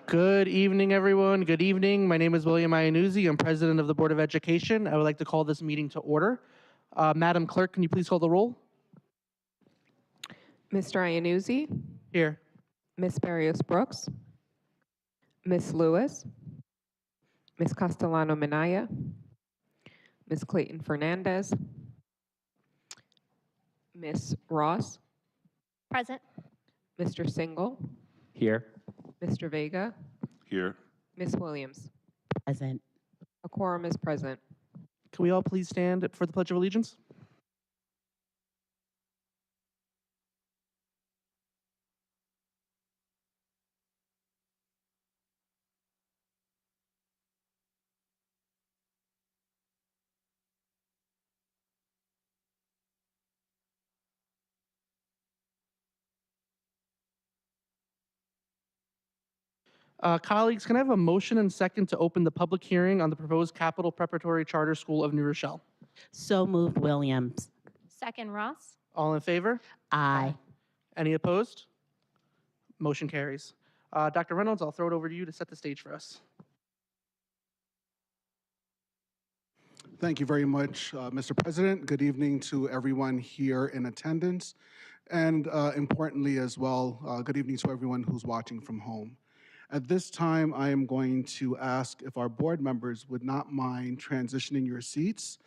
Good evening, everyone. Good evening. My name is William Iannuzzi. I'm president of the Board of Education. I would like to call this meeting to order. Madam Clerk, can you please call the roll? Mr. Iannuzzi, Here. Ms. Barrios Brooks, Ms. Lewis, Ms. Castellano Minaya, Ms. Clayton Fernandez, Ms. Ross, Present. Mr. Single, Here. Mr. Vega, Here. Ms. Williams. Present. A quorum is present. Can we all please stand for the Pledge of Allegiance? Colleagues, can I have a motion and second to open the public hearing on the proposed Capital Preparatory Charter School of New Rochelle? So moved, Williams. Second, Ross. All in favor? Aye. Any opposed? Motion carries. Dr. Reynolds, I'll throw it over to you to set the stage for us. Thank you very much, Mr. President. Good evening to everyone here in attendance. And importantly as well, good evening to everyone who's watching from home. At this time, I am going to ask if our board members would not mind transitioning your seats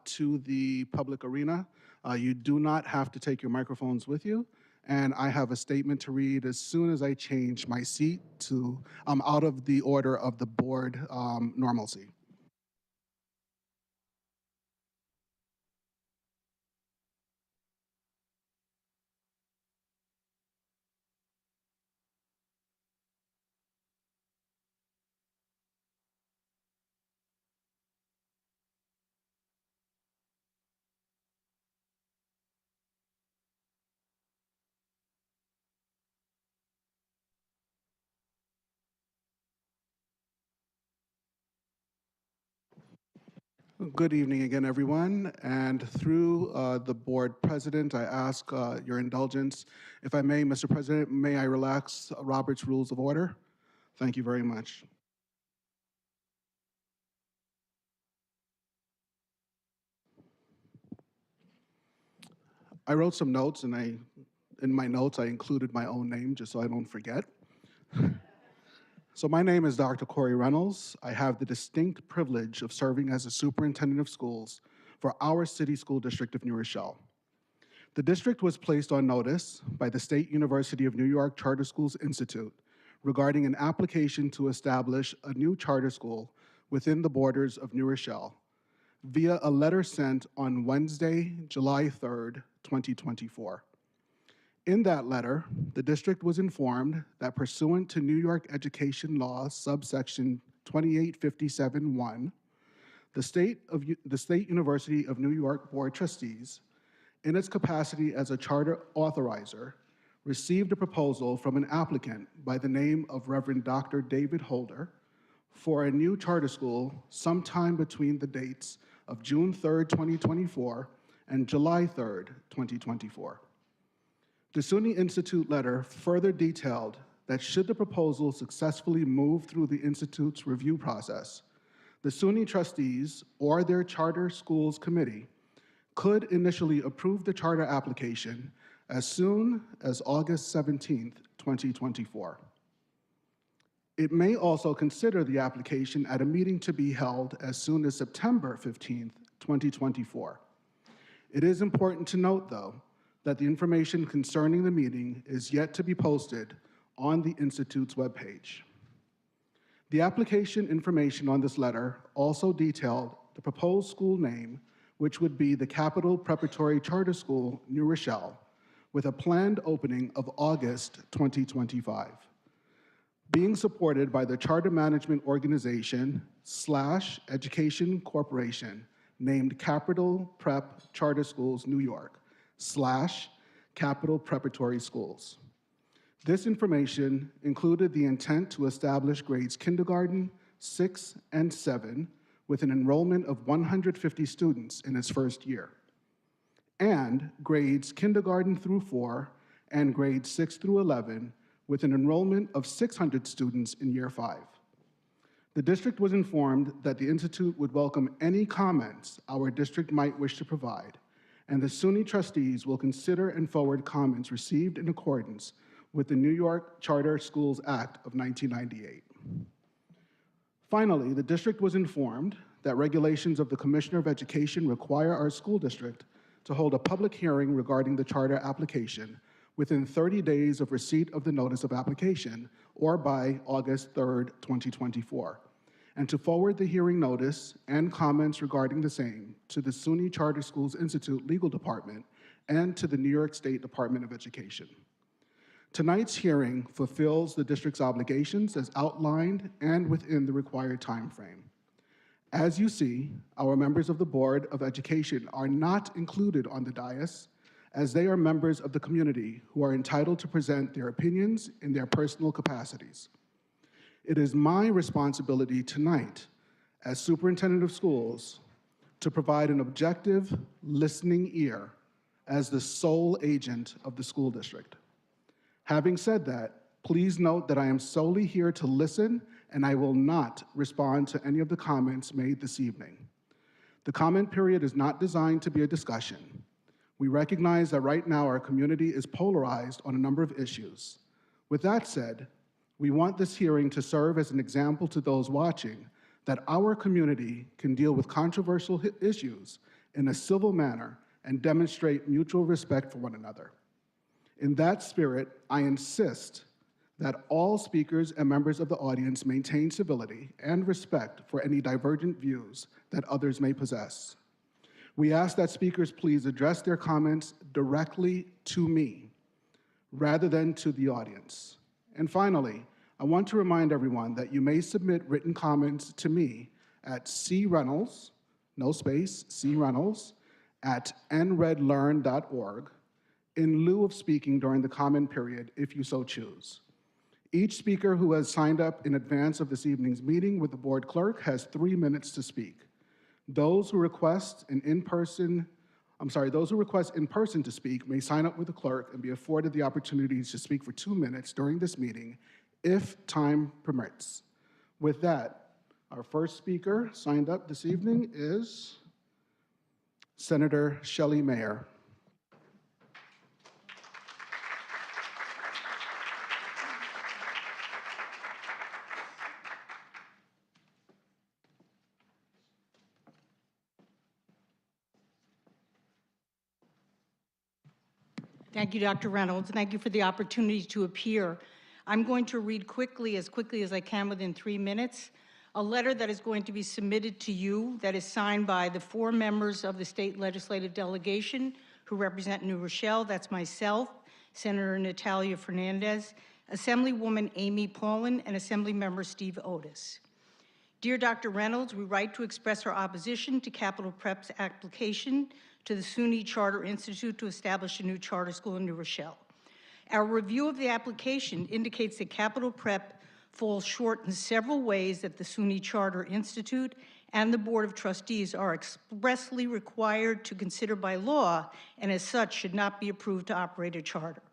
to the public arena. You do not have to take your microphones with you. And I have a statement to read as soon as I change my seat to out of the order of the board normalcy. Good evening again, everyone. And through the board president, I ask your indulgence. If I may, Mr. President, may I relax Robert's Rules of Order? Thank you very much. I wrote some notes, and in my notes, I included my own name just so I don't forget. So my name is Dr. Corey Reynolds. I have the distinct privilege of serving as the superintendent of schools for our city school district of New Rochelle. The district was placed on notice by the State University of New York Charter Schools Institute regarding an application to establish a new charter school within the borders of New Rochelle via a letter sent on Wednesday, July 3rd, 2024. In that letter, the district was informed that pursuant to New York Education Law, subsection 2857-1, the State University of New York Board of Trustees, in its capacity as a charter authorizer, received a proposal from an applicant by the name of Reverend Dr. David Holder for a new charter school sometime between the dates of June 3rd, 2024 and July 3rd, 2024. The SUNY Institute letter further detailed that should the proposal successfully move through the Institute's review process, the SUNY trustees or their charter schools committee could initially approve the charter application as soon as August 17th, 2024. It may also consider the application at a meeting to be held as soon as September 15th, 2024. It is important to note, though, that the information concerning the meeting is yet to be posted on the Institute's webpage. The application information on this letter also detailed the proposed school name, which would be the Capital Preparatory Charter School, New Rochelle, with a planned opening of August 2025. Being supported by the Charter Management Organization / Education Corporation, named Capital Prep Charter Schools, New York, / Capital Preparatory Schools. This information included the intent to establish grades kindergarten, 6, and 7 with an enrollment of 150 students in its first year, and grades kindergarten through 4 and grades 6 through 11 with an enrollment of 600 students in year 5. The district was informed that the Institute would welcome any comments our district might wish to provide, and the SUNY trustees will consider and forward comments received in accordance with the New York Charter Schools Act of 1998. Finally, the district was informed that regulations of the Commissioner of Education require our school district to hold a public hearing regarding the charter application within 30 days of receipt of the notice of application, or by August 3rd, 2024, and to forward the hearing notice and comments regarding the same to the SUNY Charter Schools Institute Legal Department and to the New York State Department of Education. Tonight's hearing fulfills the district's obligations as outlined and within the required time frame. As you see, our members of the Board of Education are not included on the dais, as they are members of the community who are entitled to present their opinions in their personal capacities. It is my responsibility tonight, as superintendent of schools, to provide an objective, listening ear as the sole agent of the school district. Having said that, please note that I am solely here to listen, and I will not respond to any of the comments made this evening. The comment period is not designed to be a discussion. We recognize that right now our community is polarized on a number of issues. With that said, we want this hearing to serve as an example to those watching that our community can deal with controversial issues in a civil manner and demonstrate mutual respect for one another. In that spirit, I insist that all speakers and members of the audience maintain civility and respect for any divergent views that others may possess. We ask that speakers please address their comments directly to me, rather than to the audience. And finally, I want to remind everyone that you may submit written comments to me at creynolds, no space, creynolds, @nredlearn.org in lieu of speaking during the comment period if you so choose. Each speaker who has signed up in advance of this evening's meeting with the board clerk has 3 minutes to speak. Those who request in person to speak may sign up with the clerk and be afforded the opportunity to speak for 2 minutes during this meeting if time permits. With that, our first speaker signed up this evening is Senator Shelley Mayer. Thank you, Dr. Reynolds. Thank you for the opportunity to appear. I'm going to read quickly as I can within 3 minutes, a letter that is going to be submitted to you that is signed by the 4 members of the state legislative delegation who represent New Rochelle. That's myself, Senator Natalia Fernandez, Assemblywoman Amy Paulin, and Assemblymember Steve Otis. Dear Dr. Reynolds, we write to express our opposition to Capital Prep's application to the SUNY Charter Institute to establish a new charter school in New Rochelle. Our review of the application indicates that Capital Prep falls short in several ways that the SUNY Charter Institute and the Board of Trustees are expressly required to consider by law, and as such should not be approved to operate a charter.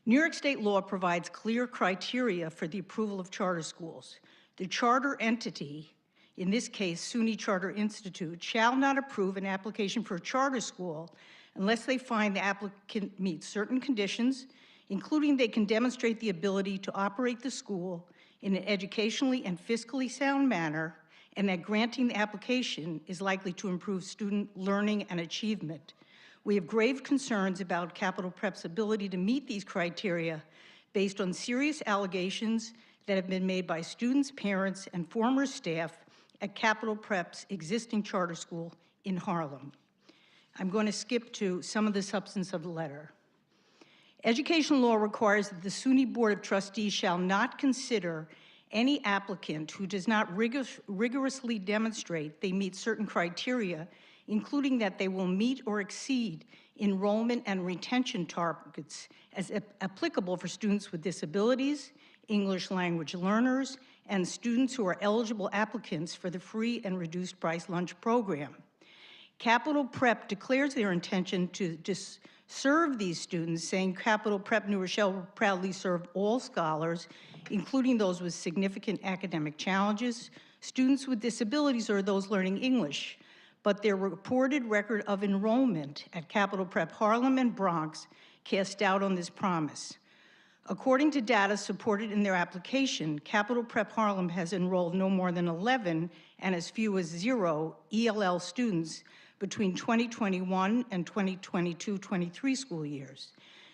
New York State law provides clear criteria for the approval of charter schools. The charter entity, in this case, SUNY Charter Institute, shall not approve an application for a charter school unless they find the applicant meets certain conditions, including they can demonstrate the ability to operate the school in an educationally and fiscally sound manner, and that granting the application is likely to improve student learning and achievement. We have grave concerns about Capital Prep's ability to meet these criteria based on serious allegations that have been made by students, parents, and former staff at Capital Prep's existing charter school in Harlem. I'm going to skip to some of the substance of the letter. Education law requires that the SUNY Board of Trustees shall not consider any applicant who does not rigorously demonstrate they meet certain criteria, including that they will meet or exceed enrollment and retention targets as applicable for students with disabilities, English language learners, and students who are eligible applicants for the free and reduced price lunch program. Capital Prep declares their intention to serve these students, saying Capital Prep New Rochelle will proudly serve all scholars, including those with significant academic challenges, students with disabilities, or those learning English. But their reported record of enrollment at Capital Prep Harlem and Bronx cast doubt on this promise. According to data supported in their application, Capital Prep Harlem has enrolled no more than 11 and as few as 0 ELL students between 2021 and 2022-23 school years.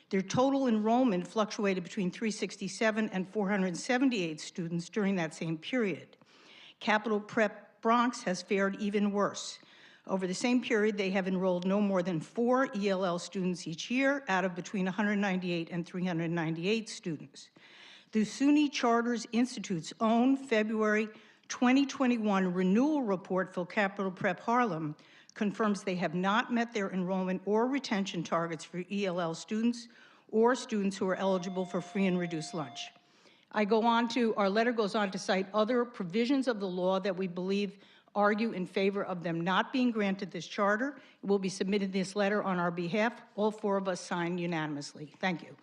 Their total enrollment fluctuated between 367 and 478 students during that same period. Capital Prep Bronx has fared even worse. Over the same period, they have enrolled no more than 4 ELL students each year out of between 198 and 398 students. The SUNY Charters Institute's own February 2021 renewal report for Capital Prep Harlem confirms they have not met their enrollment or retention targets for ELL students or students who are eligible for free and reduced lunch. Our letter goes on to cite other provisions of the law that we believe argue in favor of them not being granted this charter. We'll be submitting this letter on our behalf. All 4 of us signed unanimously. Thank you.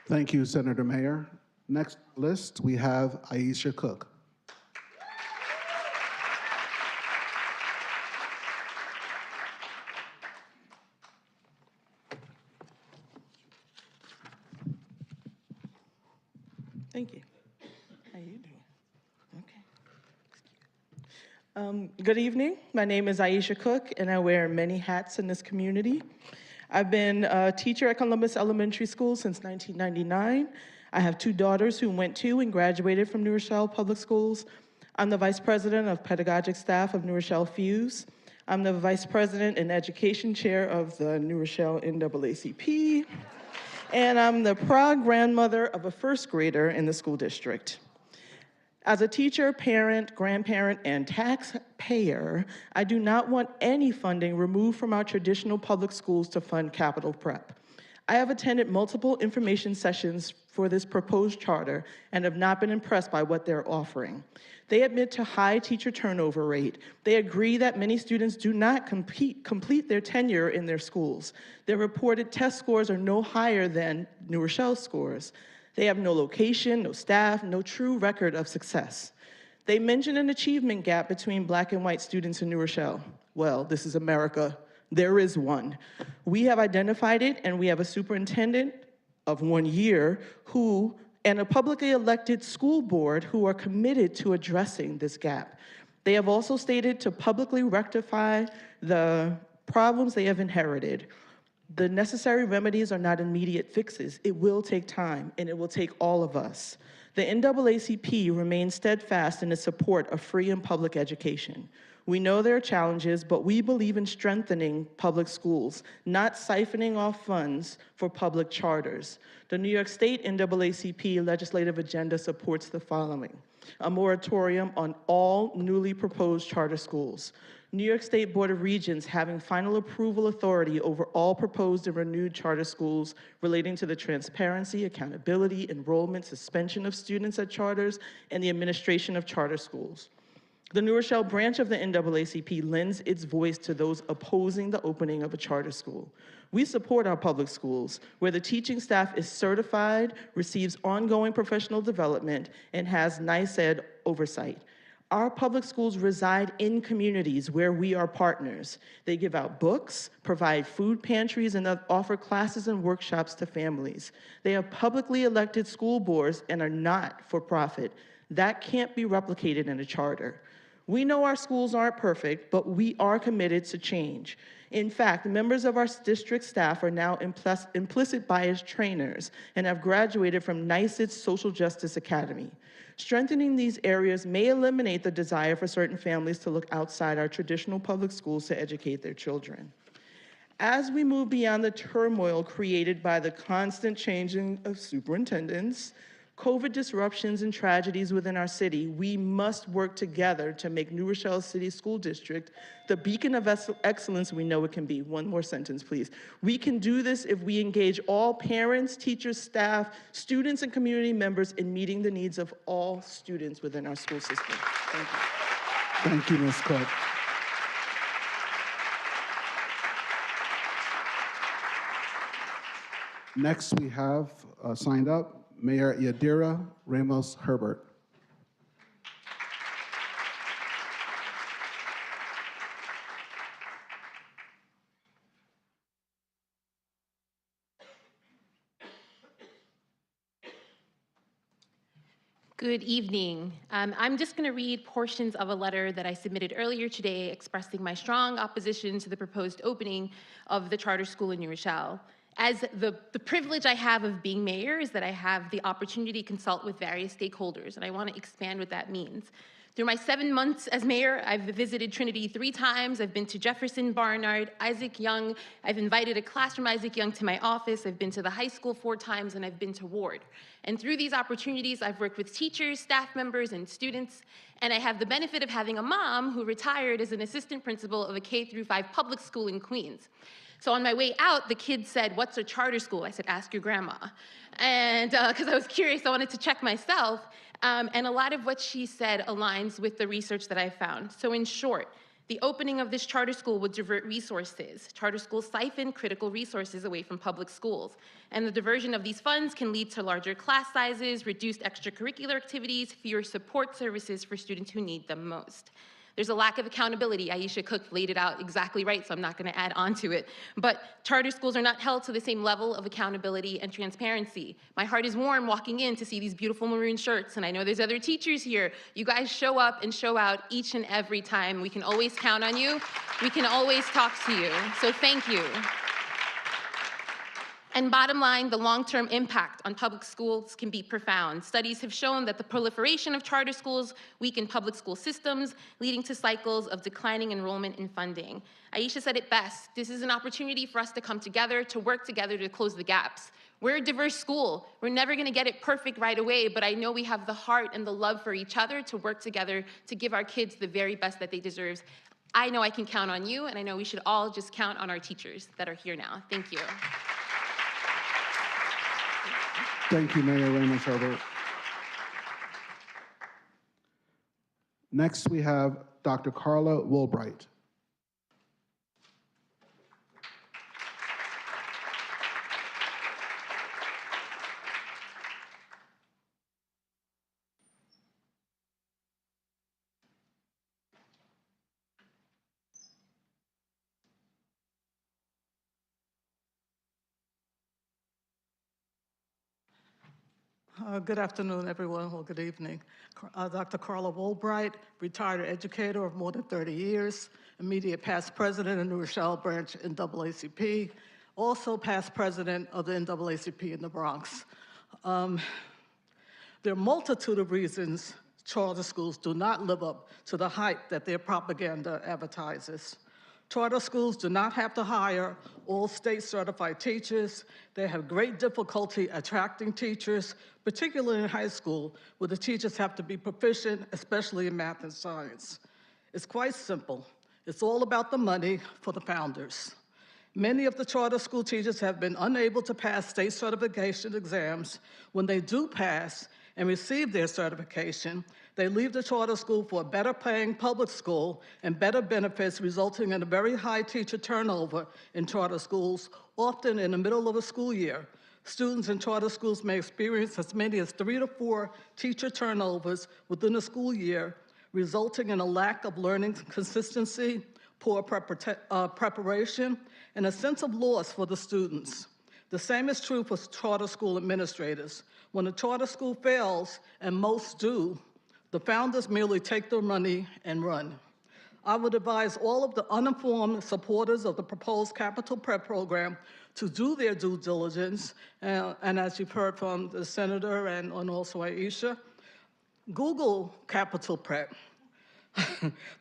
Thank you, Senator Mayer. Next on the list, we have Aisha Cook. Thank you. How you doing? Okay. Good evening. My name is Aisha Cook, and I wear many hats in this community. I've been a teacher at Columbus Elementary School since 1999. I have 2 daughters who went to and graduated from New Rochelle Public Schools. I'm the Vice President of Pedagogic Staff of New Rochelle Fuse. I'm the Vice President and Education Chair of the New Rochelle NAACP. And I'm the proud grandmother of a 1st grader in the school district. As a teacher, parent, grandparent, and taxpayer, I do not want any funding removed from our traditional public schools to fund Capital Prep. I have attended multiple information sessions for this proposed charter and have not been impressed by what they're offering. They admit to high teacher turnover rate. They agree that many students do not complete their tenure in their schools. Their reported test scores are no higher than New Rochelle scores. They have no location, no staff, no true record of success. They mention an achievement gap between Black and white students in New Rochelle. Well, this is America. There is one. We have identified it, and we have a superintendent of 1 year and a publicly elected school board who are committed to addressing this gap. They have also stated to publicly rectify the problems they have inherited. The necessary remedies are not immediate fixes. It will take time, and it will take all of us. The NAACP remains steadfast in its support of free and public education. We know there are challenges, but we believe in strengthening public schools, not siphoning off funds for public charters. The New York State NAACP legislative agenda supports the following: a moratorium on all newly proposed charter schools, New York State Board of Regents having final approval authority over all proposed and renewed charter schools relating to the transparency, accountability, enrollment, suspension of students at charters, and the administration of charter schools. The New Rochelle branch of the NAACP lends its voice to those opposing the opening of a charter school. We support our public schools, where the teaching staff is certified, receives ongoing professional development, and has NYSED oversight. Our public schools reside in communities where we are partners. They give out books, provide food pantries, and offer classes and workshops to families. They have publicly elected school boards and are not for profit. That can't be replicated in a charter. We know our schools aren't perfect, but we are committed to change. In fact, members of our district staff are now implicit bias trainers and have graduated from NYSED's Social Justice Academy. Strengthening these areas may eliminate the desire for certain families to look outside our traditional public schools to educate their children. As we move beyond the turmoil created by the constant changing of superintendents, COVID disruptions and tragedies within our city, we must work together to make New Rochelle City School District the beacon of excellence we know it can be. One more sentence, please. We can do this if we engage all parents, teachers, staff, students, and community members in meeting the needs of all students within our school system. Thank you. Thank you, Ms. Cook. Next, we have signed up Mayor Yadira Ramos Herbert. Good evening. I'm just going to read portions of a letter that I submitted earlier today expressing my strong opposition to the proposed opening of the charter school in New Rochelle. As the privilege I have of being mayor is that I have the opportunity to consult with various stakeholders, and I want to expand what that means. Through my 7 months as mayor, I've visited Trinity 3 times. I've been to Jefferson, Barnard, Isaac Young. I've invited a class from Isaac Young to my office. I've been to the high school 4 times, and I've been to Ward. And through these opportunities, I've worked with teachers, staff members, and students. And I have the benefit of having a mom who retired as an assistant principal of a K-5 public school in Queens. So on my way out, the kids said, "What's a charter school?" I said, "Ask your grandma." And because I was curious, I wanted to check myself. And a lot of what she said aligns with the research that I found. So in short, the opening of this charter school would divert resources. Charter schools siphon critical resources away from public schools. And the diversion of these funds can lead to larger class sizes, reduced extracurricular activities, fewer support services for students who need them most. There's a lack of accountability. Aisha Cook laid it out exactly right, so I'm not going to add on to it. But charter schools are not held to the same level of accountability and transparency. My heart is warm walking in to see these beautiful maroon shirts, and I know there's other teachers here. You guys show up and show out each and every time. We can always count on you. We can always talk to you. So thank you. And bottom line, the long-term impact on public schools can be profound. Studies have shown that the proliferation of charter schools weaken public school systems, leading to cycles of declining enrollment and funding. Aisha said it best. This is an opportunity for us to come together, to work together to close the gaps. We're a diverse school. We're never going to get it perfect right away, but I know we have the heart and the love for each other to work together to give our kids the very best that they deserve. I know I can count on you, and I know we should all just count on our teachers that are here now. Thank you. Thank you, Mayor Ramos Herbert. Next, we have Dr. Carla Woolbright. Good afternoon, everyone, or good evening. Dr. Carla Woolbright, retired educator of more than 30 years, immediate past president of New Rochelle branch NAACP, also past president of the NAACP in the Bronx. There are a multitude of reasons charter schools do not live up to the hype that their propaganda advertises. Charter schools do not have to hire all state-certified teachers. They have great difficulty attracting teachers, particularly in high school, where the teachers have to be proficient, especially in math and science. It's quite simple. It's all about the money for the founders. Many of the charter school teachers have been unable to pass state certification exams. When they do pass and receive their certification, they leave the charter school for a better paying public school and better benefits, resulting in a very high teacher turnover in charter schools, often in the middle of a school year. Students in charter schools may experience as many as 3 to 4 teacher turnovers within a school year, resulting in a lack of learning consistency, poor preparation, and a sense of loss for the students. The same is true for charter school administrators. When a charter school fails, and most do, the founders merely take their money and run. I would advise all of the uninformed supporters of the proposed capital prep program to do their due diligence, and as you've heard from the senator and also Aisha, Google capital prep.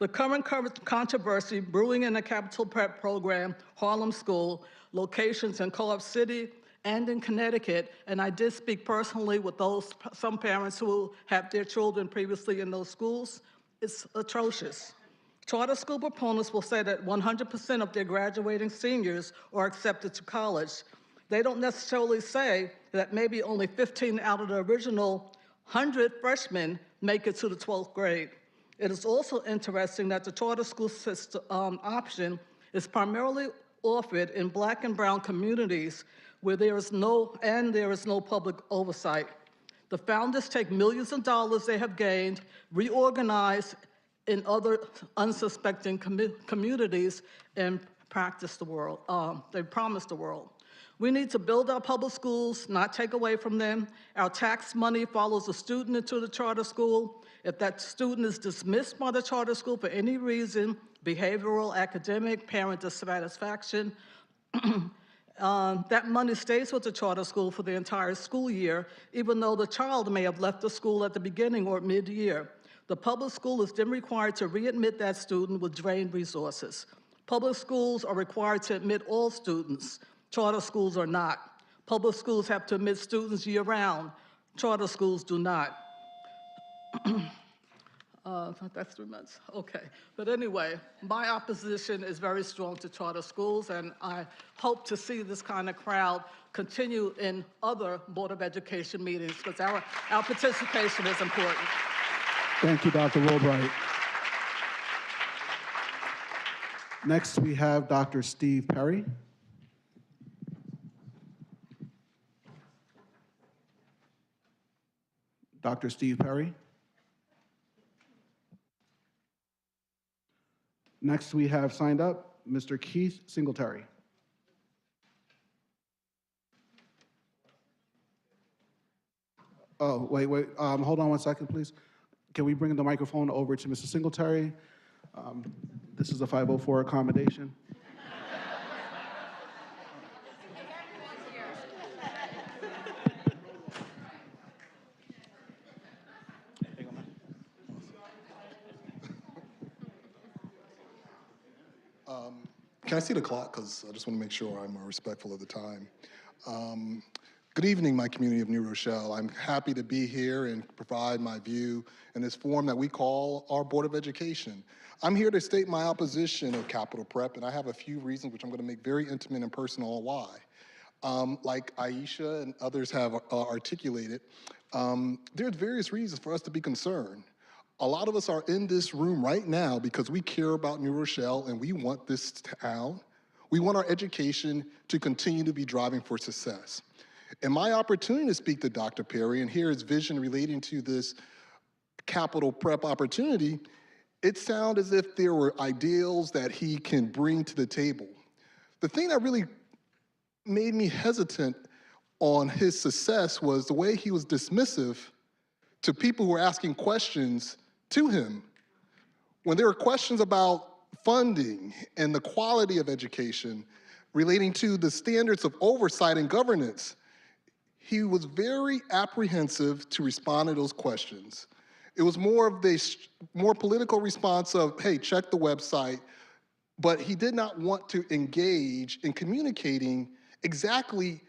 The current controversy brewing in the capital prep program, Harlem School, locations in Co-op City and in Connecticut, and I did speak personally with some parents who have their children previously in those schools. It's atrocious. Charter school proponents will say that 100% of their graduating seniors are accepted to college. They don't necessarily say that maybe only 15 out of the original 100 freshmen make it to the 12th grade. It is also interesting that the charter school system option is primarily offered in Black and brown communities where there is no public oversight. The founders take millions of dollars they have gained, reorganize in other unsuspecting communities, and practice the world. They promise the world. We need to build our public schools, not take away from them. Our tax money follows a student into the charter school. If that student is dismissed by the charter school for any reason, behavioral, academic, parent dissatisfaction, that money stays with the charter school for the entire school year, even though the child may have left the school at the beginning or mid-year. The public school is then required to readmit that student with drained resources. Public schools are required to admit all students. Charter schools are not. Public schools have to admit students year-round. Charter schools do not. That's 3 months, okay. But anyway, my opposition is very strong to charter schools, and I hope to see this kind of crowd continue in other Board of Education meetings, because our participation is important. Thank you, Dr. Woolbright. Next, we have Dr. Steve Perry. Dr. Steve Perry. Next, we have signed up Mr. Keith Singletary. Oh, wait, hold on 1 second, please. Can we bring the microphone over to Mr. Singletary? This is a 504 accommodation. Can I see the clock? Because I just want to make sure I'm respectful of the time. Good evening, my community of New Rochelle. I'm happy to be here and provide my view in this forum that we call our Board of Education. I'm here to state my opposition of Capital Prep, and I have a few reasons which I'm going to make very intimate and personal on why. Like Aisha and others have articulated, there's various reasons for us to be concerned. A lot of us are in this room right now because we care about New Rochelle and we want this town. We want our education to continue to be driving for success. And my opportunity to speak to Dr. Perry and hear his vision relating to this Capital Prep opportunity, it sounded as if there were ideals that he can bring to the table. The thing that really made me hesitant on his success was the way he was dismissive to people who were asking questions to him. When there were questions about funding and the quality of education relating to the standards of oversight and governance, he was very apprehensive to respond to those questions. It was more of the more political response of, hey, check the website, but he did not want to engage in communicating exactly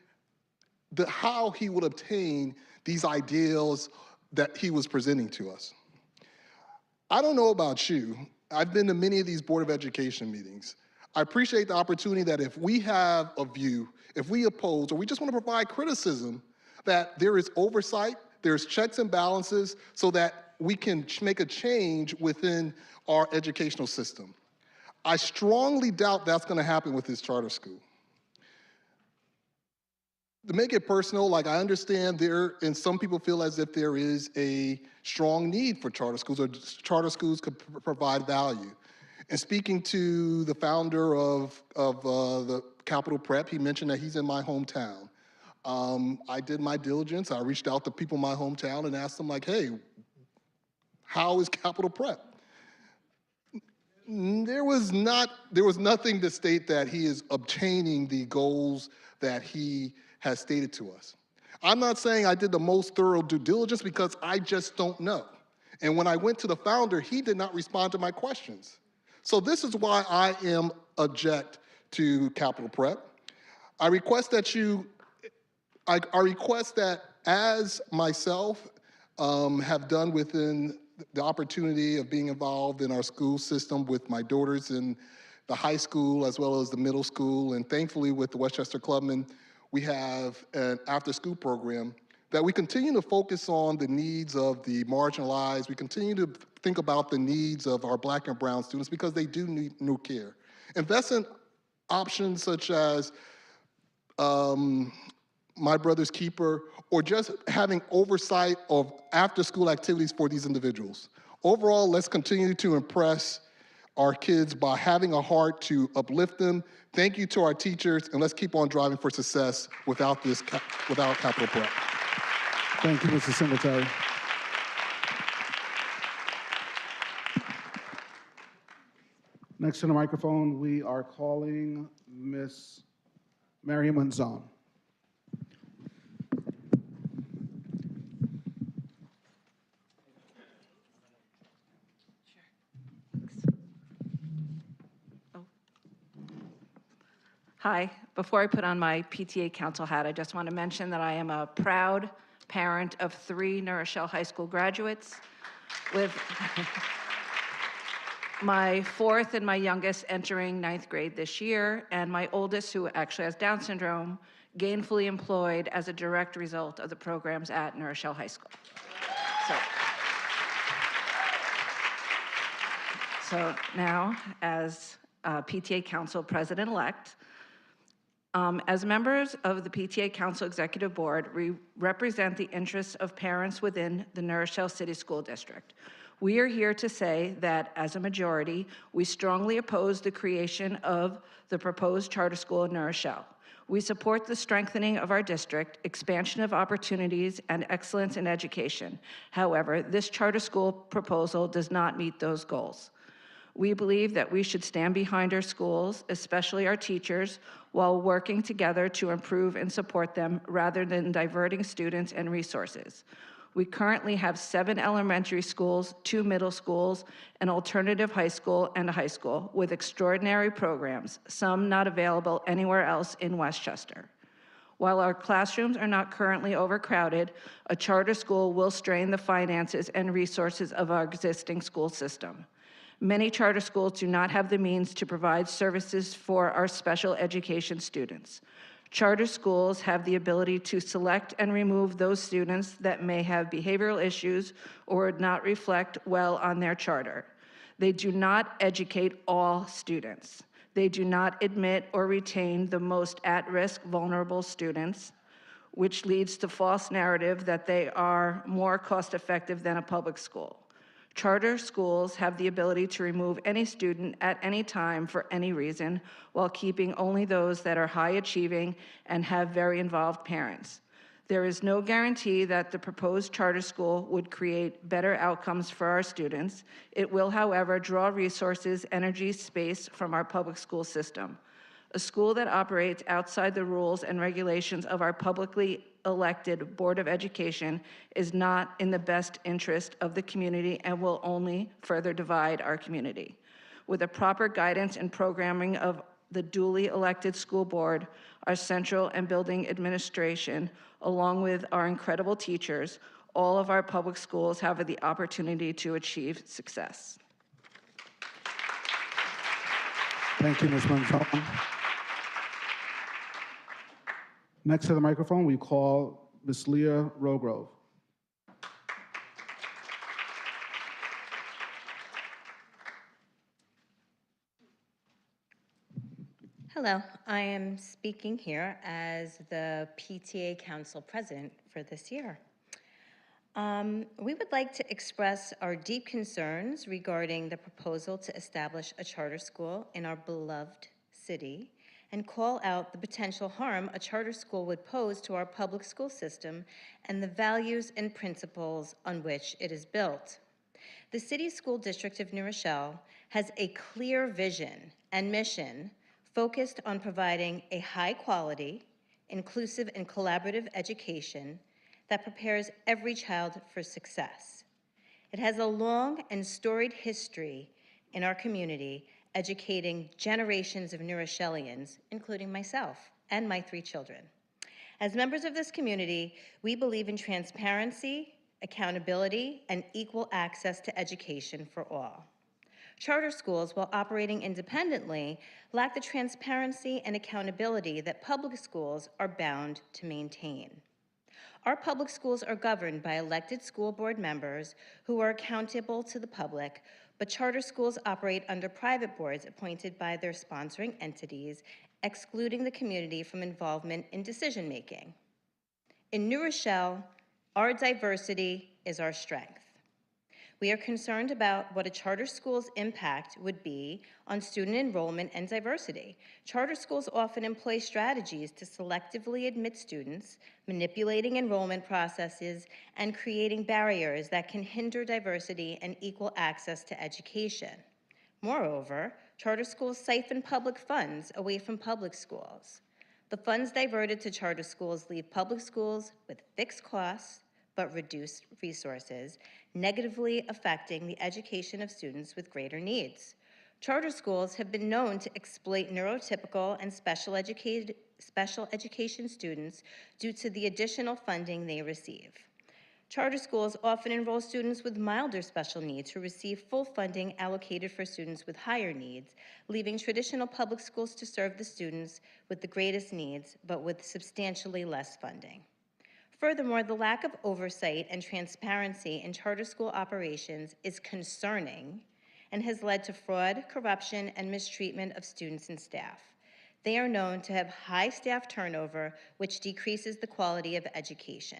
how he would obtain these ideals that he was presenting to us. I don't know about you. I've been to many of these Board of Education meetings. I appreciate the opportunity that if we have a view, if we oppose, or we just want to provide criticism, that there is oversight, there's checks and balances, so that we can make a change within our educational system. I strongly doubt that's going to happen with this charter school. To make it personal, like I understand and some people feel as if there is a strong need for charter schools, or charter schools could provide value. And speaking to the founder of the Capital Prep, he mentioned that he's in my hometown. I did my diligence. I reached out to people in my hometown and asked them like, hey, how is Capital Prep? There was nothing to state that he is obtaining the goals that he has stated to us. I'm not saying I did the most thorough due diligence because I just don't know. And when I went to the founder, he did not respond to my questions. So this is why I am object to Capital Prep. I request that you I request that as myself have done within the opportunity of being involved in our school system with my daughters in the high school as well as the middle school, and thankfully with the Westchester Clubman, we have an after-school program, that we continue to focus on the needs of the marginalized. We continue to think about the needs of our Black and brown students because they do need new care. Invest in options such as My Brother's Keeper, or just having oversight of after-school activities for these individuals. Overall, let's continue to impress our kids by having a heart to uplift them. Thank you to our teachers, and let's keep on driving for success without capital prep. Thank you, Mr. Singletary. Next to the microphone, we are calling Ms. Mary Manzon. Hi. Before I put on my PTA council hat, I just want to mention that I am a proud parent of 3 New Rochelle High School graduates, with my 4th and my youngest entering 9th grade this year, and my oldest, who actually has Down syndrome, gainfully employed as a direct result of the programs at New Rochelle High School. So now, as PTA Council President-elect, as members of the PTA Council Executive Board, we represent the interests of parents within the New Rochelle City School District. We are here to say that, as a majority, we strongly oppose the creation of the proposed charter school in New Rochelle. We support the strengthening of our district, expansion of opportunities, and excellence in education. However, this charter school proposal does not meet those goals. We believe that we should stand behind our schools, especially our teachers, while working together to improve and support them rather than diverting students and resources. We currently have 7 elementary schools, 2 middle schools, an alternative high school, and a high school with extraordinary programs, some not available anywhere else in Westchester. While our classrooms are not currently overcrowded, a charter school will strain the finances and resources of our existing school system. Many charter schools do not have the means to provide services for our special education students. Charter schools have the ability to select and remove those students that may have behavioral issues or would not reflect well on their charter. They do not educate all students. They do not admit or retain the most at-risk, vulnerable students, which leads to false narrative that they are more cost-effective than a public school. Charter schools have the ability to remove any student at any time for any reason, while keeping only those that are high achieving and have very involved parents. There is no guarantee that the proposed charter school would create better outcomes for our students. It will, however, draw resources, energy, space from our public school system. A school that operates outside the rules and regulations of our publicly elected Board of Education is not in the best interest of the community and will only further divide our community. With the proper guidance and programming of the duly elected school board, our central and building administration, along with our incredible teachers, all of our public schools have the opportunity to achieve success. Thank you, Ms. Manzon. Next to the microphone, we call Ms. Leah Rogrove. Hello, I am speaking here as the PTA Council President for this year. We would like to express our deep concerns regarding the proposal to establish a charter school in our beloved city and call out the potential harm a charter school would pose to our public school system and the values and principles on which it is built. The City School District of New Rochelle has a clear vision and mission focused on providing a high-quality, inclusive, and collaborative education that prepares every child for success. It has a long and storied history in our community, educating generations of New Rochellians, including myself and my 3 children. As members of this community, we believe in transparency, accountability, and equal access to education for all. Charter schools, while operating independently, lack the transparency and accountability that public schools are bound to maintain. Our public schools are governed by elected school board members who are accountable to the public, but charter schools operate under private boards appointed by their sponsoring entities, excluding the community from involvement in decision-making. In New Rochelle, our diversity is our strength. We are concerned about what a charter school's impact would be on student enrollment and diversity. Charter schools often employ strategies to selectively admit students, manipulating enrollment processes, and creating barriers that can hinder diversity and equal access to education. Moreover, charter schools siphon public funds away from public schools. The funds diverted to charter schools leave public schools with fixed costs but reduced resources, negatively affecting the education of students with greater needs. Charter schools have been known to exploit neurotypical and special education students due to the additional funding they receive. Charter schools often enroll students with milder special needs who receive full funding allocated for students with higher needs, leaving traditional public schools to serve the students with the greatest needs, but with substantially less funding. Furthermore, the lack of oversight and transparency in charter school operations is concerning and has led to fraud, corruption, and mistreatment of students and staff. They are known to have high staff turnover, which decreases the quality of education.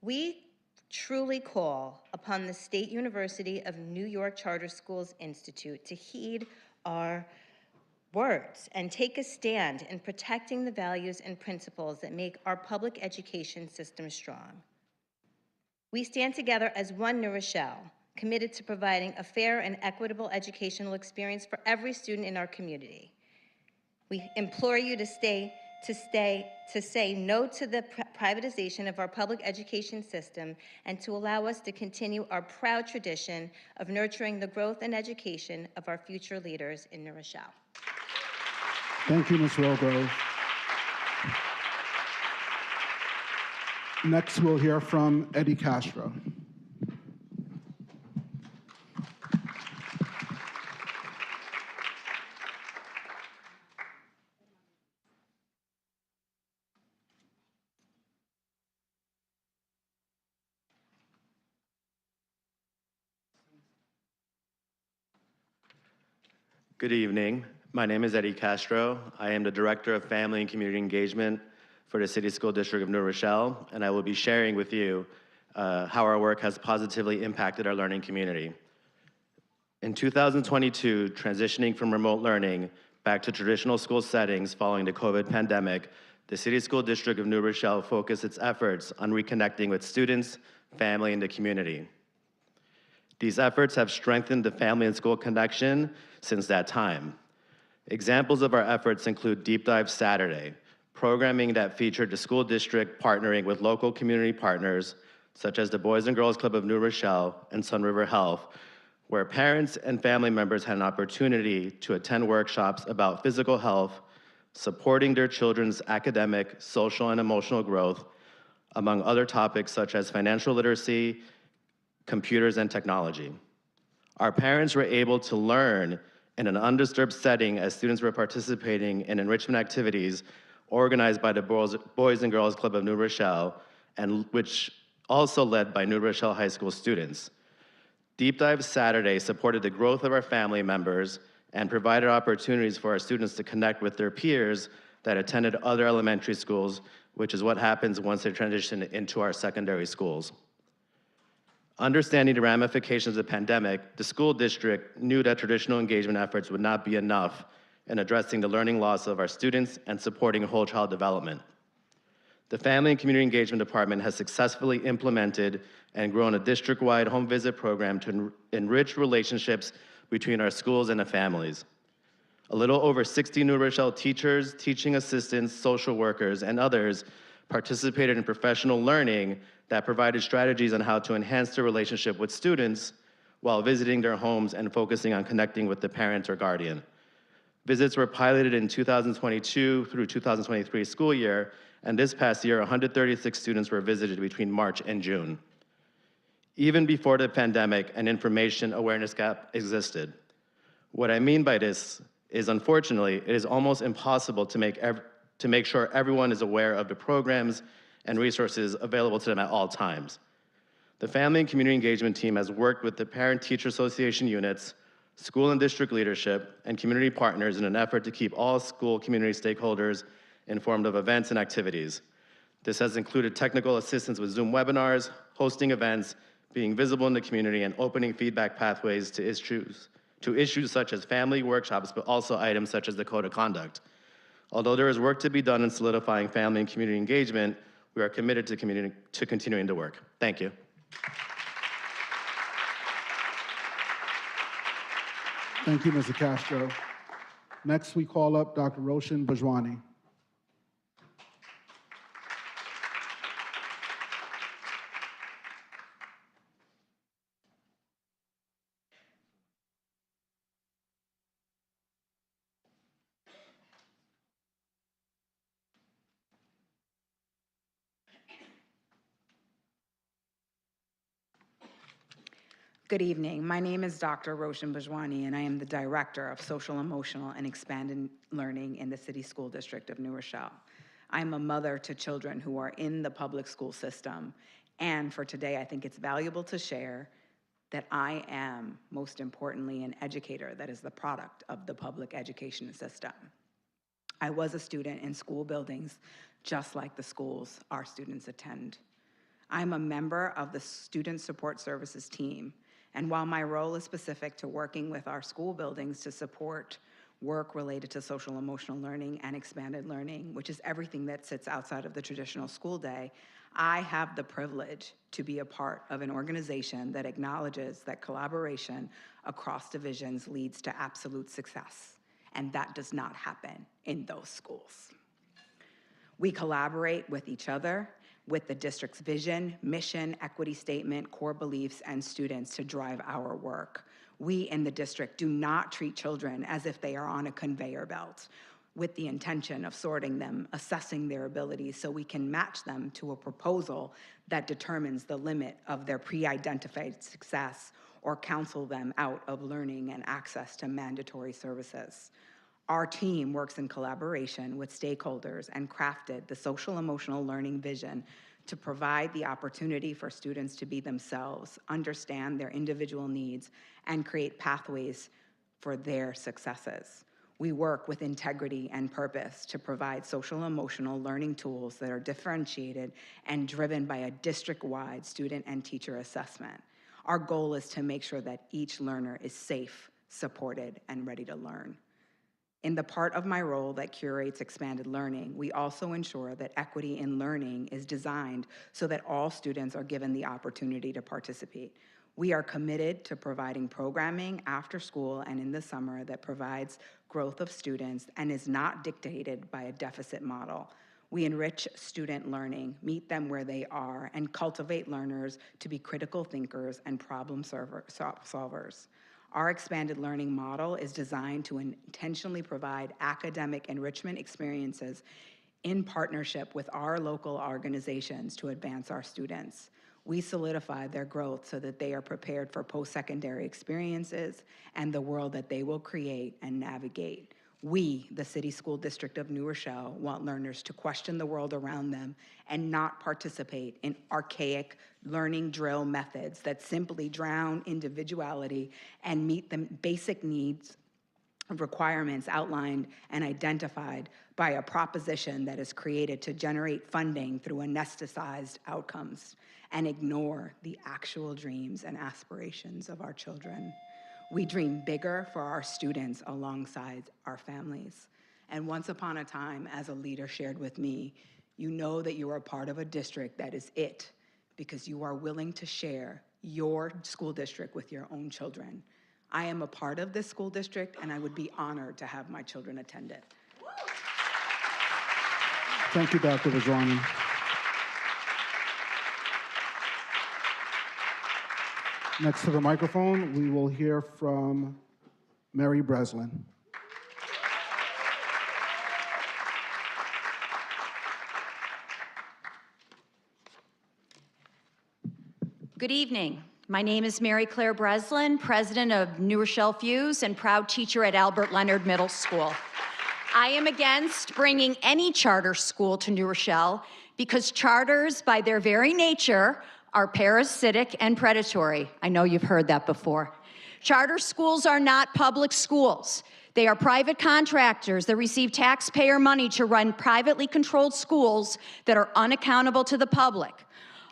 We truly call upon the State University of New York Charter Schools Institute to heed our words and take a stand in protecting the values and principles that make our public education system strong. We stand together as one New Rochelle, committed to providing a fair and equitable educational experience for every student in our community. We implore you to say no to the privatization of our public education system and to allow us to continue our proud tradition of nurturing the growth and education of our future leaders in New Rochelle. Thank you, Ms. Rogrove. Next, we'll hear from Eddie Castro. Good evening. My name is Eddie Castro. I am the Director of Family and Community Engagement for the City School District of New Rochelle, and I will be sharing with you how our work has positively impacted our learning community. In 2022, transitioning from remote learning back to traditional school settings following the COVID pandemic, the City School District of New Rochelle focused its efforts on reconnecting with students, family, and the community. These efforts have strengthened the family and school connection since that time. Examples of our efforts include Deep Dive Saturday, programming that featured the school district partnering with local community partners, such as the Boys and Girls Club of New Rochelle and Sun River Health, where parents and family members had an opportunity to attend workshops about physical health, supporting their children's academic, social, and emotional growth, among other topics such as financial literacy, computers, and technology. Our parents were able to learn in an undisturbed setting as students were participating in enrichment activities organized by the Boys and Girls Club of New Rochelle, and which also led by New Rochelle High School students. Deep Dive Saturday supported the growth of our family members and provided opportunities for our students to connect with their peers that attended other elementary schools, which is what happens once they transition into our secondary schools. Understanding the ramifications of the pandemic, the school district knew that traditional engagement efforts would not be enough in addressing the learning loss of our students and supporting whole child development. The Family and Community Engagement Department has successfully implemented and grown a district-wide home visit program to enrich relationships between our schools and the families. A little over 60 New Rochelle teachers, teaching assistants, social workers, and others participated in professional learning that provided strategies on how to enhance their relationship with students while visiting their homes and focusing on connecting with the parent or guardian. Visits were piloted in 2022 through 2023 school year and this past year, 136 students were visited between March and June. Even before the pandemic, an information awareness gap existed. What I mean by this is, unfortunately, it is almost impossible to make sure everyone is aware of the programs and resources available to them at all times. The Family and Community Engagement team has worked with the Parent-Teacher Association units, school and district leadership, and community partners in an effort to keep all school community stakeholders informed of events and activities. This has included technical assistance with Zoom webinars, hosting events, being visible in the community, and opening feedback pathways to issues such as family workshops, but also items such as the code of conduct. Although there is work to be done in solidifying family and community engagement, we are committed to continuing the work. Thank you. Thank you, Mr. Castro. Next, we call up Dr. Roshan Bajwani. Good evening. My name is Dr. Roshan Bajwani, and I am the Director of Social, Emotional, and Expanded Learning in the City School District of New Rochelle. I am a mother to children who are in the public school system, and for today, I think it's valuable to share that I am, most importantly, an educator that is the product of the public education system. I was a student in school buildings just like the schools our students attend. I'm a member of the Student Support Services team, and while my role is specific to working with our school buildings to support work related to social emotional learning and expanded learning, which is everything that sits outside of the traditional school day, I have the privilege to be a part of an organization that acknowledges that collaboration across divisions leads to absolute success, and that does not happen in those schools. We collaborate with each other, with the district's vision, mission, equity statement, core beliefs, and students to drive our work. We in the district do not treat children as if they are on a conveyor belt with the intention of sorting them, assessing their abilities so we can match them to a proposal that determines the limit of their pre-identified success or counsel them out of learning and access to mandatory services. Our team works in collaboration with stakeholders and crafted the social emotional learning vision to provide the opportunity for students to be themselves, understand their individual needs, and create pathways for their successes. We work with integrity and purpose to provide social emotional learning tools that are differentiated and driven by a district-wide student and teacher assessment. Our goal is to make sure that each learner is safe, supported, and ready to learn. In the part of my role that curates expanded learning, we also ensure that equity in learning is designed so that all students are given the opportunity to participate. We are committed to providing programming after school and in the summer that provides growth of students and is not dictated by a deficit model. We enrich student learning, meet them where they are, and cultivate learners to be critical thinkers and problem solvers. Our expanded learning model is designed to intentionally provide academic enrichment experiences in partnership with our local organizations to advance our students. We solidify their growth so that they are prepared for post-secondary experiences and the world that they will create and navigate. We, the City School District of New Rochelle, want learners to question the world around them and not participate in archaic learning drill methods that simply drown individuality and meet the basic needs requirements outlined and identified by a proposition that is created to generate funding through anesthetized outcomes and ignore the actual dreams and aspirations of our children. We dream bigger for our students alongside our families. And once upon a time, as a leader shared with me, you know that you are part of a district that is it because you are willing to share your school district with your own children. I am a part of this school district, and I would be honored to have my children attend it. Thank you, Dr. Bajwani. Next to the microphone, we will hear from Mary Breslin. Good evening. My name is Mary Claire Breslin, president of New Rochelle Fuse and proud teacher at Albert Leonard Middle School. I am against bringing any charter school to New Rochelle because charters, by their very nature, are parasitic and predatory. I know you've heard that before. Charter schools are not public schools. They are private contractors that receive taxpayer money to run privately controlled schools that are unaccountable to the public.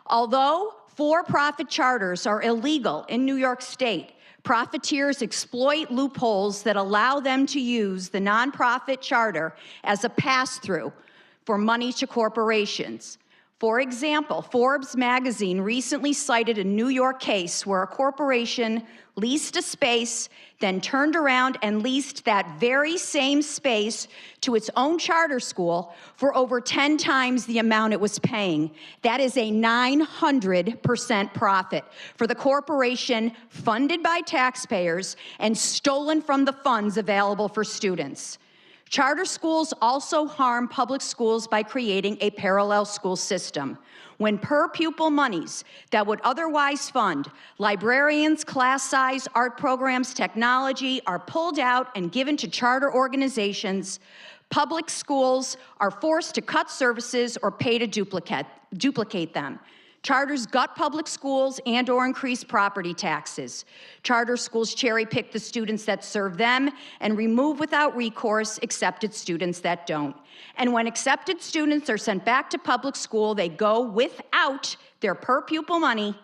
Although for-profit charters are illegal in New York State, profiteers exploit loopholes that allow them to use the nonprofit charter as a pass-through for money to corporations. For example, Forbes magazine recently cited a New York case where a corporation leased a space, then turned around and leased that very same space to its own charter school for over 10 times the amount it was paying. That is a 900% profit for the corporation, funded by taxpayers and stolen from the funds available for students. Charter schools also harm public schools by creating a parallel school system. When per-pupil monies that would otherwise fund librarians, class size, art programs, technology are pulled out and given to charter organizations, public schools are forced to cut services or pay to duplicate them. Charters gut public schools and/or increase property taxes. Charter schools cherry-pick the students that serve them and remove without recourse accepted students that don't. And when accepted students are sent back to public school, they go without their per-pupil money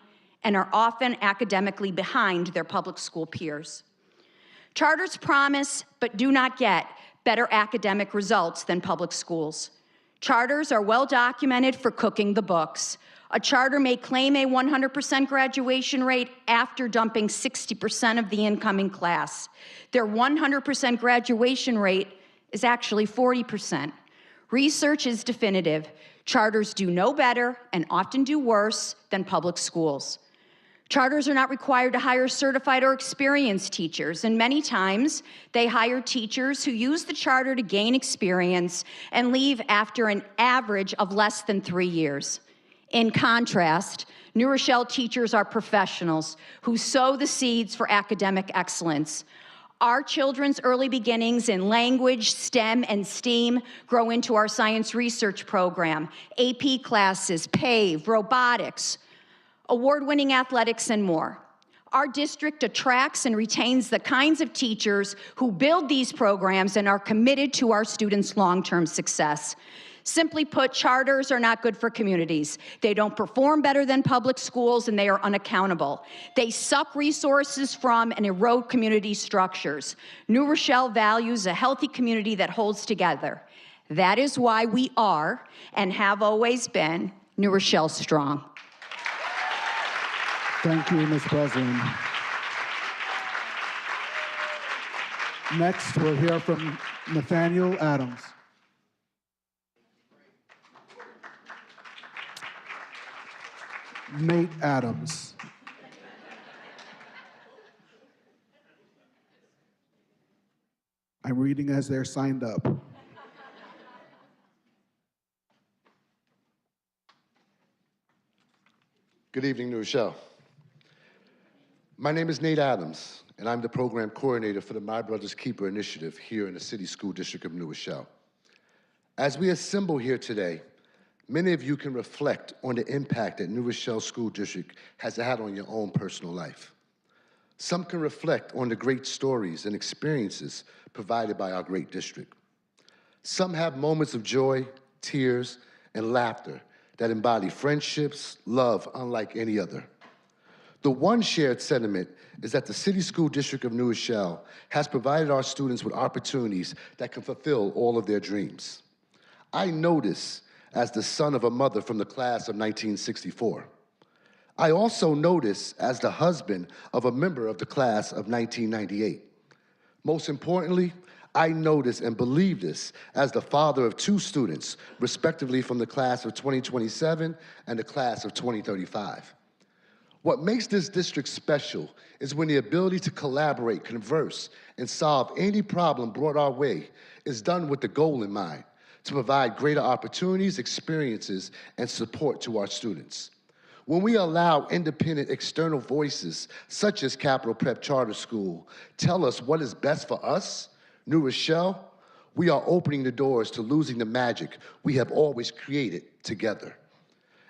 and are often academically behind their public school peers. Charters promise, but do not get, better academic results than public schools. Charters are well documented for cooking the books. A charter may claim a 100% graduation rate after dumping 60% of the incoming class. Their 100% graduation rate is actually 40%. Research is definitive. Charters do no better and often do worse than public schools. Charters are not required to hire certified or experienced teachers, and many times they hire teachers who use the charter to gain experience and leave after an average of less than 3 years. In contrast, New Rochelle teachers are professionals who sow the seeds for academic excellence. Our children's early beginnings in language, STEM, and STEAM grow into our science research program, AP classes, PAVE, robotics, award-winning athletics, and more. Our district attracts and retains the kinds of teachers who build these programs and are committed to our students' long-term success. Simply put, charters are not good for communities. They don't perform better than public schools, and they are unaccountable. They suck resources from and erode community structures. New Rochelle values a healthy community that holds together. That is why we are, and have always been, New Rochelle Strong. Thank you, Ms. Breslin. Next, we'll hear from Nathaniel Adams. Nate Adams. I'm reading as they're signed up. Good evening, New Rochelle. My name is Nate Adams, and I'm the program coordinator for the My Brother's Keeper initiative here in the City School District of New Rochelle. As we assemble here today, many of you can reflect on the impact that New Rochelle School District has had on your own personal life. Some can reflect on the great stories and experiences provided by our great district. Some have moments of joy, tears, and laughter that embody friendships, love unlike any other. The one shared sentiment is that the City School District of New Rochelle has provided our students with opportunities that can fulfill all of their dreams. I know this as the son of a mother from the class of 1964. I also know this as the husband of a member of the class of 1998. Most importantly, I know this and believe this as the father of 2 students, respectively from the class of 2027 and the class of 2035. What makes this district special is when the ability to collaborate, converse, and solve any problem brought our way is done with the goal in mind, to provide greater opportunities, experiences, and support to our students. When we allow independent external voices, such as Capital Prep Charter School, tell us what is best for us, New Rochelle, we are opening the doors to losing the magic we have always created together.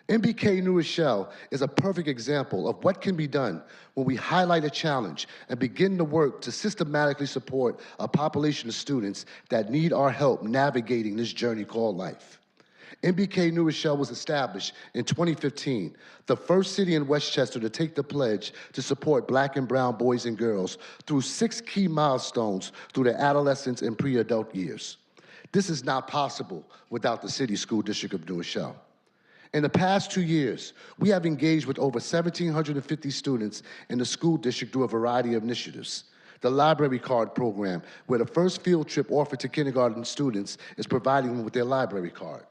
MBK New Rochelle is a perfect example of what can be done when we highlight a challenge and begin the work to systematically support a population of students that need our help navigating this journey called life. MBK New Rochelle was established in 2015, the first city in Westchester to take the pledge to support Black and brown boys and girls through 6 key milestones through their adolescence and pre-adult years. This is not possible without the City School District of New Rochelle. In the past 2 years, we have engaged with over 1,750 students in the school district through a variety of initiatives. The Library Card Program, where the first field trip offered to kindergarten students is providing them with their library card.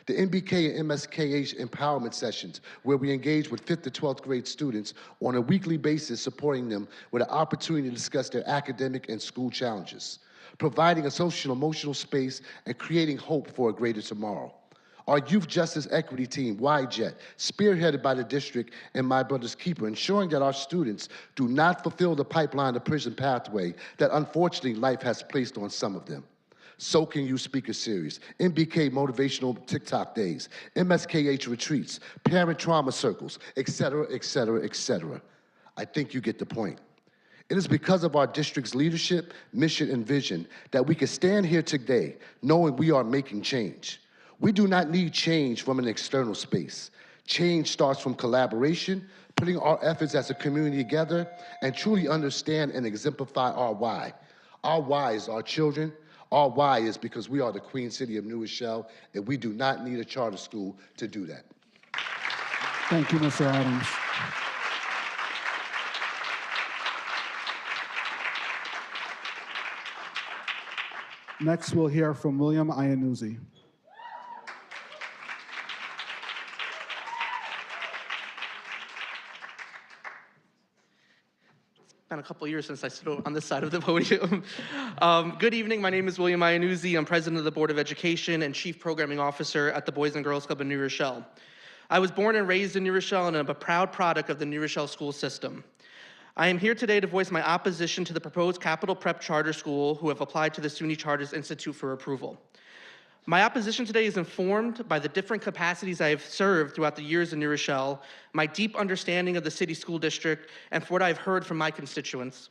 The MBK and MSKH empowerment sessions, where we engage with 5th to 12th grade students on a weekly basis, supporting them with an opportunity to discuss their academic and school challenges, providing a social emotional space and creating hope for a greater tomorrow. Our Youth Justice Equity Team, YJET, spearheaded by the district and My Brother's Keeper, ensuring that our students do not fulfill the pipeline to prison pathway that unfortunately life has placed on some of them. So Can You Speaker Series, MBK Motivational TikTok Days, MSKH Retreats, Parent Trauma Circles, etc., etc., etc. I think you get the point. It is because of our district's leadership, mission, and vision that we can stand here today knowing we are making change. We do not need change from an external space. Change starts from collaboration, putting our efforts as a community together, and truly understand and exemplify our why. Our why is our children. Our why is because we are the Queen City of New Rochelle, and we do not need a charter school to do that. Thank you, Mr. Adams. Next, we'll hear from William Iannuzzi. Been a couple years since I stood on this side of the podium. Good evening, my name is William Iannuzzi. I'm president of the Board of Education and chief programming officer at the Boys and Girls Club in New Rochelle. I was born and raised in New Rochelle and I'm a proud product of the New Rochelle school system. I am here today to voice my opposition to the proposed Capital Prep Charter School who have applied to the SUNY Charters Institute for approval. My opposition today is informed by the different capacities I have served throughout the years in New Rochelle, my deep understanding of the city school district, and for what I've heard from my constituents.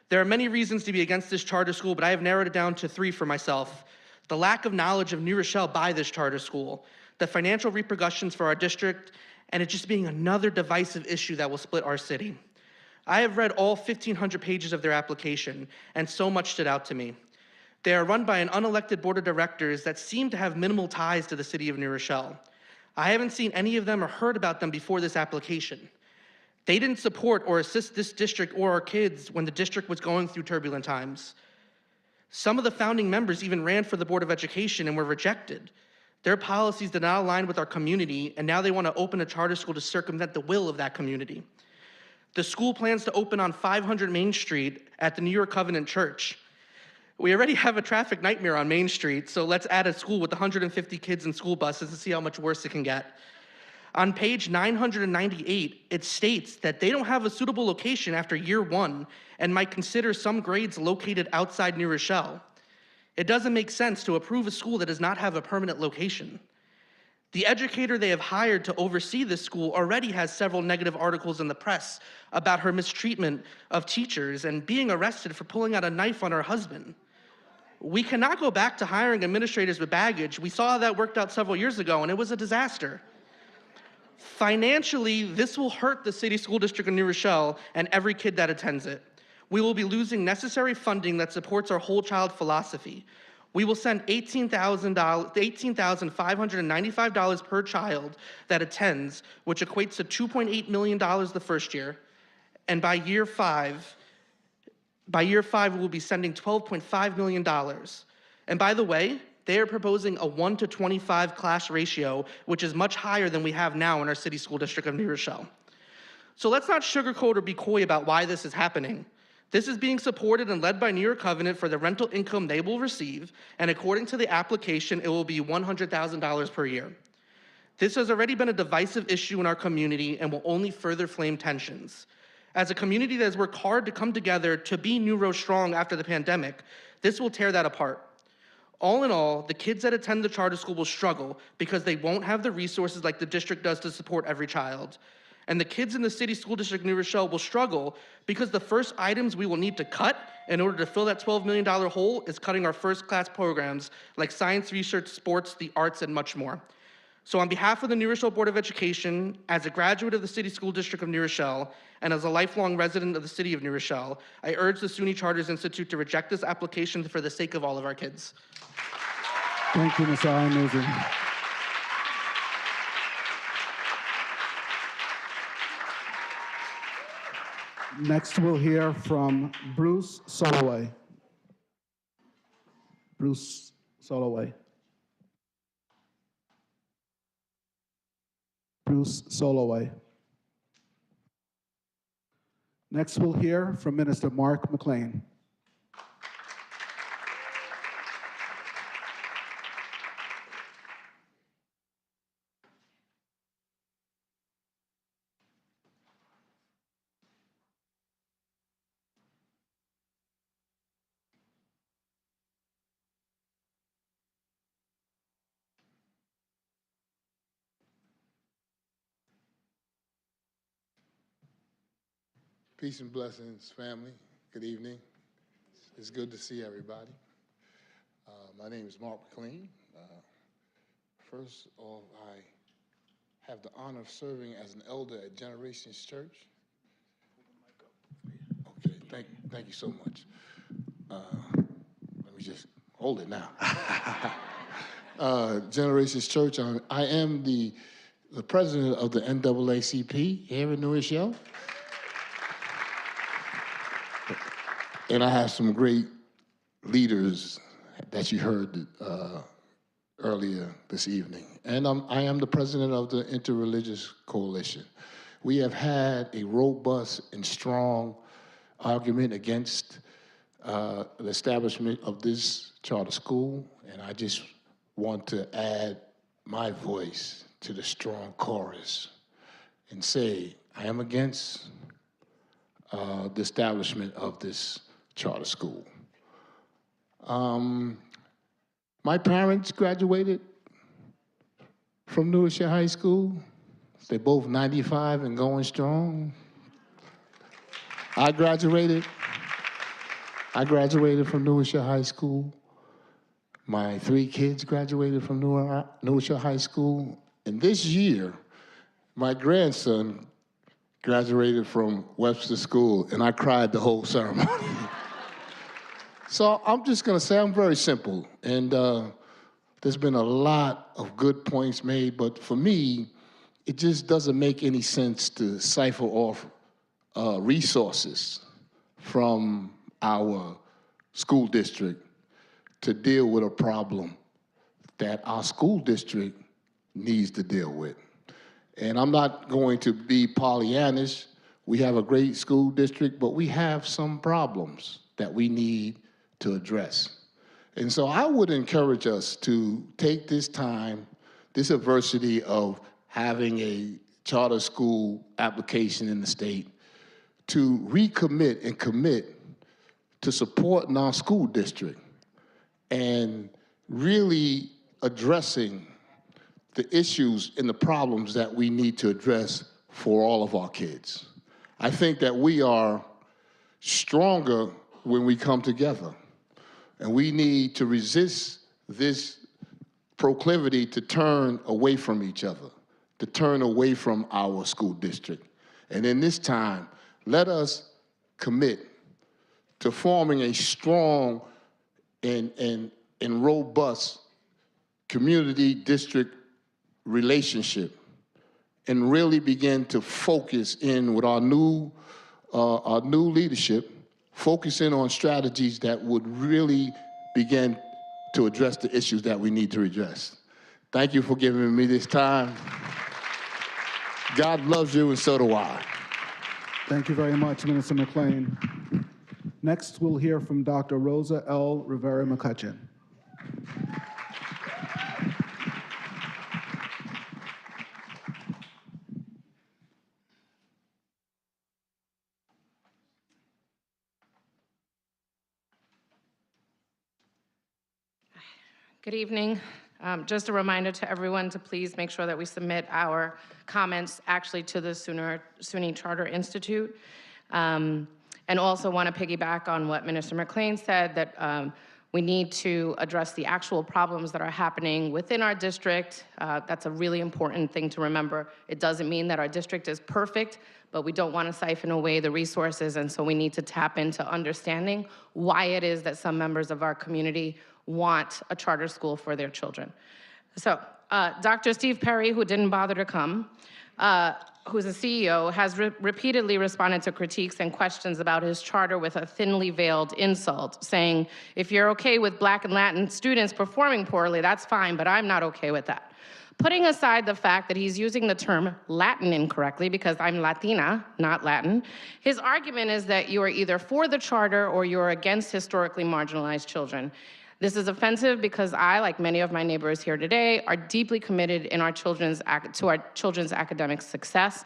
There are many reasons to be against this charter school, but I have narrowed it down to 3 for myself. The lack of knowledge of New Rochelle by this charter school, the financial repercussions for our district, and it just being another divisive issue that will split our city. I have read all 1,500 pages of their application, and so much stood out to me. They are run by an unelected board of directors that seem to have minimal ties to the city of New Rochelle. I haven't seen any of them or heard about them before this application. They didn't support or assist this district or our kids when the district was going through turbulent times. Some of the founding members even ran for the Board of Education and were rejected. Their policies did not align with our community, and now they want to open a charter school to circumvent the will of that community. The school plans to open on 500 Main Street at the New York Covenant Church. We already have a traffic nightmare on Main Street, so let's add a school with 150 kids and school buses to see how much worse it can get. On page 998, it states that they don't have a suitable location after year 1 and might consider some grades located outside New Rochelle. It doesn't make sense to approve a school that does not have a permanent location. The educator they have hired to oversee this school already has several negative articles in the press about her mistreatment of teachers and being arrested for pulling out a knife on her husband. We cannot go back to hiring administrators with baggage. We saw how that worked out several years ago, and it was a disaster. Financially, this will hurt the city school district of New Rochelle and every kid that attends it. We will be losing necessary funding that supports our whole child philosophy. We will send $18,595 per child that attends, which equates to $2.8 million the first year. And by year 5, we will be sending $12.5 million. And by the way, they are proposing a 1 to 25 class ratio, which is much higher than we have now in our city school district of New Rochelle. So let's not sugarcoat or be coy about why this is happening. This is being supported and led by New York Covenant for the rental income they will receive, and according to the application, it will be $100,000 per year. This has already been a divisive issue in our community and will only further flame tensions. As a community that has worked hard to come together to be New Roche strong after the pandemic, this will tear that apart. All in all, the kids that attend the charter school will struggle because they won't have the resources like the district does to support every child. And the kids in the city school district New Rochelle will struggle because the first items we will need to cut in order to fill that $12 million hole is cutting our first-class programs like science research, sports, the arts, and much more. So on behalf of the New Rochelle Board of Education, as a graduate of the City School District of New Rochelle, and as a lifelong resident of the city of New Rochelle, I urge the SUNY Charters Institute to reject this application for the sake of all of our kids. Thank you, Ms. Iannuzzi. Next, we'll hear from Bruce Soloway. Bruce Soloway. Bruce Soloway. Next, we'll hear from Minister Mark McLean. Peace and blessings, family. Good evening. It's good to see everybody. My name is Mark McLean. First of all, I have the honor of serving as an elder at Generations Church. Okay, thank you so much. Let me just hold it now. Generations Church. I am the president of the NAACP here in New Rochelle. And I have some great leaders that you heard earlier this evening. And I am the president of the Interreligious Coalition. We have had a robust and strong argument against the establishment of this charter school, and I just want to add my voice to the strong chorus and say, I am against the establishment of this charter school. My parents graduated from New Rochelle High School. They're both 95 and going strong. I graduated from New Rochelle High School. My 3 kids graduated from New Rochelle High School. And this year, my grandson graduated from Webster School, and I cried the whole ceremony. So I'm just gonna say I'm very simple, and there's been a lot of good points made, but for me, it just doesn't make any sense to cipher off resources from our school district to deal with a problem that our school district needs to deal with. And I'm not going to be Pollyannish. We have a great school district, but we have some problems that we need to address. And so I would encourage us to take this time, this adversity of having a charter school application in the state, to recommit and commit to supporting our school district and really addressing the issues and the problems that we need to address for all of our kids. I think that we are stronger when we come together, and we need to resist this proclivity to turn away from each other, to turn away from our school district. And in this time, let us commit to forming a strong and robust community district relationship and really begin to focus in with our new leadership, focusing on strategies that would really begin to address the issues that we need to address. Thank you for giving me this time. God loves you, and so do I. Thank you very much, Minister McLean. Next, we'll hear from Dr. Rosa L. Rivera-McCutcheon. Good evening. Just a reminder to everyone to please make sure that we submit our comments actually to the SUNY Charter Institute. And also want to piggyback on what Minister McLean said, that we need to address the actual problems that are happening within our district. That's a really important thing to remember. It doesn't mean that our district is perfect, but we don't want to siphon away the resources, and so we need to tap into understanding why it is that some members of our community want a charter school for their children. So Dr. Steve Perry, who didn't bother to come, who's a CEO, has repeatedly responded to critiques and questions about his charter with a thinly veiled insult, saying, if you're okay with Black and Latin students performing poorly, that's fine, but I'm not okay with that. Putting aside the fact that he's using the term Latin incorrectly, because I'm Latina, not Latin, his argument is that you are either for the charter or you're against historically marginalized children. This is offensive because I, like many of my neighbors here today, are deeply committed to our children's academic success.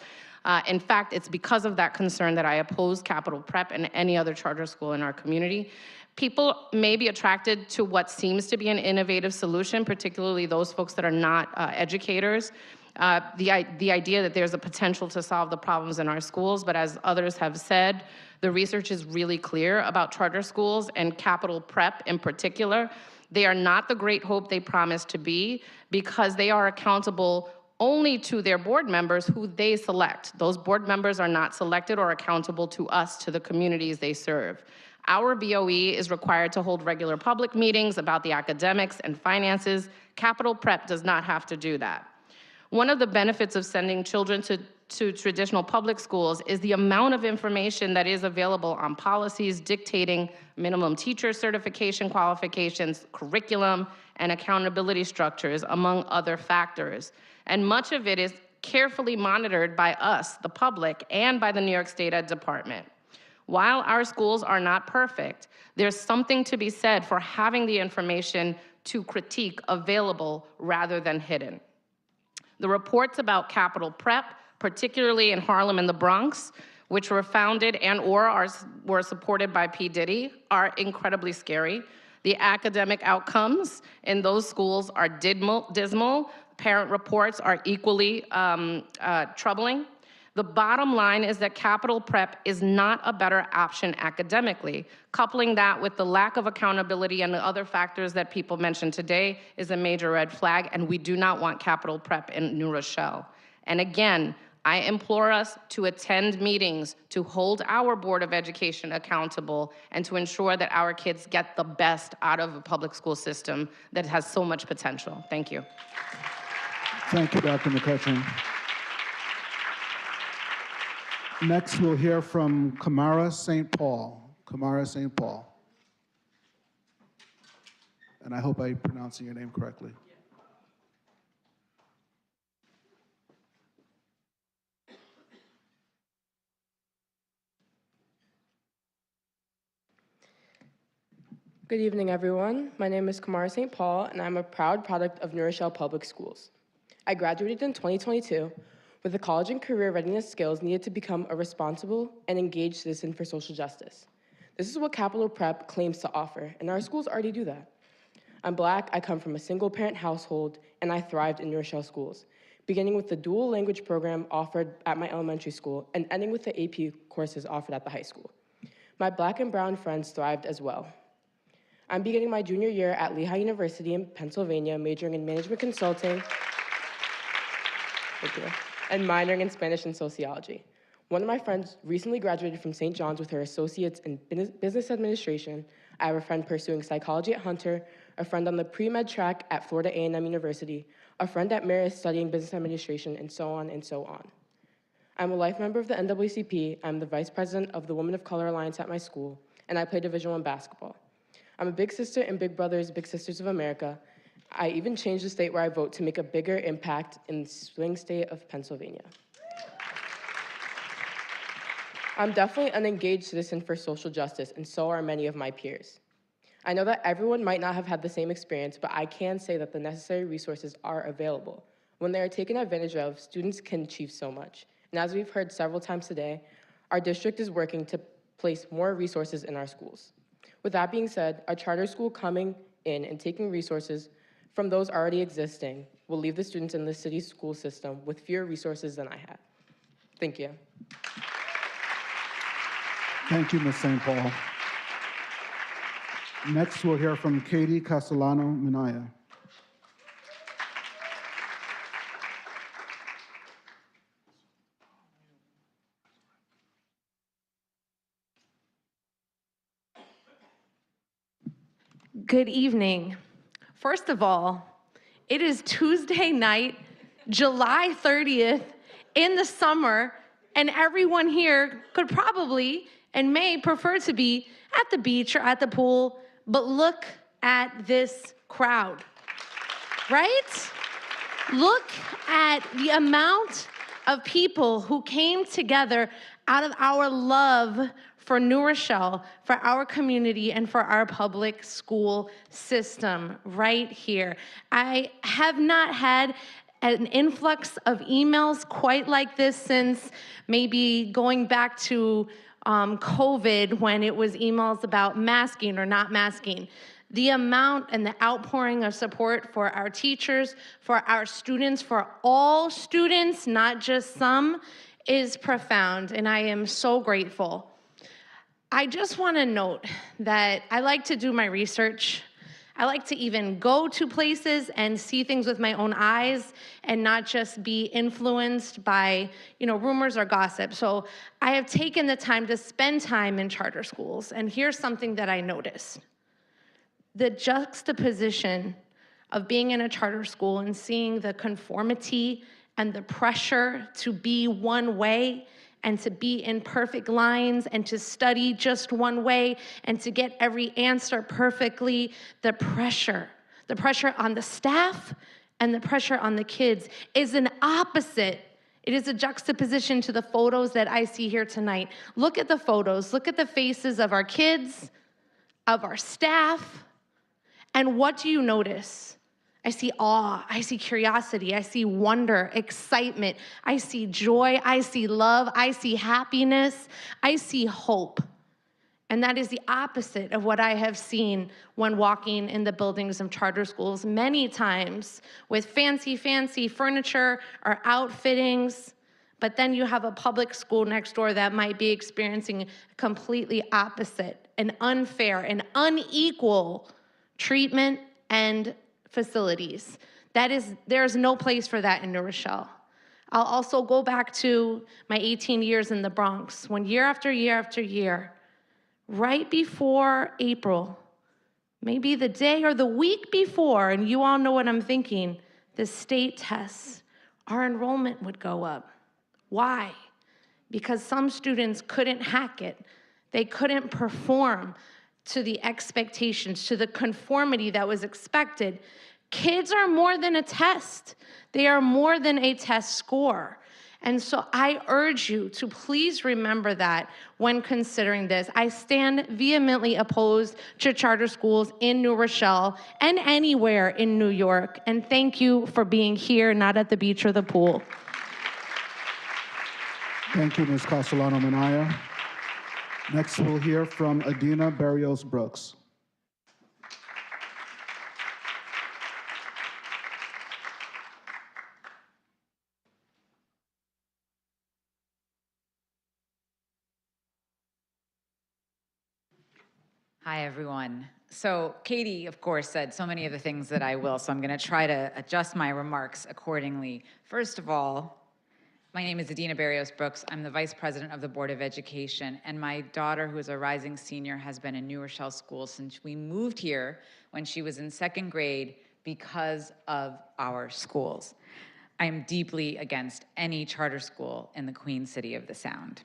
In fact, it's because of that concern that I oppose Capital Prep and any other charter school in our community. People may be attracted to what seems to be an innovative solution, particularly those folks that are not educators. The idea that there's a potential to solve the problems in our schools, but as others have said, the research is really clear about charter schools and Capital Prep in particular. They are not the great hope they promise to be, because they are accountable only to their board members who they select. Those board members are not selected or accountable to us, to the communities they serve. Our BOE is required to hold regular public meetings about the academics and finances. Capital Prep does not have to do that. One of the benefits of sending children to traditional public schools is the amount of information that is available on policies dictating minimum teacher certification qualifications, curriculum, and accountability structures, among other factors. And much of it is carefully monitored by us, the public, and by the New York State Ed Department. While our schools are not perfect, there's something to be said for having the information to critique available rather than hidden. The reports about Capital Prep, particularly in Harlem and the Bronx, which were founded and or were supported by P. Diddy, are incredibly scary. The academic outcomes in those schools are dismal. Parent reports are equally troubling. The bottom line is that Capital Prep is not a better option academically. Coupling that with the lack of accountability and the other factors that people mentioned today is a major red flag, and we do not want Capital Prep in New Rochelle. And again, I implore us to attend meetings, to hold our Board of Education accountable, and to ensure that our kids get the best out of a public school system that has so much potential. Thank you. Thank you, Dr. McCutcheon. Next, we'll hear from Kamara St. Paul. Kamara St. Paul. And I hope I'm pronouncing your name correctly. Good evening, everyone. My name is Kamara St. Paul, and I'm a proud product of New Rochelle Public Schools. I graduated in 2022 with the college and career readiness skills needed to become a responsible and engaged citizen for social justice. This is what Capital Prep claims to offer, and our schools already do that. I'm Black, I come from a single-parent household, and I thrived in New Rochelle schools, beginning with the dual language program offered at my elementary school and ending with the AP courses offered at the high school. My Black and brown friends thrived as well. I'm beginning my junior year at Lehigh University in Pennsylvania, majoring in management consulting and minoring in Spanish and sociology. One of my friends recently graduated from St. John's with her associates in business administration. I have a friend pursuing psychology at Hunter, a friend on the pre-med track at Florida A&M University, a friend at Marist studying business administration, and so on and so on. I'm a life member of the NAACP. I'm the vice president of the Women of Color Alliance at my school, and I play Division I basketball. I'm a big sister in Big Brothers Big Sisters of America. I even changed the state where I vote to make a bigger impact in the swing state of Pennsylvania. I'm definitely an engaged citizen for social justice, and so are many of my peers. I know that everyone might not have had the same experience, but I can say that the necessary resources are available. When they are taken advantage of, students can achieve so much. And as we've heard several times today, our district is working to place more resources in our schools. With that being said, a charter school coming in and taking resources from those already existing will leave the students in the city school system with fewer resources than I had. Thank you. Thank you, Ms. St. Paul. Next, we'll hear from Katie Castellano Minaya. Good evening. First of all, it is Tuesday night, July 30th, in the summer, and everyone here could probably and may prefer to be at the beach or at the pool, but look at this crowd, right? Look at the amount of people who came together out of our love for New Rochelle, for our community, and for our public school system right here. I have not had an influx of emails quite like this since maybe going back to COVID, when it was emails about masking or not masking. The amount and the outpouring of support for our teachers, for our students, for all students, not just some, is profound, and I am so grateful. I just want to note that I like to do my research. I like to even go to places and see things with my own eyes and not just be influenced by, rumors or gossip. So I have taken the time to spend time in charter schools, and here's something that I noticed. The juxtaposition of being in a charter school and seeing the conformity and the pressure to be one way and to be in perfect lines and to study just one way and to get every answer perfectly, the pressure on the staff and the pressure on the kids is an opposite. It is a juxtaposition to the photos that I see here tonight. Look at the photos. Look at the faces of our kids, of our staff, and what do you notice? I see awe, I see curiosity, I see wonder, excitement, I see joy, I see love, I see happiness, I see hope. And that is the opposite of what I have seen when walking in the buildings of charter schools many times with fancy furniture or outfittings. But then you have a public school next door that might be experiencing completely opposite, an unfair and unequal treatment and facilities. There's no place for that in New Rochelle. I'll also go back to my 18 years in the Bronx, when year after year after year, right before April, maybe the day or the week before, and you all know what I'm thinking, the state tests, our enrollment would go up. Why? Because some students couldn't hack it. They couldn't perform to the expectations, to the conformity that was expected. Kids are more than a test. They are more than a test score. And so I urge you to please remember that when considering this. I stand vehemently opposed to charter schools in New Rochelle and anywhere in New York. And thank you for being here, not at the beach or the pool. Thank you, Ms. Castellano Minaya. Next, we'll hear from Adina Barrios Brooks. Hi, everyone. So Katie, of course, said so many of the things that I will, so I'm going to try to adjust my remarks accordingly. First of all, my name is Adina Barrios Brooks. I'm the Vice President of the Board of Education, and my daughter, who is a rising senior, has been in New Rochelle School since we moved here when she was in second grade because of our schools. I am deeply against any charter school in the Queen City of the Sound.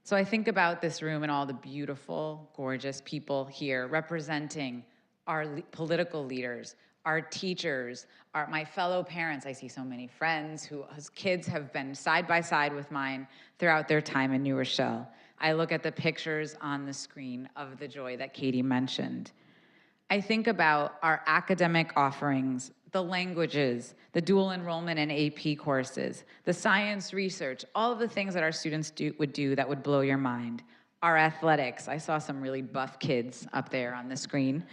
So I think about this room and all the beautiful, gorgeous people here representing our political leaders, our teachers, my fellow parents. I see so many friends whose kids have been side by side with mine throughout their time in New Rochelle. I look at the pictures on the screen of the joy that Katie mentioned. I think about our academic offerings, the languages, the dual enrollment and AP courses, the science research, all of the things that our students would do that would blow your mind. Our athletics, I saw some really buff kids up there on the screen.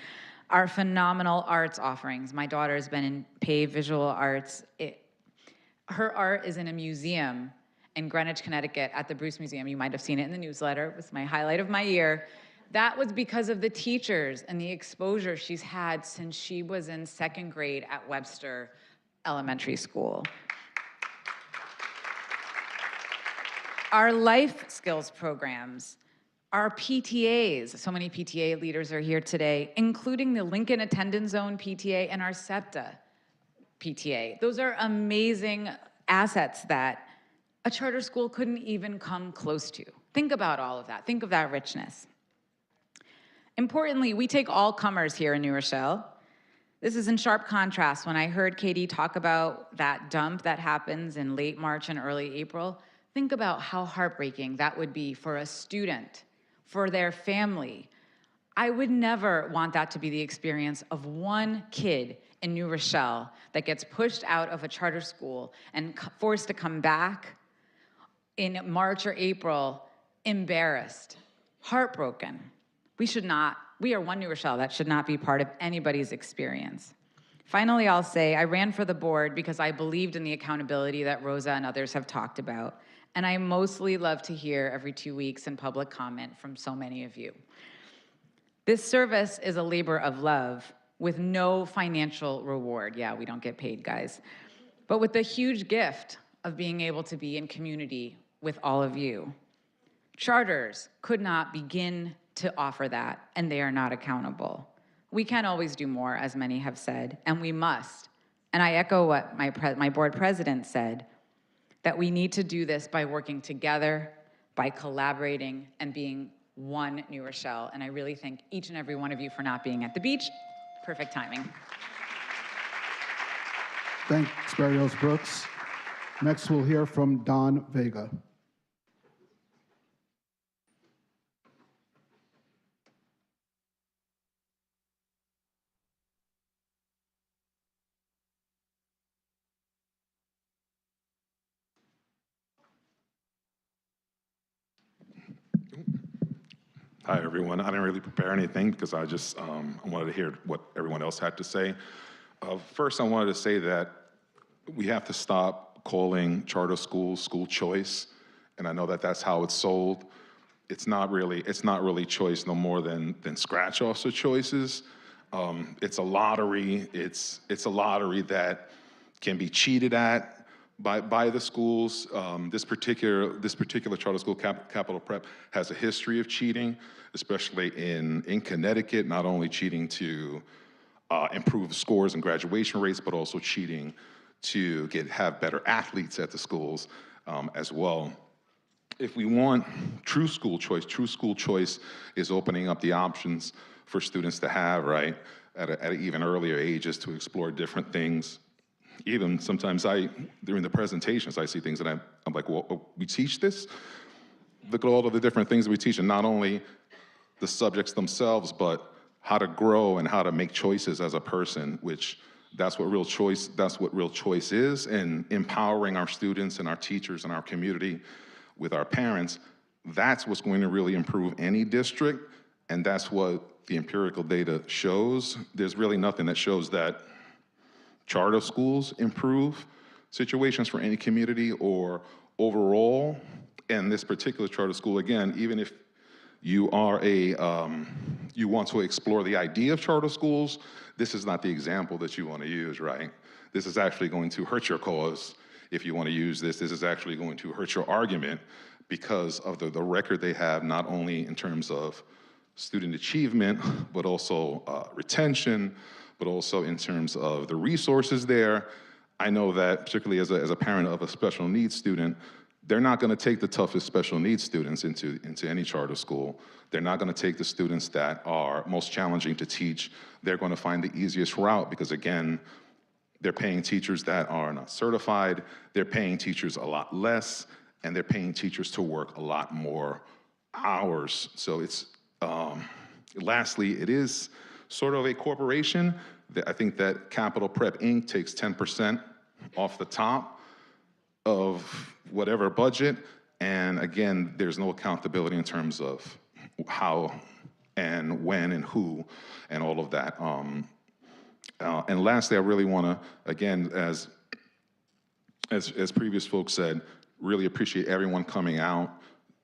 our phenomenal arts offerings. My daughter has been in PAVE Visual Arts. Her art is in a museum in Greenwich, Connecticut at the Bruce Museum. You might have seen it in the newsletter. It was my highlight of my year. That was because of the teachers and the exposure she's had since she was in 2nd grade at Webster Elementary School. Our life skills programs, our PTAs, so many PTA leaders are here today, including the Lincoln Attendance Zone PTA and our SEPTA PTA. Those are amazing assets that a charter school couldn't even come close to. Think about all of that. Think of that richness. Importantly, we take all comers here in New Rochelle. This is in sharp contrast when I heard Katie talk about that dump that happens in late March and early April. Think about how heartbreaking that would be for a student, for their family. I would never want that to be the experience of one kid in New Rochelle that gets pushed out of a charter school and forced to come back in March or April, embarrassed, heartbroken. We are one New Rochelle. That should not be part of anybody's experience. Finally, I'll say I ran for the board because I believed in the accountability that Rosa and others have talked about. And I mostly love to hear every 2 weeks in public comment from so many of you. This service is a labor of love with no financial reward. Yeah, we don't get paid, guys. But with the huge gift of being able to be in community with all of you. Charters could not begin to offer that, and they are not accountable. We can always do more, as many have said, and we must. And I echo what my board president said, that we need to do this by working together, by collaborating, and being one New Rochelle. And I really thank each and every one of you for not being at the beach. Perfect timing. Thanks, Barrios Brooks. Next, we'll hear from Don Vega. Hi, everyone. I didn't really prepare anything because I just wanted to hear what everyone else had to say. First, I wanted to say that we have to stop calling charter schools school choice, and I know that that's how it's sold. It's not really choice no more than scratch-offs of choices. It's a lottery. It's a lottery that can be cheated at by the schools. This particular charter school, Capital Prep, has a history of cheating, especially in Connecticut, not only cheating to improve scores and graduation rates, but also cheating to have better athletes at the schools as well. If we want true school choice is opening up the options for students to have, right, at even earlier ages to explore different things. Even sometimes during the presentations, I see things and I'm like, well, we teach this? Look at all of the different things we teach, and not only the subjects themselves, but how to grow and how to make choices as a person, which that's what real choice is, and empowering our students and our teachers and our community with our parents. That's what's going to really improve any district, and that's what the empirical data shows. There's really nothing that shows that charter schools improve situations for any community or overall. And this particular charter school, again, even if you are you want to explore the idea of charter schools, this is not the example that you want to use, right? This is actually going to hurt your cause if you want to use this. This is actually going to hurt your argument because of the record they have, not only in terms of student achievement, but also retention, but also in terms of the resources there. I know that particularly as a parent of a special needs student, they're not gonna take the toughest special needs students into any charter school. They're not gonna take the students that are most challenging to teach. They're gonna find the easiest route because, again, they're paying teachers that are not certified, they're paying teachers a lot less, and they're paying teachers to work a lot more hours. So it's, lastly, it is sort of a corporation. I think that Capital Prep Inc. takes 10% off the top of whatever budget, and again, there's no accountability in terms of how and when and who and all of that. And lastly, I really want to, again, as previous folks said, really appreciate everyone coming out.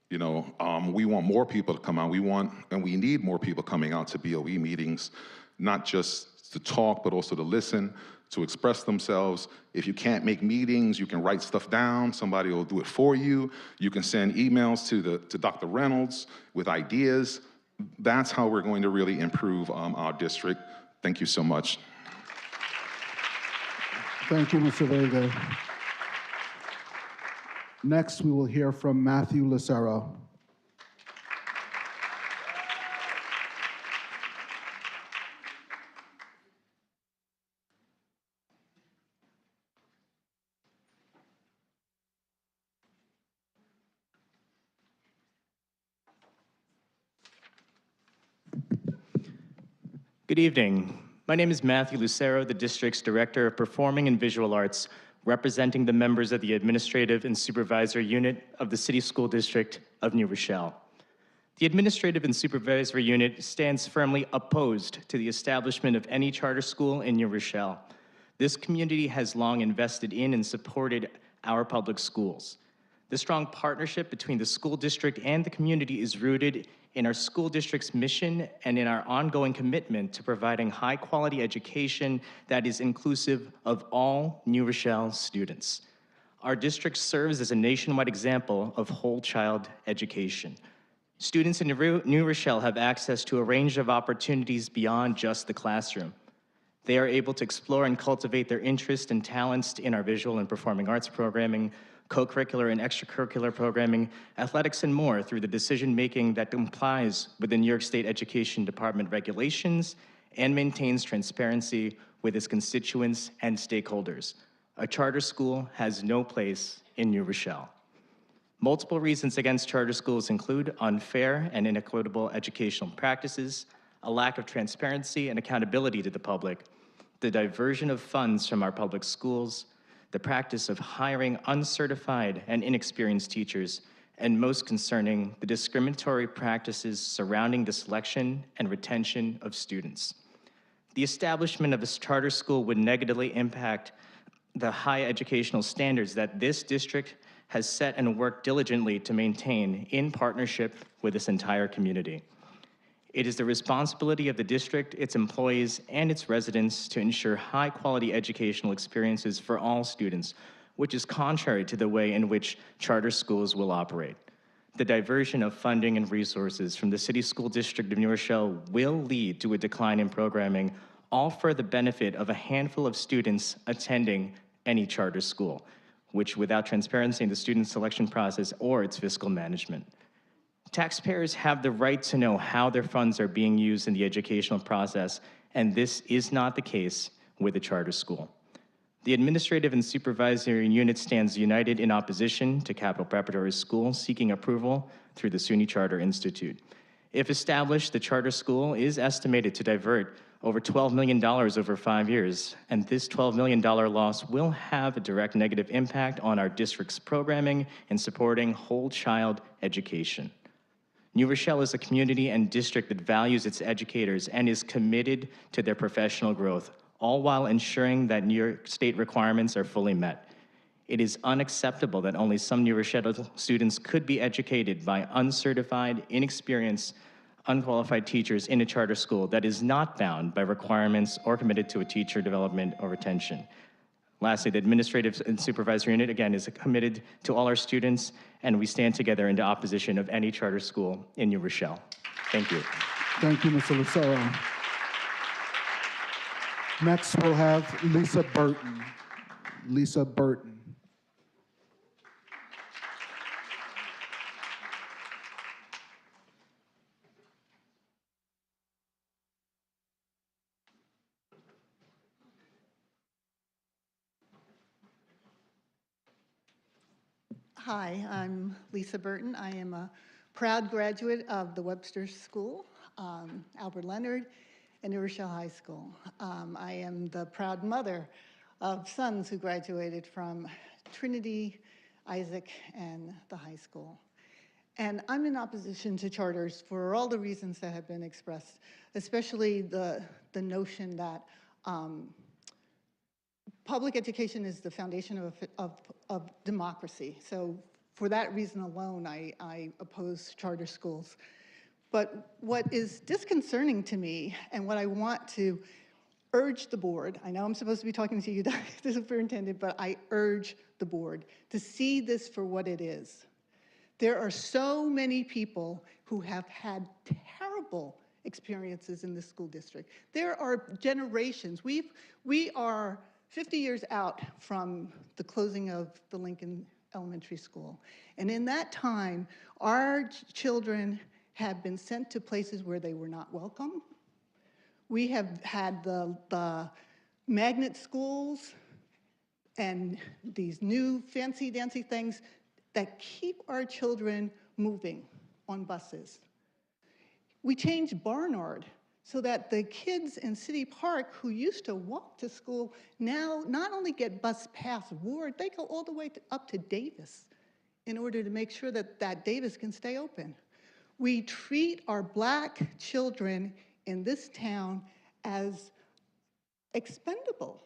You know, we want more people to come out. We want and we need more people coming out to BOE meetings, not just to talk, but also to listen, to express themselves. If you can't make meetings, you can write stuff down. Somebody will do it for you. You can send emails to Dr. Reynolds with ideas. That's how we're going to really improve our district. Thank you so much. Thank you, Mr. Vega. Next, we will hear from Matthew Lucero. Good evening. My name is Matthew Lucero, the district's Director of Performing and Visual Arts, representing the members of the Administrative and Supervisory Unit of the City School District of New Rochelle. The Administrative and Supervisory Unit stands firmly opposed to the establishment of any charter school in New Rochelle. This community has long invested in and supported our public schools. The strong partnership between the school district and the community is rooted in our school district's mission and in our ongoing commitment to providing high-quality education that is inclusive of all New Rochelle students. Our district serves as a nationwide example of whole child education. Students in New Rochelle have access to a range of opportunities beyond just the classroom. They are able to explore and cultivate their interests and talents in our visual and performing arts programming, co-curricular and extracurricular programming, athletics, and more through the decision-making that complies with the New York State Education Department regulations and maintains transparency with its constituents and stakeholders. A charter school has no place in New Rochelle. Multiple reasons against charter schools include unfair and inequitable educational practices, a lack of transparency and accountability to the public, the diversion of funds from our public schools, the practice of hiring uncertified and inexperienced teachers, and most concerning, the discriminatory practices surrounding the selection and retention of students. The establishment of a charter school would negatively impact the high educational standards that this district has set and worked diligently to maintain in partnership with this entire community. It is the responsibility of the district, its employees, and its residents to ensure high-quality educational experiences for all students, which is contrary to the way in which charter schools will operate. The diversion of funding and resources from the City School District of New Rochelle will lead to a decline in programming, all for the benefit of a handful of students attending any charter school, which without transparency in the student selection process or its fiscal management. Taxpayers have the right to know how their funds are being used in the educational process, and this is not the case with a charter school. The Administrative and Supervisory Unit stands united in opposition to Capital Preparatory School seeking approval through the SUNY Charter Institute. If established, the charter school is estimated to divert over $12 million over 5 years, and this $12 million loss will have a direct negative impact on our district's programming in supporting whole child education. New Rochelle is a community and district that values its educators and is committed to their professional growth, all while ensuring that New York State requirements are fully met. It is unacceptable that only some New Rochelle students could be educated by uncertified, inexperienced, unqualified teachers in a charter school that is not bound by requirements or committed to a teacher development or retention. Lastly, the Administrative and Supervisory Unit, again, is committed to all our students, and we stand together in opposition of any charter school in New Rochelle. Thank you. Thank you, Mr. Lucero. Next, we'll have Lisa Burton. Lisa Burton. Hi, I'm Lisa Burton. I am a proud graduate of the Webster School, Albert Leonard, and New Rochelle High School. I am the proud mother of sons who graduated from Trinity, Isaac, and the high school. And I'm in opposition to charters for all the reasons that have been expressed, especially the notion that public education is the foundation of democracy. So for that reason alone, I oppose charter schools. But what is disconcerting to me, and what I want to urge the board, I know I'm supposed to be talking to you, the superintendent, but I urge the board to see this for what it is. There are so many people who have had terrible experiences in the school district. There are generations. We are 50 years out from the closing of the Lincoln Elementary School. And in that time, our children have been sent to places where they were not welcome. We have had the magnet schools and these new fancy dancy things that keep our children moving on buses. We changed Barnard so that the kids in City Park who used to walk to school now not only get bus pass Ward, they go all the way up to Davis in order to make sure that Davis can stay open. We treat our Black children in this town as expendable.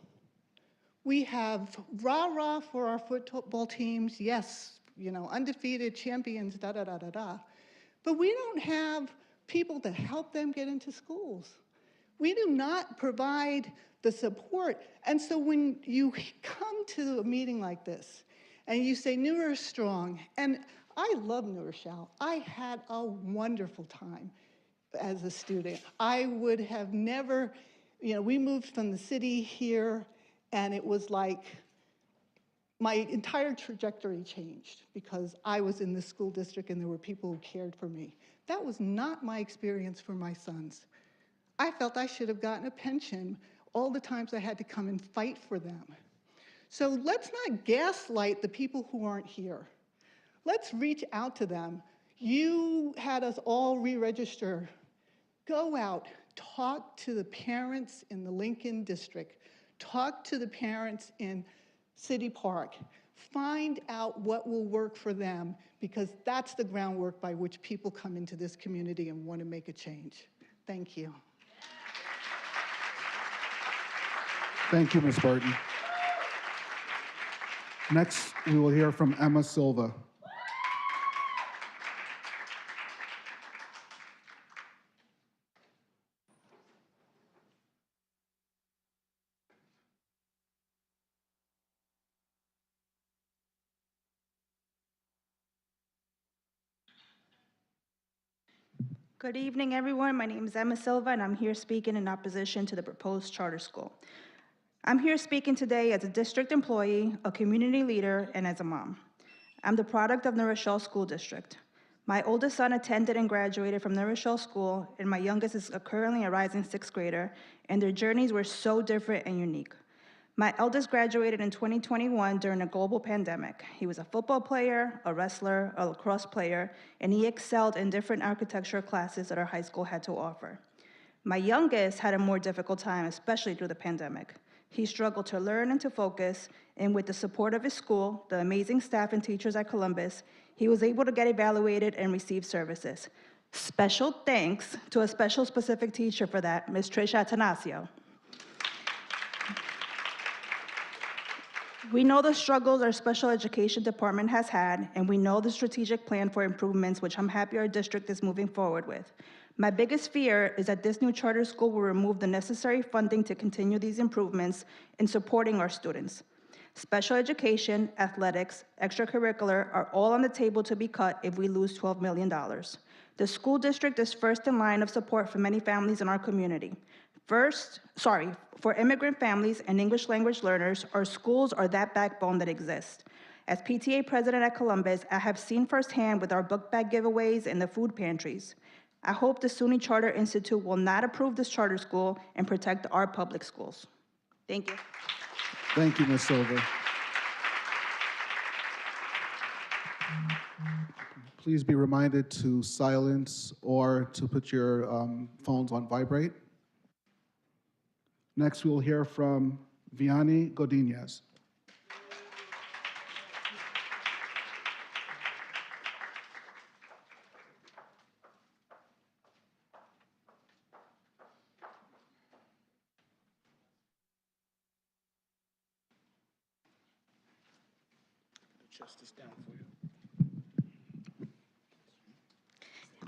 We have rah-rah for our football teams, yes, you know, undefeated champions, da-da-da-da-da. But we don't have people to help them get into schools. We do not provide the support. And so when you come to a meeting like this, and you say, New Rochelle strong, and I love New Rochelle. I had a wonderful time as a student. I would have never, you know, we moved from the city here, and it was like my entire trajectory changed because I was in the school district and there were people who cared for me. That was not my experience for my sons. I felt I should have gotten a pension all the times I had to come and fight for them. So let's not gaslight the people who aren't here. Let's reach out to them. You had us all re-register. Go out, talk to the parents in the Lincoln district, talk to the parents in City Park, find out what will work for them, because that's the groundwork by which people come into this community and want to make a change. Thank you. Thank you, Ms. Burton. Next, we will hear from Emma Silva. Good evening, everyone. My name is Emma Silva, and I'm here speaking in opposition to the proposed charter school. I'm here speaking today as a district employee, a community leader, and as a mom. I'm the product of New Rochelle School District. My oldest son attended and graduated from New Rochelle School, and my youngest is currently a rising sixth grader, and their journeys were so different and unique. My eldest graduated in 2021 during a global pandemic. He was a football player, a wrestler, a lacrosse player, and he excelled in different architecture classes that our high school had to offer. My youngest had a more difficult time, especially through the pandemic. He struggled to learn and to focus, and with the support of his school, the amazing staff and teachers at Columbus, he was able to get evaluated and receive services. Special thanks to a special specific teacher for that, Ms. Trisha Atanasio. We know the struggles our special education department has had, and we know the strategic plan for improvements, which I'm happy our district is moving forward with. My biggest fear is that this new charter school will remove the necessary funding to continue these improvements in supporting our students. Special education, athletics, extracurricular are all on the table to be cut if we lose $12 million. The school district is first in line of support for many families in our community. For immigrant families and English language learners, our schools are that backbone that exists. As PTA president at Columbus, I have seen firsthand with our book bag giveaways and the food pantries. I hope the SUNY Charter Institute will not approve this charter school and protect our public schools. Thank you. Thank you, Ms. Silva. Please be reminded to silence or to put your phones on vibrate. Next, we will hear from Vianney Godinez.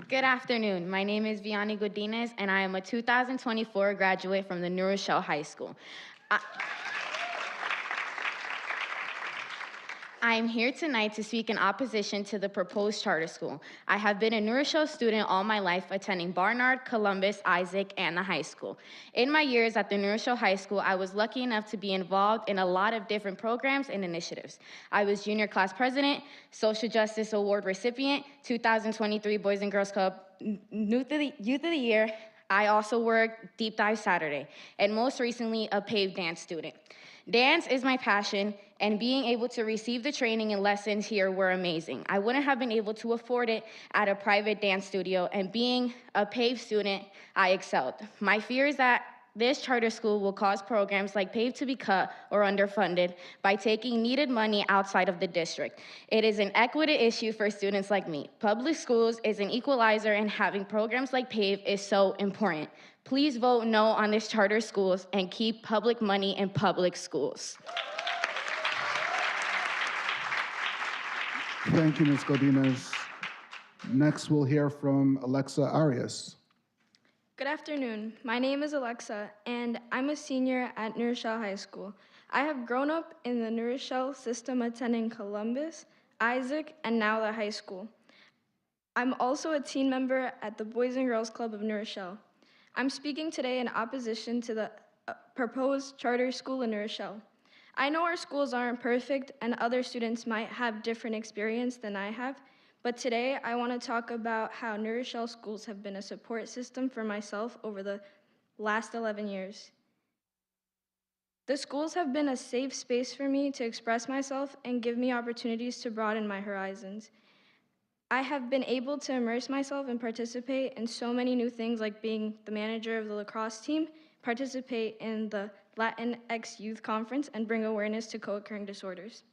Good afternoon. My name is Vianney Godinez, and I am a 2024 graduate from the New Rochelle High School. I am here tonight to speak in opposition to the proposed charter school. I have been a New Rochelle student all my life, attending Barnard, Columbus, Isaac, and the high school. In my years at the New Rochelle High School, I was lucky enough to be involved in a lot of different programs and initiatives. I was junior class president, Social Justice Award recipient, 2023 Boys and Girls Club Youth of the Year. I also worked Deep Dive Saturday, and most recently, a PAVE dance student. Dance is my passion, and being able to receive the training and lessons here were amazing. I wouldn't have been able to afford it at a private dance studio, and being a PAVE student, I excelled. My fear is that this charter school will cause programs like PAVE to be cut or underfunded by taking needed money outside of the district. It is an equity issue for students like me. Public schools is an equalizer, and having programs like PAVE is so important. Please vote no on this charter schools and keep public money in public schools. Thank you, Ms. Godinez. Next, we'll hear from Alexa Arias. Good afternoon. My name is Alexa, and I'm a senior at New Rochelle High School. I have grown up in the New Rochelle system, attending Columbus, Isaac, and now the high school. I'm also a team member at the Boys and Girls Club of New Rochelle. I'm speaking today in opposition to the proposed charter school in New Rochelle. I know our schools aren't perfect, and other students might have different experience than I have, but today I want to talk about how New Rochelle schools have been a support system for myself over the last 11 years. The schools have been a safe space for me to express myself and give me opportunities to broaden my horizons. I have been able to immerse myself and participate in so many new things, like being the manager of the lacrosse team, participate in the Latinx Youth Conference, and bring awareness to co-occurring disorders.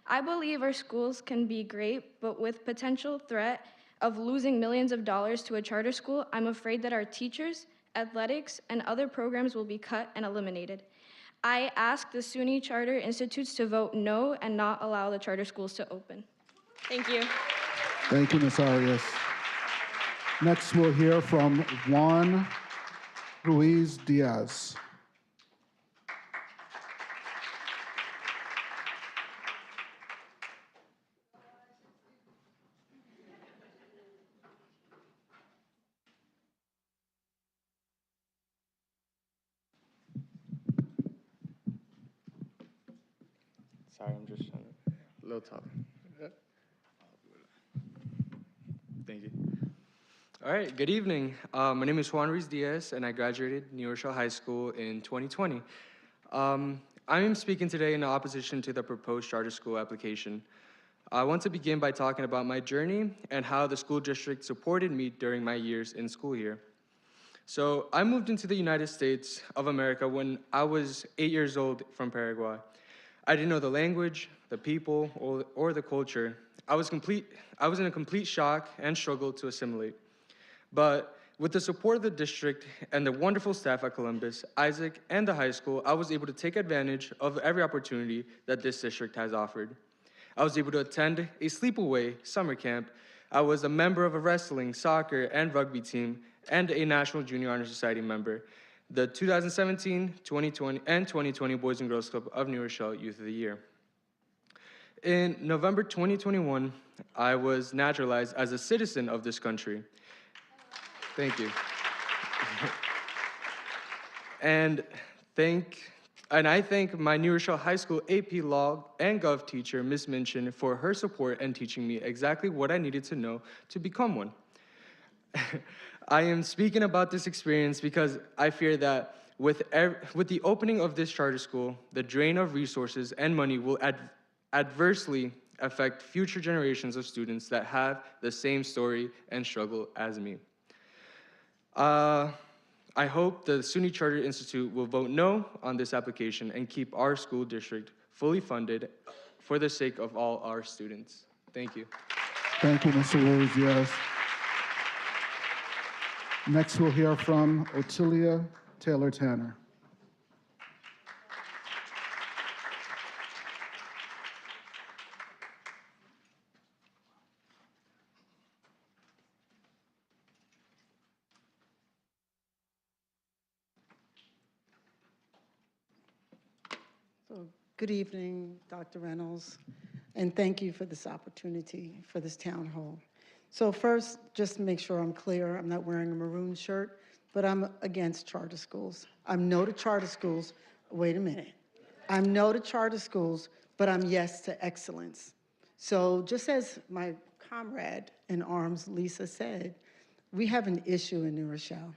I believe our schools can be great, but with potential threat of losing millions of dollars to a charter school, I'm afraid that our teachers, athletics, and other programs will be cut and eliminated. I ask the SUNY Charter Institutes to vote no and not allow the charter schools to open. Thank you. Thank you, Ms. Arias. Next, we'll hear from Juan Ruiz Diaz. Sorry, I'm just trying to, a little top. Thank you. All right, good evening. My name is Juan Ruiz Diaz, and I graduated New Rochelle High School in 2020. I am speaking today in opposition to the proposed charter school application. I want to begin by talking about my journey and how the school district supported me during my years in school here. So I moved into the United States of America when I was 8 years old from Paraguay. I didn't know the language, the people, or the culture. I was in a complete shock and struggled to assimilate. But with the support of the district and the wonderful staff at Columbus, Isaac, and the high school, I was able to take advantage of every opportunity that this district has offered. I was able to attend a sleepaway summer camp. I was a member of a wrestling, soccer, and rugby team, and a National Junior Honor Society member, the 2017, 2020, and 2020 Boys and Girls Club of New Rochelle Youth of the Year. In November 2021, I was naturalized as a citizen of this country. Thank you. And I thank my New Rochelle High School AP Law and Gov teacher, Ms. Minchin, for her support and teaching me exactly what I needed to know to become one. I am speaking about this experience because I fear that with the opening of this charter school, the drain of resources and money will adversely affect future generations of students that have the same story and struggle as me. I hope the SUNY Charter Institute will vote no on this application and keep our school district fully funded for the sake of all our students. Thank you. Thank you, Mr. Ruiz Diaz. Next, we'll hear from Otilia Taylor Tanner. So, good evening, Dr. Reynolds, and thank you for this opportunity for this town hall. So first, just to make sure I'm clear, I'm not wearing a maroon shirt, but I'm against charter schools. I'm no to charter schools. Wait a minute. I'm no to charter schools, but I'm yes to excellence. So just as my comrade in arms, Lisa, said, we have an issue in New Rochelle,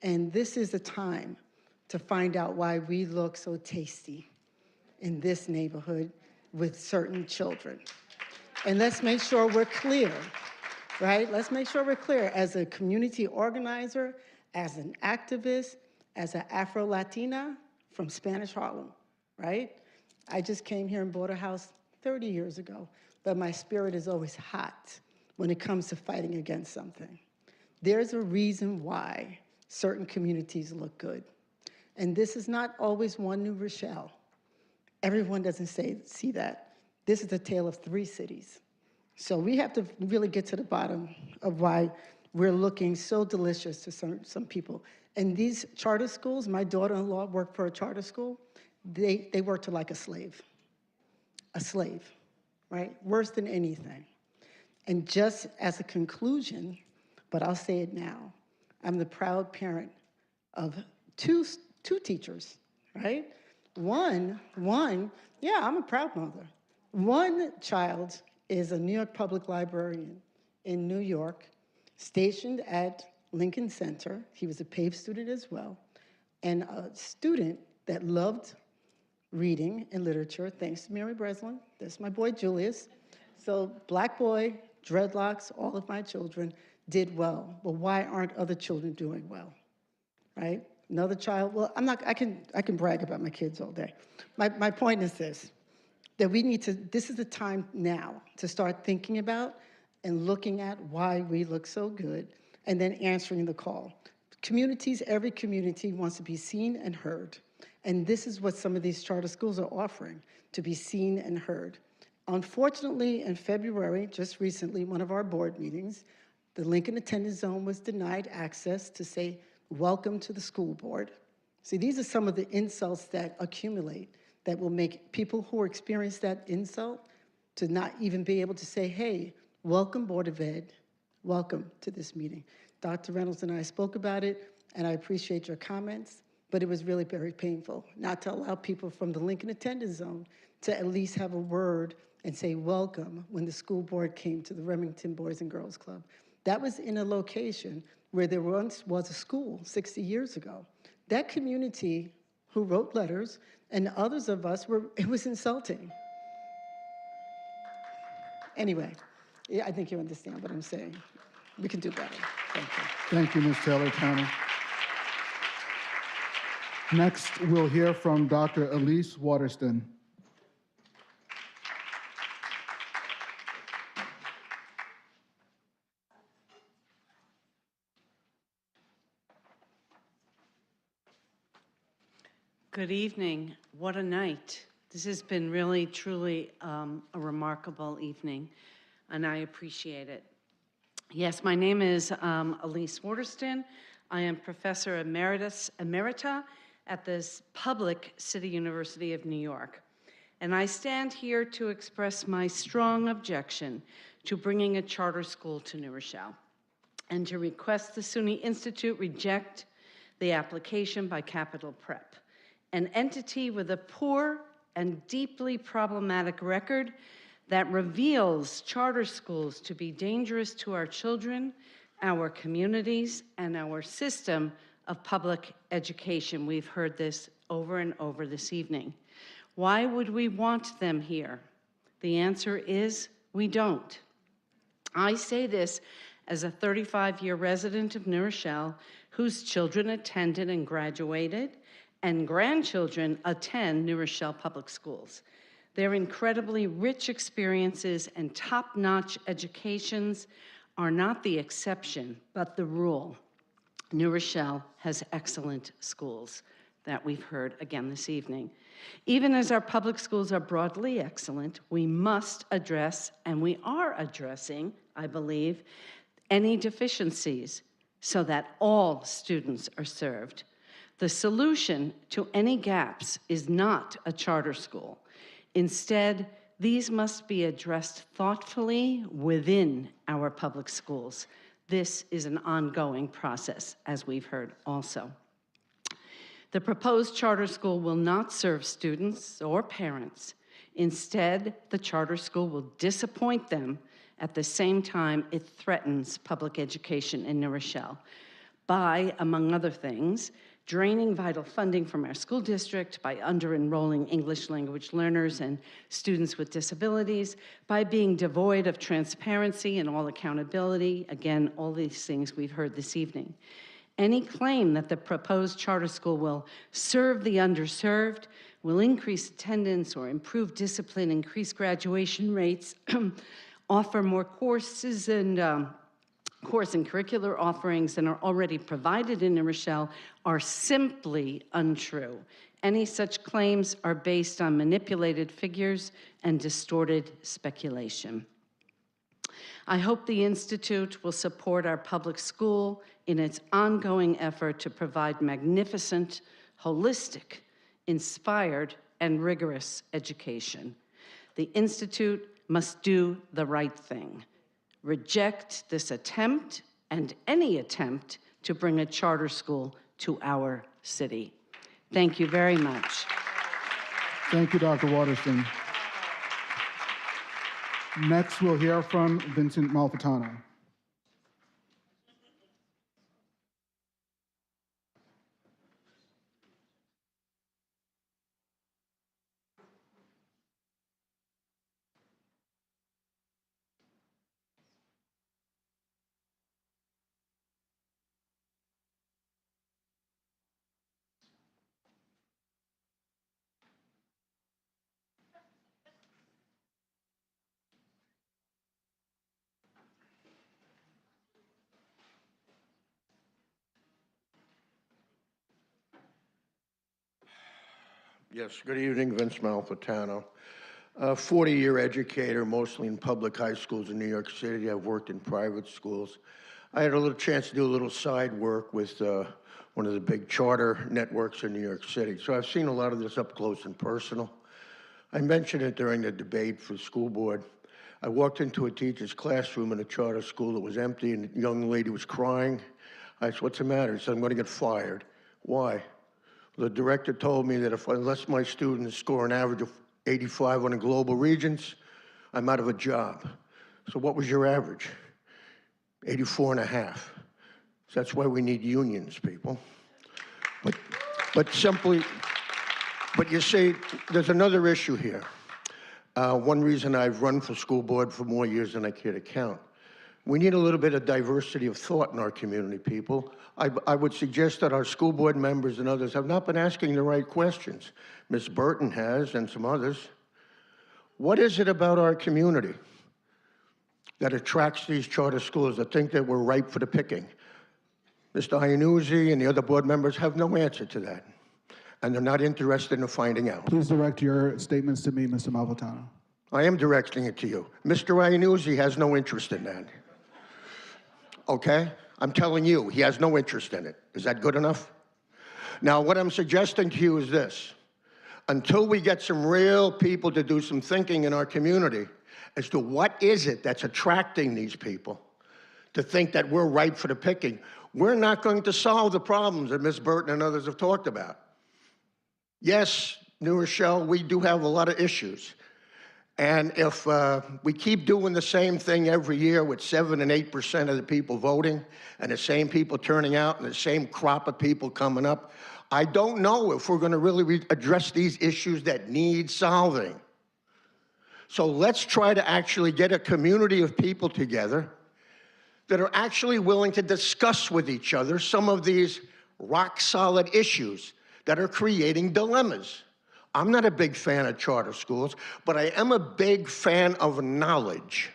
and this is the time to find out why we look so tasty in this neighborhood with certain children. And let's make sure we're clear, right? Let's make sure we're clear as a community organizer, as an activist, as an Afro-Latina from Spanish Harlem, right? I just came here and bought a house 30 years ago, but my spirit is always hot when it comes to fighting against something. There's a reason why certain communities look good. And this is not always one New Rochelle. Everyone doesn't see that. This is a tale of 3 cities. So we have to really get to the bottom of why we're looking so delicious to some people. And these charter schools, my daughter-in-law worked for a charter school, they worked her like a slave, right? Worse than anything. And just as a conclusion, but I'll say it now, I'm the proud parent of two teachers, right? One, yeah, I'm a proud mother. One child is a New York Public Librarian in New York, stationed at Lincoln Center. He was a PAVE student as well, and a student that loved reading and literature, thanks to Mary Breslin. That's my boy Julius. So black boy, dreadlocks, all of my children did well. But why aren't other children doing well, right? Another child, well, I can brag about my kids all day. My point is this, that we need to, this is the time now to start thinking about and looking at why we look so good, and then answering the call. Communities, every community wants to be seen and heard. And this is what some of these charter schools are offering, to be seen and heard. Unfortunately, in February, just recently, one of our board meetings, the Lincoln Attendance Zone was denied access to say, welcome to the school board. See, these are some of the insults that accumulate that will make people who experience that insult to not even be able to say, hey, welcome Board of Ed, welcome to this meeting. Dr. Reynolds and I spoke about it, and I appreciate your comments, but it was really very painful not to allow people from the Lincoln Attendance Zone to at least have a word and say welcome when the school board came to the Remington Boys and Girls Club. That was in a location where there once was a school 60 years ago. That community who wrote letters and others of us it was insulting. Anyway, yeah, I think you understand what I'm saying. We can do better. Thank you. Thank you, Ms. Taylor-Tanner. Next, we'll hear from Dr. Elise Waterston. Good evening. What a night. This has been really, truly a remarkable evening, and I appreciate it. Yes, my name is Elise Waterston. I am Professor Emerita at this public City University of New York. And I stand here to express my strong objection to bringing a charter school to New Rochelle and to request the SUNY Institute reject the application by Capital Prep, an entity with a poor and deeply problematic record that reveals charter schools to be dangerous to our children, our communities, and our system of public education. We've heard this over and over this evening. Why would we want them here? The answer is we don't. I say this as a 35-year resident of New Rochelle whose children attended and graduated, and grandchildren attend New Rochelle Public Schools. Their incredibly rich experiences and top-notch educations are not the exception, but the rule. New Rochelle has excellent schools that we've heard again this evening. Even as our public schools are broadly excellent, we must address, and we are addressing, I believe, any deficiencies so that all students are served. The solution to any gaps is not a charter school. Instead, these must be addressed thoughtfully within our public schools. This is an ongoing process, as we've heard also. The proposed charter school will not serve students or parents. Instead, the charter school will disappoint them at the same time it threatens public education in New Rochelle by, among other things, draining vital funding from our school district, by under-enrolling English language learners and students with disabilities, by being devoid of transparency and all accountability. Again, all these things we've heard this evening. Any claim that the proposed charter school will serve the underserved, will increase attendance or improve discipline, increase graduation rates, offer more courses and course and curricular offerings than are already provided in New Rochelle are simply untrue. Any such claims are based on manipulated figures and distorted speculation. I hope the Institute will support our public school in its ongoing effort to provide magnificent, holistic, inspired, and rigorous education. The Institute must do the right thing. Reject this attempt and any attempt to bring a charter school to our city. Thank you very much. Thank you, Dr. Waterston. Next, we'll hear from Vincent Malfitano. Yes, good evening, Vince Malfitano. 40-year educator, mostly in public high schools in New York City. I've worked in private schools. I had a little chance to do a little side work with one of the big charter networks in New York City. So I've seen a lot of this up close and personal. I mentioned it during the debate for school board. I walked into a teacher's classroom in a charter school that was empty, and a young lady was crying. I said, "What's the matter?" She said, "I'm going to get fired." Why? The director told me that unless my students score an average of 85 on the global regions, I'm out of a job. So what was your average? 84 and a half. So that's why we need unions, people. But you see, there's another issue here. One reason I've run for school board for more years than I care to count. We need a little bit of diversity of thought in our community, people. I would suggest that our school board members and others have not been asking the right questions. Ms. Burton has, and some others. What is it about our community that attracts these charter schools that think that we're ripe for the picking? Mr. Iannuzzi and the other board members have no answer to that, and they're not interested in finding out. Please direct your statements to me, Mr. Malfitano. I am directing it to you. Mr. Iannuzzi has no interest in that. Okay? I'm telling you, he has no interest in it. Is that good enough? Now, what I'm suggesting to you is this. Until we get some real people to do some thinking in our community as to what is it that's attracting these people to think that we're ripe for the picking, we're not going to solve the problems that Ms. Burton and others have talked about. Yes, New Rochelle, we do have a lot of issues. And if we keep doing the same thing every year with 7 and 8% of the people voting and the same people turning out and the same crop of people coming up, I don't know if we're going to really address these issues that need solving. So let's try to actually get a community of people together that are actually willing to discuss with each other some of these rock-solid issues that are creating dilemmas. I'm not a big fan of charter schools, but I am a big fan of knowledge.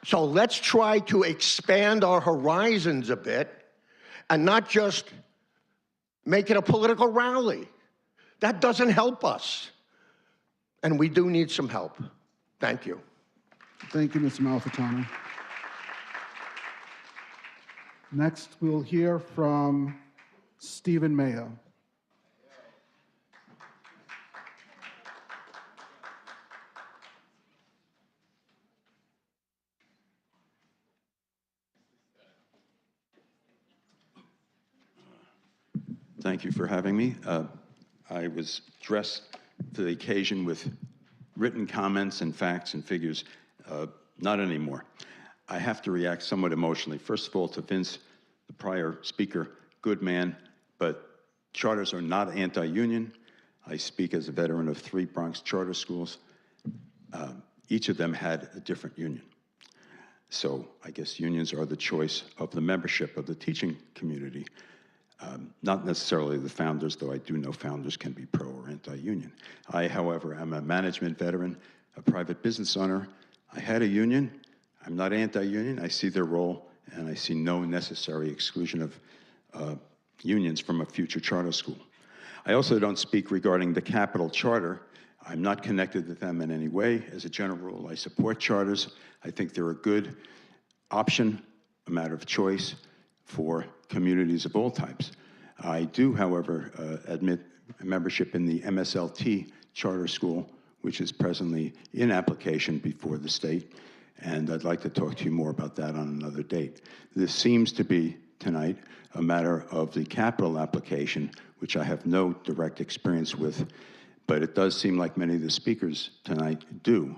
So let's try to expand our horizons a bit and not just make it a political rally. That doesn't help us. And we do need some help. Thank you. Thank you, Mr. Malfitano. Next, we'll hear from Stephen Mayo. Thank you for having me. I was dressed for the occasion with written comments and facts and figures. Not anymore. I have to react somewhat emotionally. First of all, to Vince, the prior speaker, good man, but charters are not anti-union. I speak as a veteran of 3 Bronx charter schools. Each of them had a different union. So I guess unions are the choice of the membership of the teaching community. Not necessarily the founders, though I do know founders can be pro or anti-union. I, however, am a management veteran, a private business owner. I had a union. I'm not anti-union. I see their role, and I see no necessary exclusion of unions from a future charter school. I also don't speak regarding the Capital Charter. I'm not connected with them in any way. As a general rule, I support charters. I think they're a good option, a matter of choice for communities of all types. I do, however, admit membership in the MSLT charter school, which is presently in application before the state, and I'd like to talk to you more about that on another date. This seems to be, tonight, a matter of the capital application, which I have no direct experience with, but it does seem like many of the speakers tonight do,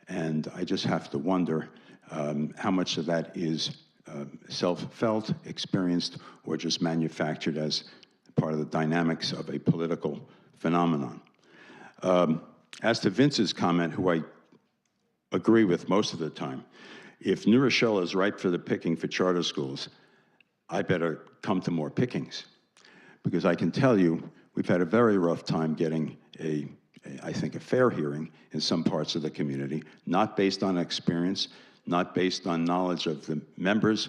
and I just have to wonder how much of that is self-felt, experienced, or just manufactured as part of the dynamics of a political phenomenon. As to Vince's comment, who I agree with most of the time, if New Rochelle is ripe for the picking for charter schools, I better come to more pickings. Because I can tell you, we've had a very rough time getting I think, a fair hearing in some parts of the community, not based on experience, not based on knowledge of the members,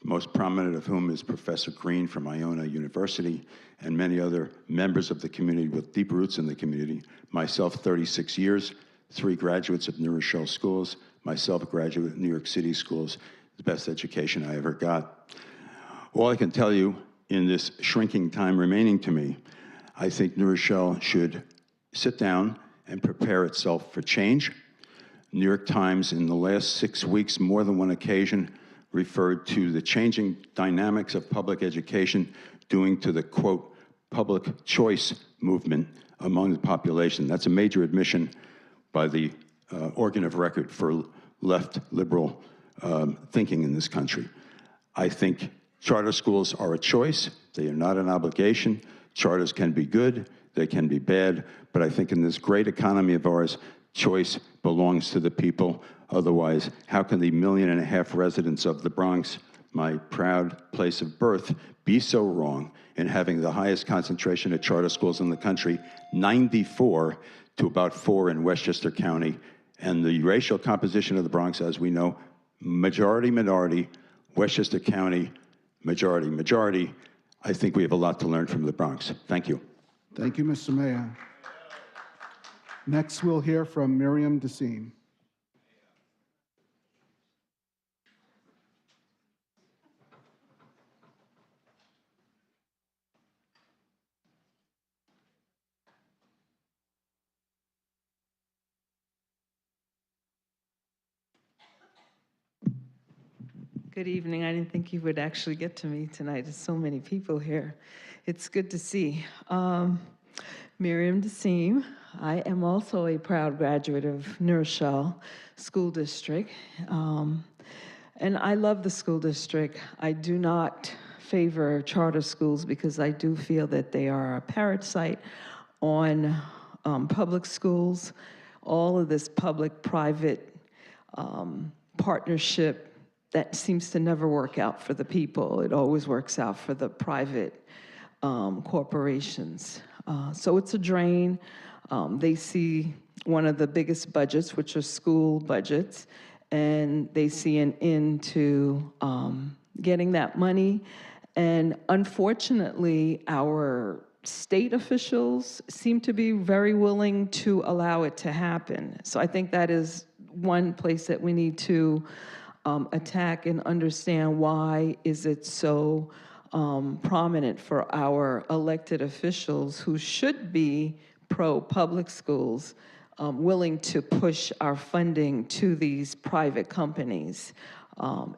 most prominent of whom is Professor Green from Iona University, and many other members of the community with deep roots in the community. Myself, 36 years, 3 graduates of New Rochelle schools, myself a graduate of New York City schools, the best education I ever got. All I can tell you in this shrinking time remaining to me, I think New Rochelle should sit down and prepare itself for change. New York Times in the last 6 weeks, more than one occasion, referred to the changing dynamics of public education doing to the, quote, public choice movement among the population. That's a major admission by the organ of record for left liberal thinking in this country. I think charter schools are a choice. They are not an obligation. Charters can be good, they can be bad, but I think in this great economy of ours, choice belongs to the people. Otherwise, how can the 1.5 million residents of the Bronx, my proud place of birth, be so wrong in having the highest concentration of charter schools in the country, 94 to about 4 in Westchester County, and the racial composition of the Bronx, as we know, majority, Westchester County, majority. I think we have a lot to learn from the Bronx. Thank you. Thank you, Mr. Mayor. Next, we'll hear from Miriam Desine. Good evening. I didn't think you would actually get to me tonight. There's so many people here. It's good to see. Miriam Desime. I am also a proud graduate of New Rochelle School District. And I love the school district. I do not favor charter schools because I do feel that they are a parasite on public schools. All of this public-private partnership that seems to never work out for the people. It always works out for the private corporations. So it's a drain. They see one of the biggest budgets, which are school budgets, and they see an end to getting that money. And unfortunately, our state officials seem to be very willing to allow it to happen. So I think that is one place that we need to attack and understand why is it so prominent for our elected officials who should be pro-public schools, willing to push our funding to these private companies.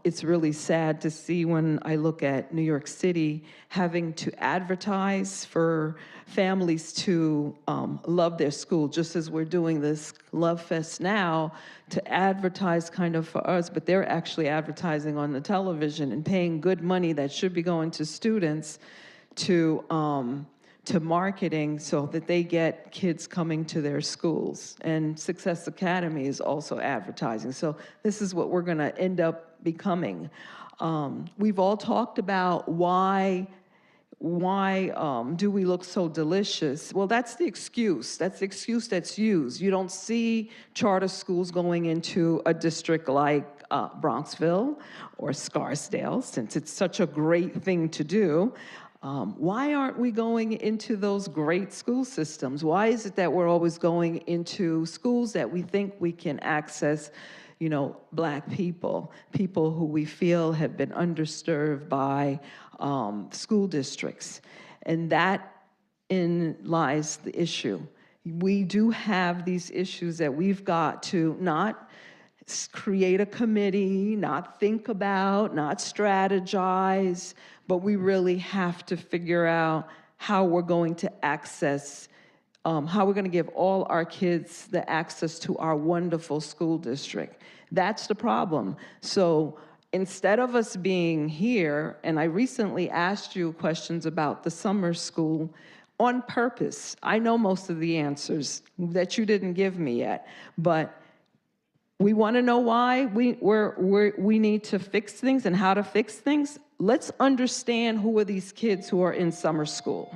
It's really sad to see when I look at New York City having to advertise for families to love their school, just as we're doing this Love Fest now, to advertise kind of for us, but they're actually advertising on the television and paying good money that should be going to students to marketing so that they get kids coming to their schools. And Success Academy is also advertising. So this is what we're gonna end up becoming. We've all talked about why do we look so delicious? Well, that's the excuse. That's the excuse that's used. You don't see charter schools going into a district like Bronxville or Scarsdale, since it's such a great thing to do. Why aren't we going into those great school systems? Why is it that we're always going into schools that we think we can access, you know, Black people, people who we feel have been underserved by school districts? And that in lies the issue. We do have these issues that we've got to not create a committee, not think about, not strategize, but we really have to figure out how we're going to access, how we're going to give all our kids the access to our wonderful school district. That's the problem. So instead of us being here, and I recently asked you questions about the summer school on purpose. I know most of the answers that you didn't give me yet, but we want to know why we need to fix things and how to fix things. Let's understand who are these kids who are in summer school.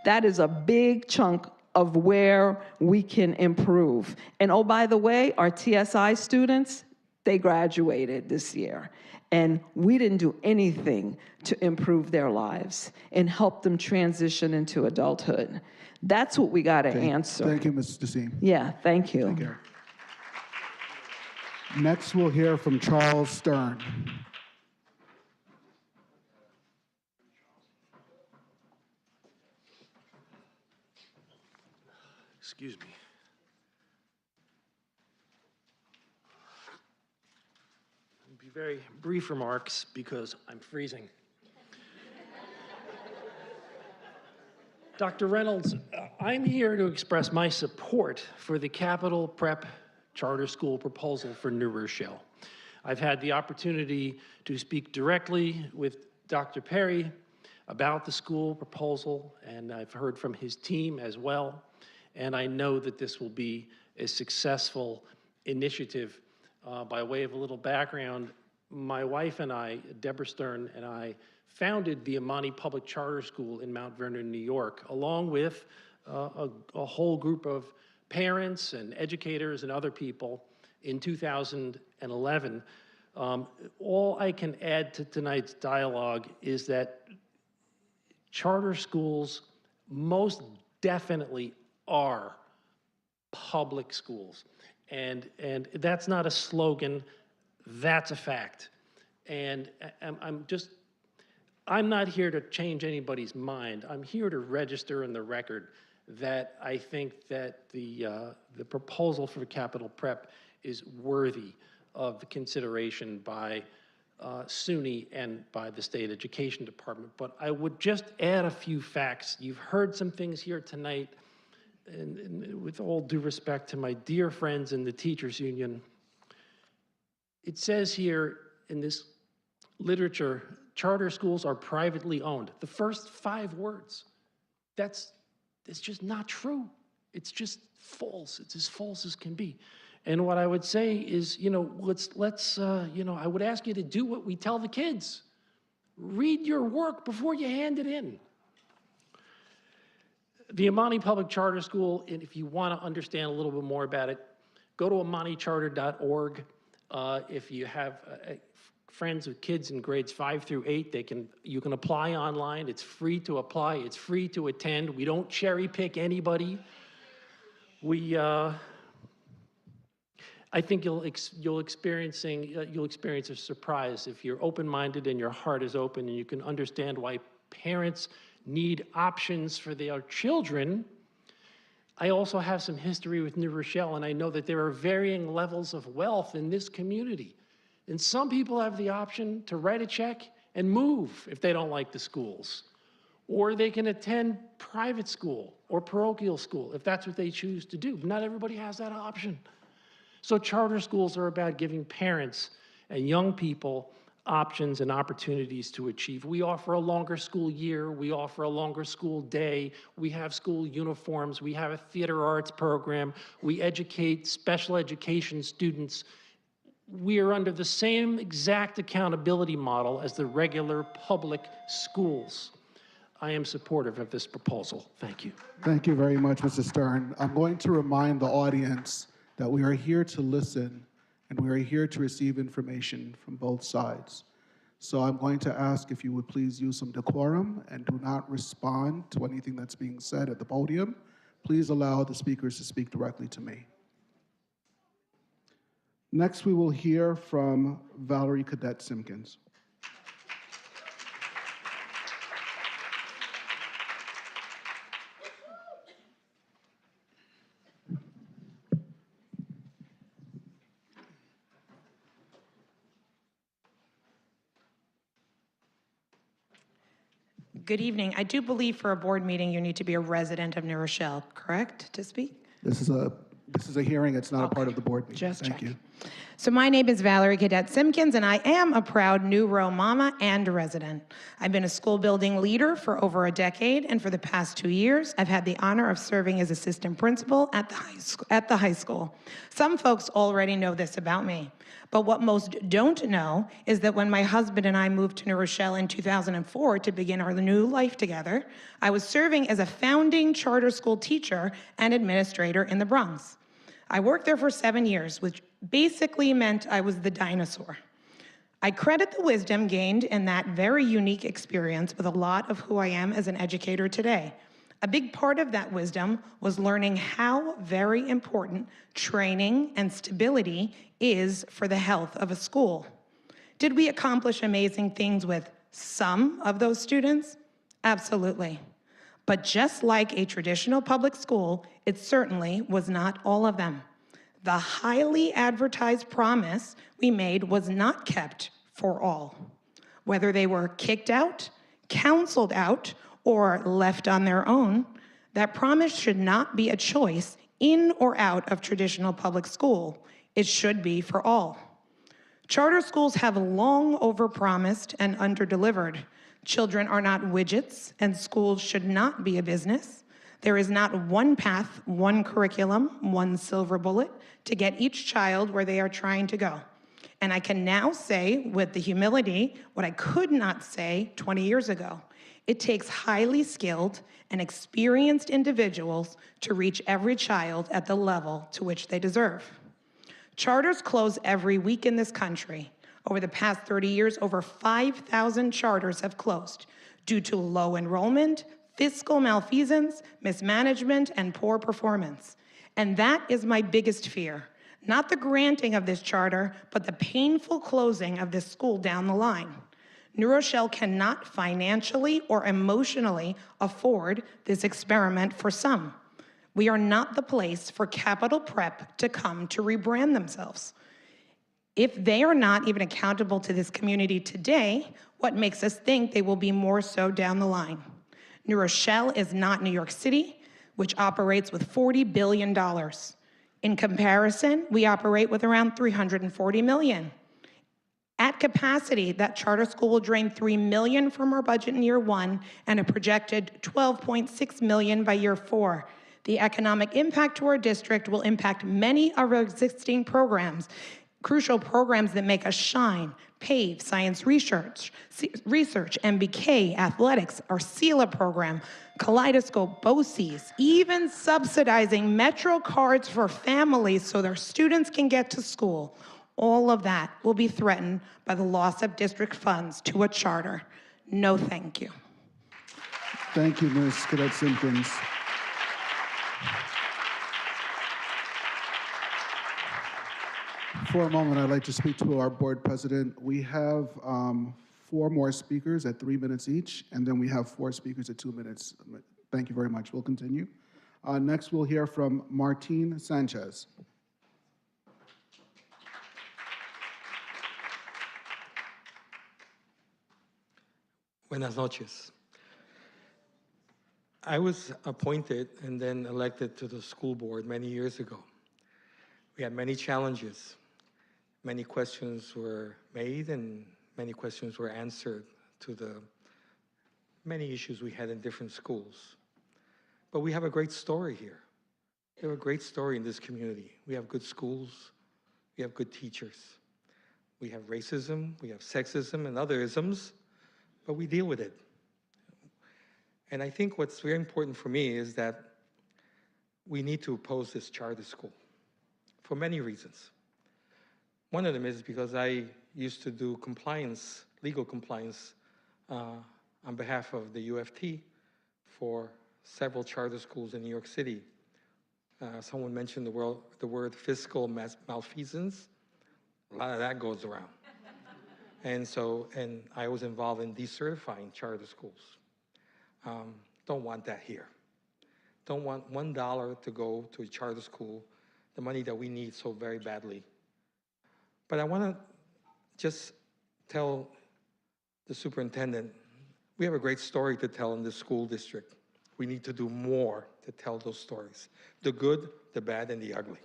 That is a big chunk of where we can improve. And oh, by the way, our TSI students, they graduated this year. And we didn't do anything to improve their lives and help them transition into adulthood. That's what we got to answer. Thank you, Mrs. DeSime. Yeah, thank you. Take care. Next, we'll hear from Charles Stern. Excuse me. It'll be very brief remarks because I'm freezing. Dr. Reynolds, I'm here to express my support for the Capital Prep Charter School proposal for New Rochelle. I've had the opportunity to speak directly with Dr. Perry about the school proposal, and I've heard from his team as well. And I know that this will be a successful initiative. By way of a little background, my wife and I, Deborah Stern, and I founded the Amani Public Charter School in Mount Vernon, New York, along with a whole group of parents and educators and other people in 2011. All I can add to tonight's dialogue is that charter schools most definitely are public schools. And that's not a slogan, that's a fact. And I'm not here to change anybody's mind. I'm here to register in the record that I think that the proposal for Capital Prep is worthy of the consideration by SUNY and by the State Education Department. But I would just add a few facts. You've heard some things here tonight, and with all due respect to my dear friends in the Teachers Union, it says here in this literature, charter schools are privately owned. The first 5 words, it's just not true. It's just false. It's as false as can be. And what I would say is, let's I would ask you to do what we tell the kids. Read your work before you hand it in. The Amani Public Charter School, and if you want to understand a little bit more about it, go to amanicharter.org. If you have friends with kids in grades 5 through 8, you can apply online. It's free to apply. It's free to attend. We don't cherry pick anybody. I think you'll experience a surprise if you're open-minded and your heart is open and you can understand why parents need options for their children. I also have some history with New Rochelle, and I know that there are varying levels of wealth in this community. And some people have the option to write a check and move if they don't like the schools. Or they can attend private school or parochial school if that's what they choose to do. Not everybody has that option. So charter schools are about giving parents and young people options and opportunities to achieve. We offer a longer school year. We offer a longer school day. We have school uniforms. We have a theater arts program. We educate special education students. We are under the same exact accountability model as the regular public schools. I am supportive of this proposal. Thank you. Thank you very much, Mr. Stern. I'm going to remind the audience that we are here to listen and we are here to receive information from both sides. So I'm going to ask if you would please use some decorum and do not respond to anything that's being said at the podium. Please allow the speakers to speak directly to me. Next, we will hear from Valerie Cadet Simpkins. Good evening. I do believe for a board meeting, you need to be a resident of New Rochelle, correct, to speak? This is a hearing. It's not a part of the board meeting. Just Thank you. So my name is Valerie Cadet Simpkins, and I am a proud New Row mama and a resident. I've been a school building leader for over a decade, and for the past 2 years, I've had the honor of serving as assistant principal at the high school. Some folks already know this about me, but what most don't know is that when my husband and I moved to New Rochelle in 2004 to begin our new life together, I was serving as a founding charter school teacher and administrator in the Bronx. I worked there for 7 years, which basically meant I was the dinosaur. I credit the wisdom gained in that very unique experience with a lot of who I am as an educator today. A big part of that wisdom was learning how very important training and stability is for the health of a school. Did we accomplish amazing things with some of those students? Absolutely. But just like a traditional public school, it certainly was not all of them. The highly advertised promise we made was not kept for all. Whether they were kicked out, counseled out, or left on their own, that promise should not be a choice in or out of traditional public school. It should be for all. Charter schools have long overpromised and underdelivered. Children are not widgets, and schools should not be a business. There is not one path, one curriculum, one silver bullet to get each child where they are trying to go. And I can now say with the humility what I could not say 20 years ago. It takes highly skilled and experienced individuals to reach every child at the level to which they deserve. Charters close every week in this country. Over the past 30 years, over 5,000 charters have closed due to low enrollment, fiscal malfeasance, mismanagement, and poor performance. And that is my biggest fear. Not the granting of this charter, but the painful closing of this school down the line. New Rochelle cannot financially or emotionally afford this experiment for some. We are not the place for Capital Prep to come to rebrand themselves. If they are not even accountable to this community today, what makes us think they will be more so down the line? New Rochelle is not New York City, which operates with $40 billion. In comparison, we operate with around $340 million. At capacity, that charter school will drain $3 million from our budget in year 1 and a projected $12.6 million by year 4. The economic impact to our district will impact many of our existing programs, crucial programs that make us shine: PAVE, science research, MBK, athletics, our CELA program, Kaleidoscope, BOCES, even subsidizing Metro cards for families so their students can get to school. All of that will be threatened by the loss of district funds to a charter. No, thank you. Thank you, Ms. Cadet Simpkins. For a moment, I'd like to speak to our board president. We have 4 more speakers at 3 minutes each, and then we have 4 speakers at 2 minutes. Thank you very much. We'll continue. Next, we'll hear from Martine Sanchez. Buenas noches. I was appointed and then elected to the school board many years ago. We had many challenges. Many questions were made and many questions were answered to the many issues we had in different schools. But we have a great story here. We have a great story in this community. We have good schools. We have good teachers. We have racism, we have sexism and other isms, but we deal with it. And I think what's very important for me is that we need to oppose this charter school for many reasons. One of them is because I used to do compliance, legal compliance, on behalf of the UFT for several charter schools in New York City. Someone mentioned the word fiscal malfeasance. A lot of that goes around. And I was involved in decertifying charter schools. Don't want that here. Don't want $1 to go to a charter school, the money that we need so very badly. But I want to just tell the superintendent, we have a great story to tell in this school district. We need to do more to tell those stories, the good, the bad, and the ugly.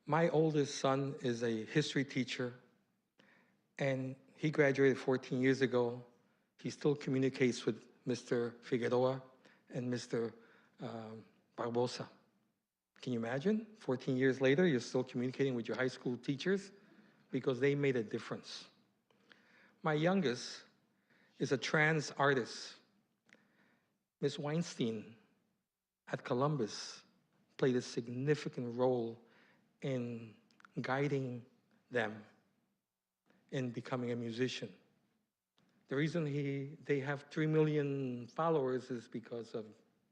My oldest son is a history teacher, and he graduated 14 years ago. He still communicates with Mr. Figueroa and Mr. Barbosa. Can you imagine? 14 years later, you're still communicating with your high school teachers because they made a difference. My youngest is a trans artist. Ms. Weinstein at Columbus played a significant role in guiding them in becoming a musician. The reason they have 3 million followers is because of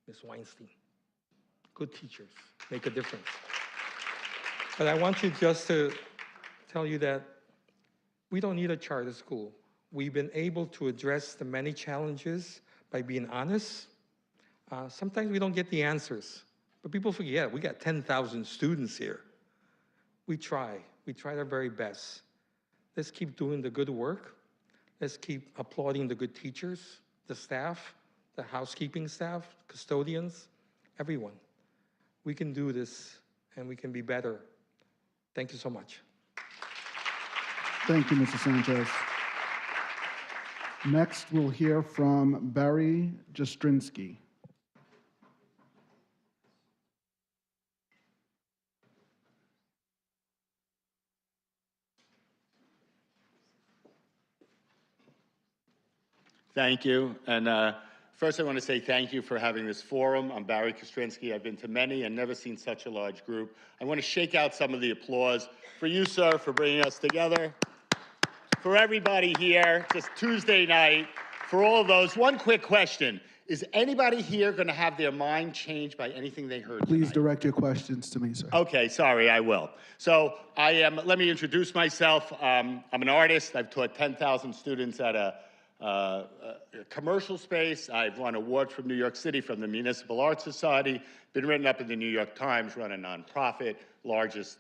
Ms. Weinstein. Good teachers make a difference. But I want you just to tell you that we don't need a charter school. We've been able to address the many challenges by being honest. Sometimes we don't get the answers, but people forget, we got 10,000 students here. We try our very best. Let's keep doing the good work. Let's keep applauding the good teachers, the staff, the housekeeping staff, custodians, everyone. We can do this and we can be better. Thank you so much. Thank you, Mr. Sanchez. Next, we'll hear from Barry Jastrzynski. Thank you. And first I want to say thank you for having this forum. I'm Barry Jastrzynski. I've been to many and never seen such a large group. I want to shake out some of the applause for you, sir, for bringing us together. For everybody here, just Tuesday night, for all of those, one quick question. Is anybody here going to have their mind changed by anything they heard Please tonight? direct your questions to me, sir. Okay, sorry, I will. So let me introduce myself. I'm an artist. I've taught 10,000 students at a commercial space. I've won awards from New York City from the Municipal Art Society, been written up in the New York Times, run a nonprofit, longest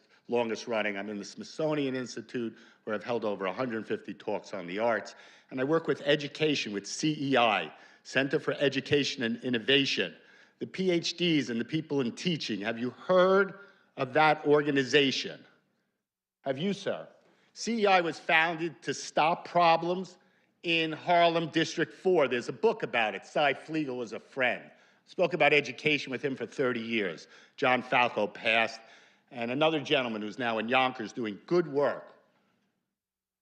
running. I'm in the Smithsonian Institute, where I've held over 150 talks on the arts. And I work with education, with CEI, Center for Education and Innovation, the PhDs and the people in teaching. Have you heard of that organization? Have you, sir? CEI was founded to stop problems in Harlem District 4. There's a book about it. Cy Flegel was a friend. Spoke about education with him for 30 years. John Falco passed, and another gentleman who's now in Yonkers doing good work.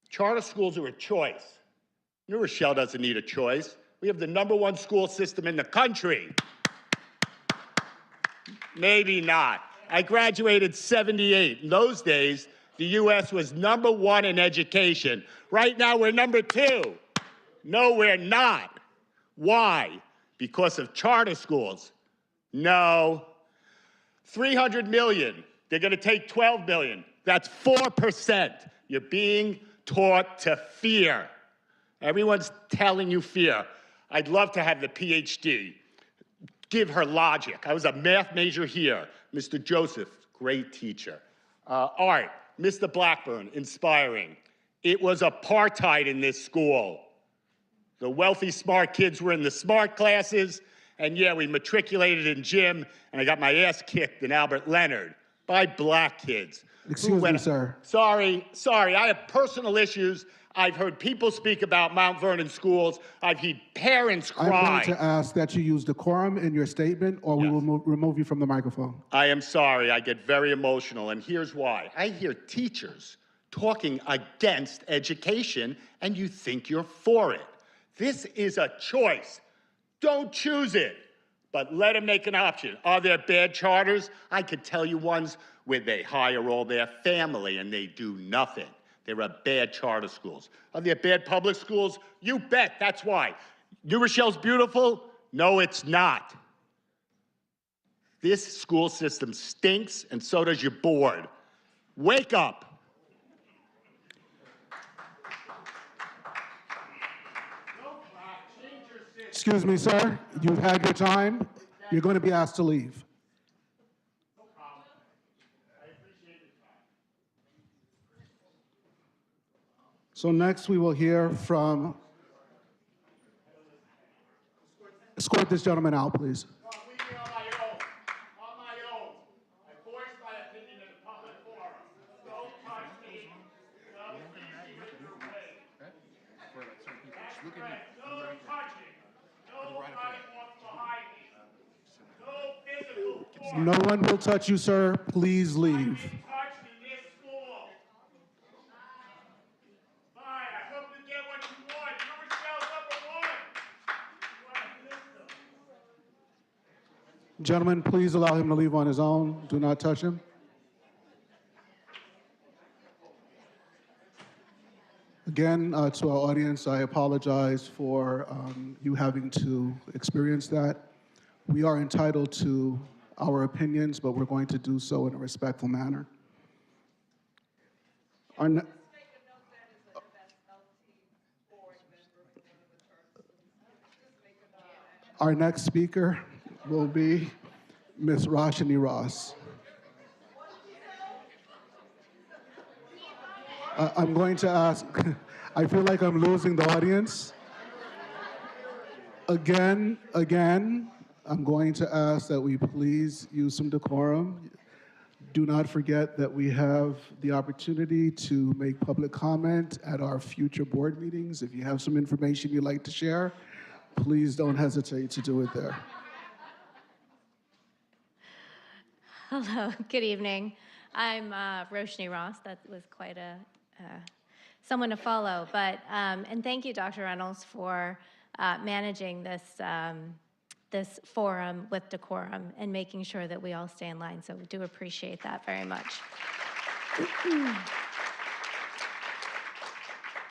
Charter schools are a choice. New Rochelle doesn't need a choice. We have the #1 school system in the country. Maybe not. I graduated '78. In those days, the U.S. was #1 in education. Right now, we're #2. No, we're not. Why? Because of charter schools? No. $300 million. They're going to take 12 million. That's 4%. You're being taught to fear. Everyone's telling you fear. I'd love to have the PhD. Give her logic. I was a math major here. Mr. Joseph, great teacher. Art, Mr. Blackburn, inspiring. It was apartheid in this school. The wealthy, smart kids were in the smart classes, and yeah, we matriculated in gym, and I got my ass kicked in Albert Leonard by black kids. Excuse me, sir. Sorry, I have personal issues. I've heard people speak about Mount Vernon schools. I've heard parents cry. I'm going to ask that you use decorum in your statement, or we will remove you from the microphone. I am sorry, I get very emotional, and here's why. I hear teachers talking against education, and you think you're for it. This is a choice. Don't choose it, but let them make an option. Are there bad charters? I could tell you ones where they hire all their family and they do nothing. There are bad charter schools. Are there bad public schools? You bet, that's why. New Rochelle's beautiful? No, it's not. This school system stinks, and so does your board. Wake up. Excuse me, sir. You've had your time. You're going to be asked to leave. So next we will hear from, escort this gentleman out, please. No one will touch you, sir. Please leave. Gentlemen, please allow him to leave on his own. Do not touch him. Again, to our audience, I apologize for you having to experience that. We are entitled to our opinions, but we're going to do so in a respectful manner. Our next speaker will be Ms. Roshni Ross. I'm going to ask, I feel like I'm losing the audience. Again, I'm going to ask that we please use some decorum. Do not forget that we have the opportunity to make public comment at our future board meetings. If you have some information you'd like to share, please don't hesitate to do it there. Hello, good evening. I'm Roshni Ross. That was quite someone to follow. But and thank you, Dr. Reynolds, for managing this this forum with decorum and making sure that we all stay in line. So we do appreciate that very much.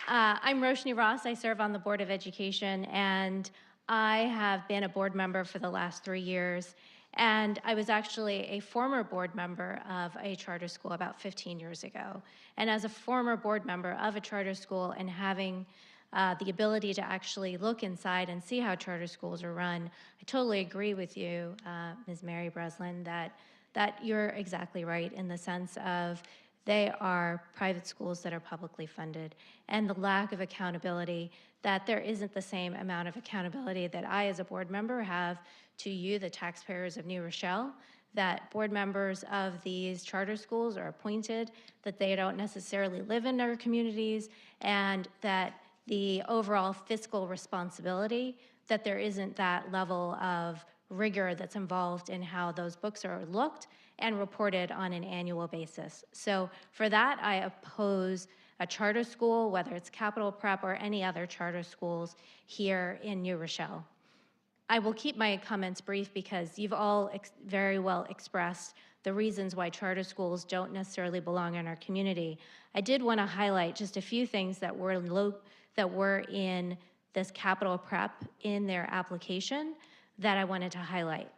I'm Roshni Ross. I serve on the Board of Education, and I have been a board member for the last 3 years. And I was actually a former board member of a charter school about 15 years ago. And as a former board member of a charter school and having the ability to actually look inside and see how charter schools are run, I totally agree with you, Ms. Mary Breslin, that you're exactly right in the sense of they are private schools that are publicly funded, and the lack of accountability, that there isn't the same amount of accountability that I as a board member have to you, the taxpayers of New Rochelle, that board members of these charter schools are appointed, that they don't necessarily live in our communities, and that the overall fiscal responsibility, that there isn't that level of rigor that's involved in how those books are looked and reported on an annual basis. So for that, I oppose a charter school, whether it's Capital Prep or any other charter schools here in New Rochelle. I will keep my comments brief because you've all very well expressed the reasons why charter schools don't necessarily belong in our community. I did want to highlight just a few things that were in this Capital Prep in their application that I wanted to highlight.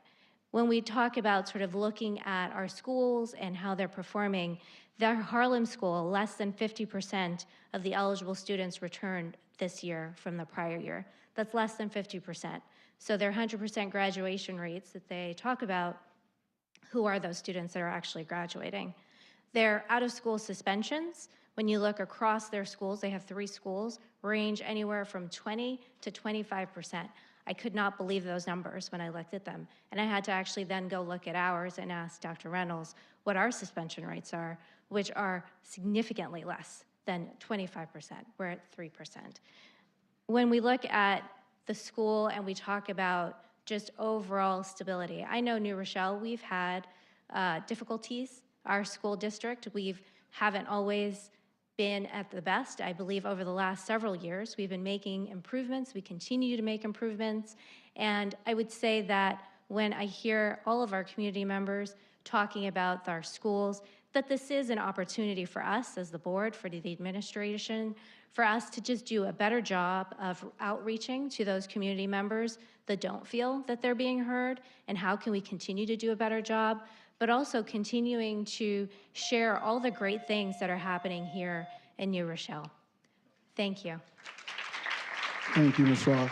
when we talk about sort of looking at our schools and how they're performing, the Harlem School, less than 50% of the eligible students returned this year from the prior year. That's less than 50%. So their 100% graduation rates that they talk about, who are those students that are actually graduating? Their out-of-school suspensions, when you look across their schools, they have 3 schools, range anywhere from 20 to 25%. I could not believe those numbers when I looked at them. And I had to actually then go look at ours and ask Dr. Reynolds what our suspension rates are, which are significantly less than 25%. We're at 3%. When we look at the school and we talk about just overall stability, I know New Rochelle, we've had difficulties. Our school district, we haven't always been at the best. I believe over the last several years, we've been making improvements. We continue to make improvements. And I would say that when I hear all of our community members talking about our schools, that this is an opportunity for us as the board, for the administration, for us to just do a better job of outreaching to those community members that don't feel that they're being heard, and how can we continue to do a better job, but also continuing to share all the great things that are happening here in New Rochelle. Thank you. Thank you, Ms. Ross.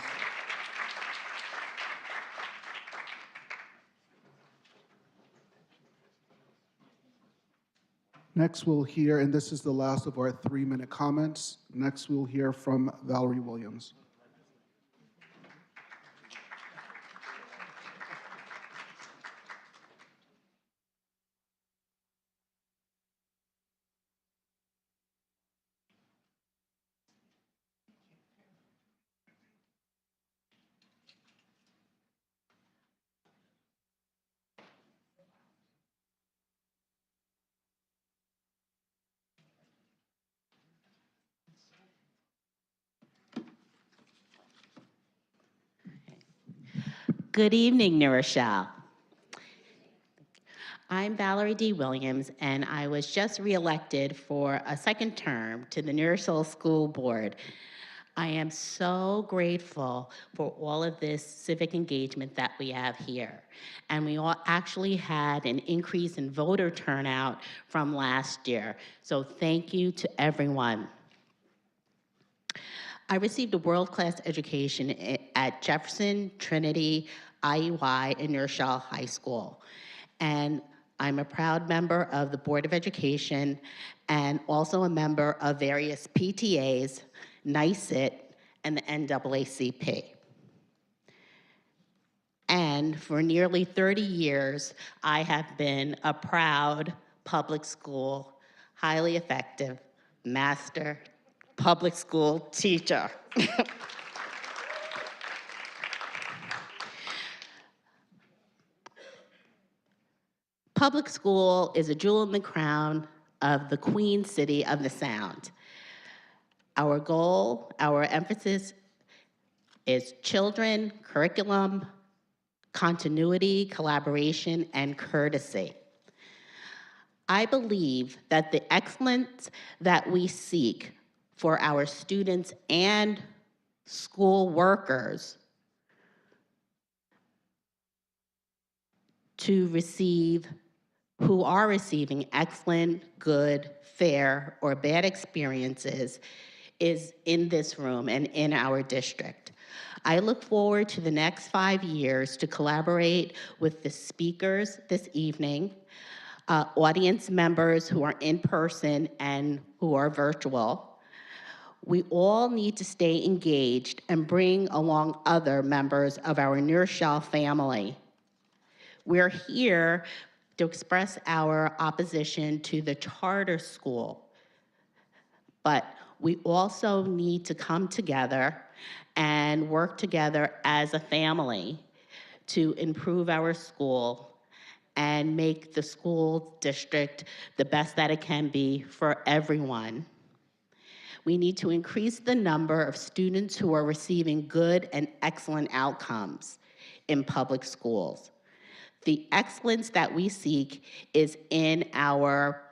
Next, we'll hear, and this is the last of our 3-minute comments. Next, we'll hear from Valerie Williams. Good evening, New Rochelle. I'm Valerie D. Williams, and I was just reelected for a 2nd term to the New Rochelle School Board. I am so grateful for all of this civic engagement that we have here. And we all actually had an increase in voter turnout from last year. So thank you to everyone. I received a world-class education at Jefferson, Trinity, IUI, and New Rochelle High School. And I'm a proud member of the Board of Education and also a member of various PTAs, NYSIT, and the NAACP. And for nearly 30 years, I have been a proud public school, highly effective master public school teacher. Public school is a jewel in the crown of the Queen City of the Sound. Our goal, our emphasis is children, curriculum, continuity, collaboration, and courtesy. I believe that the excellence that we seek for our students and school workers who are receiving excellent, good, fair, or bad experiences is in this room and in our district. I look forward to the next 5 years to collaborate with the speakers this evening, audience members who are in person and who are virtual. We all need to stay engaged and bring along other members of our New Rochelle family. We're here to express our opposition to the charter school, but we also need to come together and work together as a family to improve our school and make the school district the best that it can be for everyone. We need to increase the number of students who are receiving good and excellent outcomes in public schools. The excellence that we seek is in our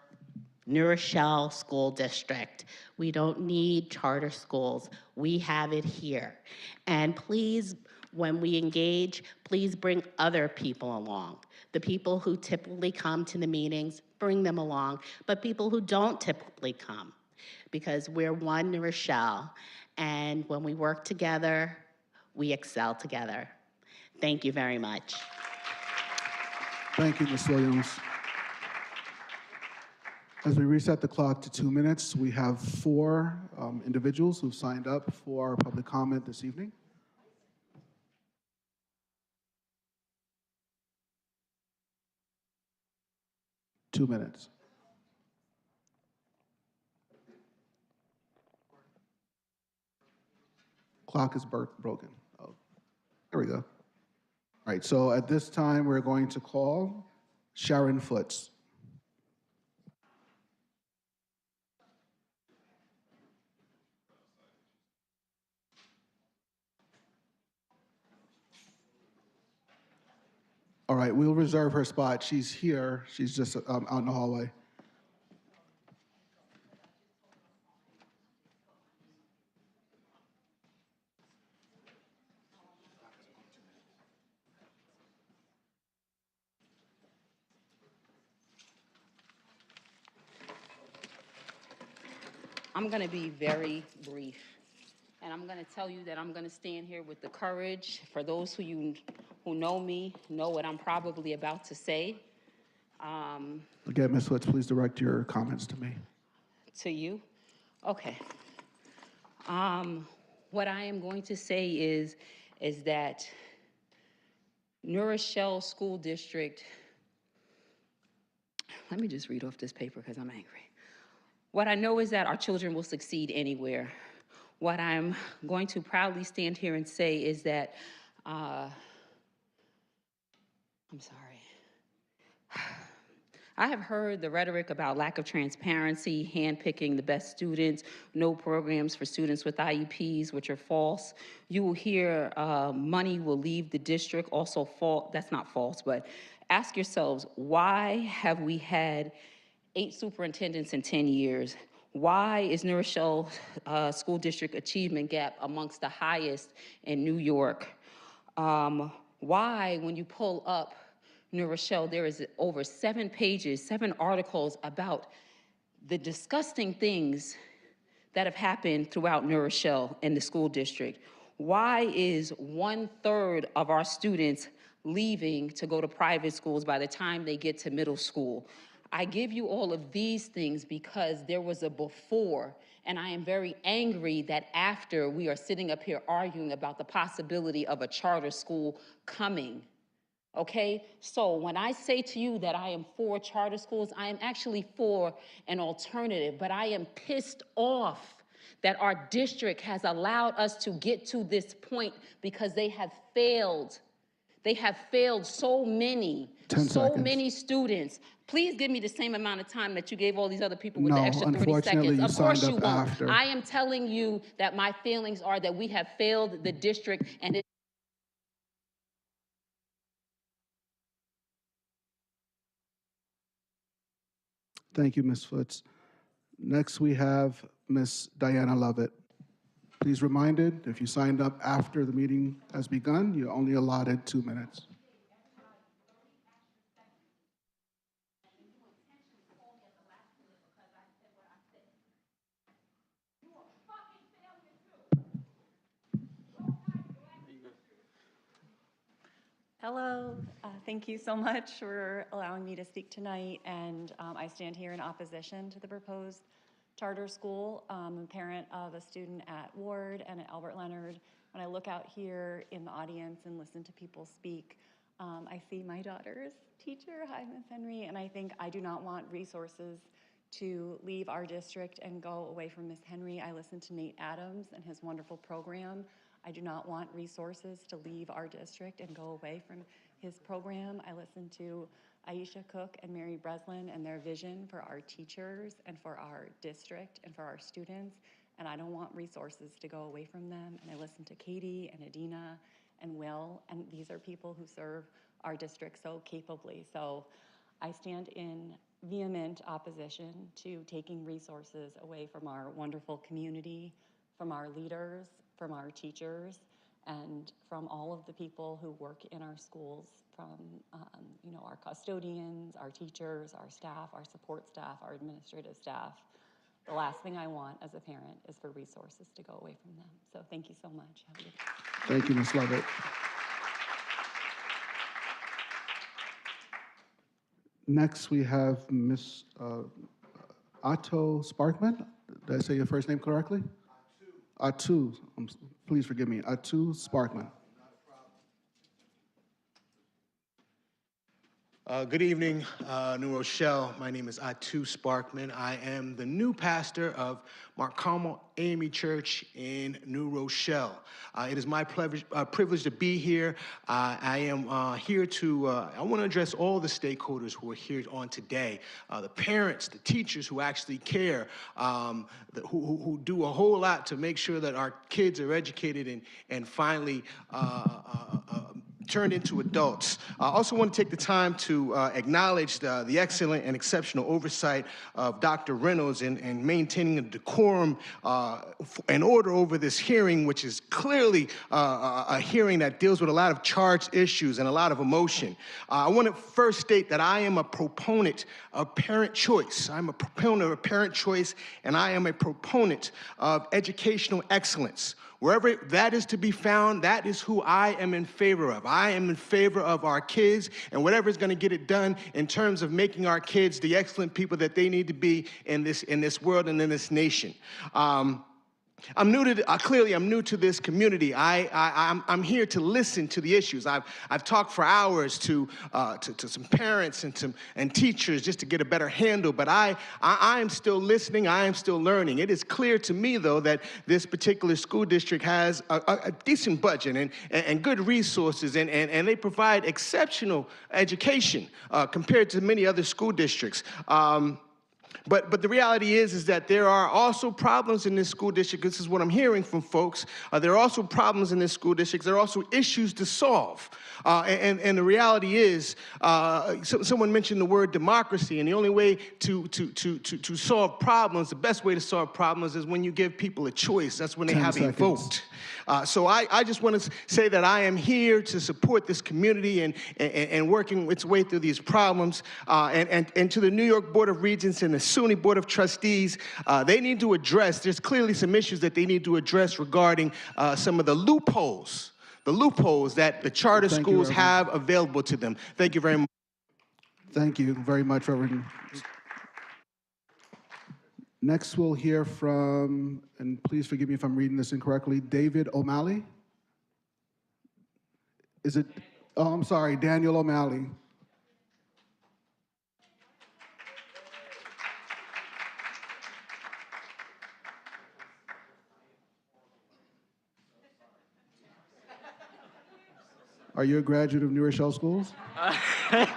New Rochelle School District. We don't need charter schools. We have it here. And please, when we engage, please bring other people along. The people who typically come to the meetings, bring them along, but people who don't typically come, because we're one New Rochelle, and when we work together, we excel together. Thank you very much. Thank you, Ms. Williams. As we reset the clock to 2 minutes, we have 4 individuals who've signed up for public comment this evening. Two minutes. Clock is broken. Oh, there we go. All right, so at this time, we're going to call Sharon Foots. All right, we'll reserve her spot. She's here. She's just out in the hallway. I'm going to be very brief. And I'm going to tell you that I'm going to stand here with the courage. For those who know me, know what I'm probably about to say. Again, Ms. Foots, please direct your comments to me. To you? Okay. What I am going to say is that New Rochelle School District, let me just read off this paper because I'm angry. What I know is that our children will succeed anywhere. What I'm going to proudly stand here and say is that, I'm sorry. I have heard the rhetoric about lack of transparency, handpicking the best students, no programs for students with IEPs, which are false. You will hear money will leave the district, also false. That's not false, but ask yourselves, why have we had 8 superintendents in 10 years? Why is New Rochelle School District achievement gap amongst the highest in New York? Why, when you pull up New Rochelle, there is over 7 pages, 7 articles about the disgusting things that have happened throughout New Rochelle in the school district? Why is 1/3 of our students leaving to go to private schools by the time they get to middle school? I give you all of these things because there was a before, and I am very angry that after we are sitting up here arguing about the possibility of a charter school coming. Okay, so when I say to you that I am for charter schools, I am actually for an alternative, but I am pissed off that our district has allowed us to get to this point because they have failed. They have failed so many students. Please give me the same amount of time that you gave all these other people with the extra 30 seconds. Of course you won't. After. I am telling you that my feelings are that we have failed the district and it. Thank you, Ms. Foots. Next, we have Ms. Diana Lovett. Please reminded, if you signed up after the meeting has begun, you're only allotted 2 minutes. Hello, thank you so much for allowing me to speak tonight. And I stand here in opposition to the proposed charter school. I'm a parent of a student at Ward and at Albert Leonard. When I look out here in the audience and listen to people speak, I see my daughter's teacher, hi, Ms. Henry, and I think I do not want resources to leave our district and go away from Ms. Henry. I listened to Nate Adams and his wonderful program. I do not want resources to leave our district and go away from his program. I listened to Aisha Cook and Mary Breslin and their vision for our teachers and for our district and for our students, and I don't want resources to go away from them. And I listened to Katie and Adina and Will, and these are people who serve our district so capably. So I stand in vehement opposition to taking resources away from our wonderful community, from our leaders, from our teachers, and from all of the people who work in our schools, from our custodians, our teachers, our staff, our support staff, our administrative staff. The last thing I want as a parent is for resources to go away from them. So thank you so much. Have a good day. Thank you, Ms. Lovett. Next, we have Ms. Atto Sparkman. Did I say your first name correctly? Attu. Please forgive me. Attu Sparkman. Good evening, New Rochelle. My name is Attu Sparkman. I am the new pastor of Mount Carmel AME Church in New Rochelle. It is my privilege to be here. I am here to, I want to address all the stakeholders who are here on today, the parents, the teachers who actually care, who do a whole lot to make sure that our kids are educated and finally turned into adults. I also want to take the time to acknowledge the excellent and exceptional oversight of Dr. Reynolds in maintaining a decorum and order over this hearing, which is clearly a hearing that deals with a lot of charged issues and a lot of emotion. I want to first state that I am a proponent of parent choice. I'm a proponent of parent choice, and I am a proponent of educational excellence. Wherever that is to be found, that is who I am in favor of. I am in favor of our kids and whatever is going to get it done in terms of making our kids the excellent people that they need to be in this world and in this nation. I'm new to clearly I'm new to this community. I'm here to listen to the issues. I've talked for hours to some parents and teachers just to get a better handle. But I am still listening. I am still learning. It is clear to me though that this particular school district has a decent budget and good resources and they provide exceptional education compared to many other school districts. But the reality is that there are also problems in this school district. This is what I'm hearing from folks. There are also problems in this school district. There are also issues to solve. And the reality is, someone mentioned the word democracy, and the only way to solve problems, the best way to solve problems is when you give people a choice. That's when they have a vote. So I just want to say that I am here to support this community and working its way through these problems. And to the New York Board of Regents and the SUNY Board of Trustees, they need to address, there's clearly some issues that they need to address regarding some of the loopholes that the charter schools have available to them. Thank you very much. Thank you very much, Reverend. Next, we'll hear from, and please forgive me if I'm reading this incorrectly, David O'Malley? Is it, oh, I'm sorry, Daniel O'Malley. Are you a graduate of New Rochelle Schools? Hi.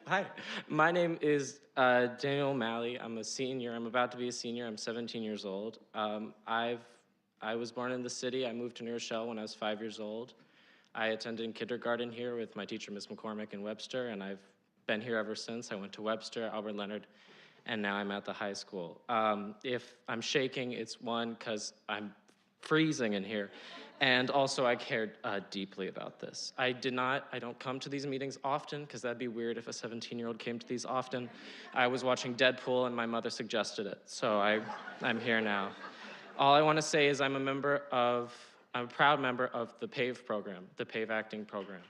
Hi. My name is Daniel O'Malley. I'm a senior. I'm about to be a senior. I'm 17 years old. I was born in the city. I moved to New Rochelle when I was 5 years old. I attended kindergarten here with my teacher, Ms. McCormick, in Webster, and I've been here ever since. I went to Webster, Albert Leonard, and now I'm at the high school. If I'm shaking, it's one, because I'm freezing in here. And also I cared deeply about this. I don't come to these meetings often because that'd be weird if a 17-year-old came to these often. I was watching Deadpool and my mother suggested it. So I'm here now. All I want to say is I'm a proud member of the PAVE program, the PAVE acting program.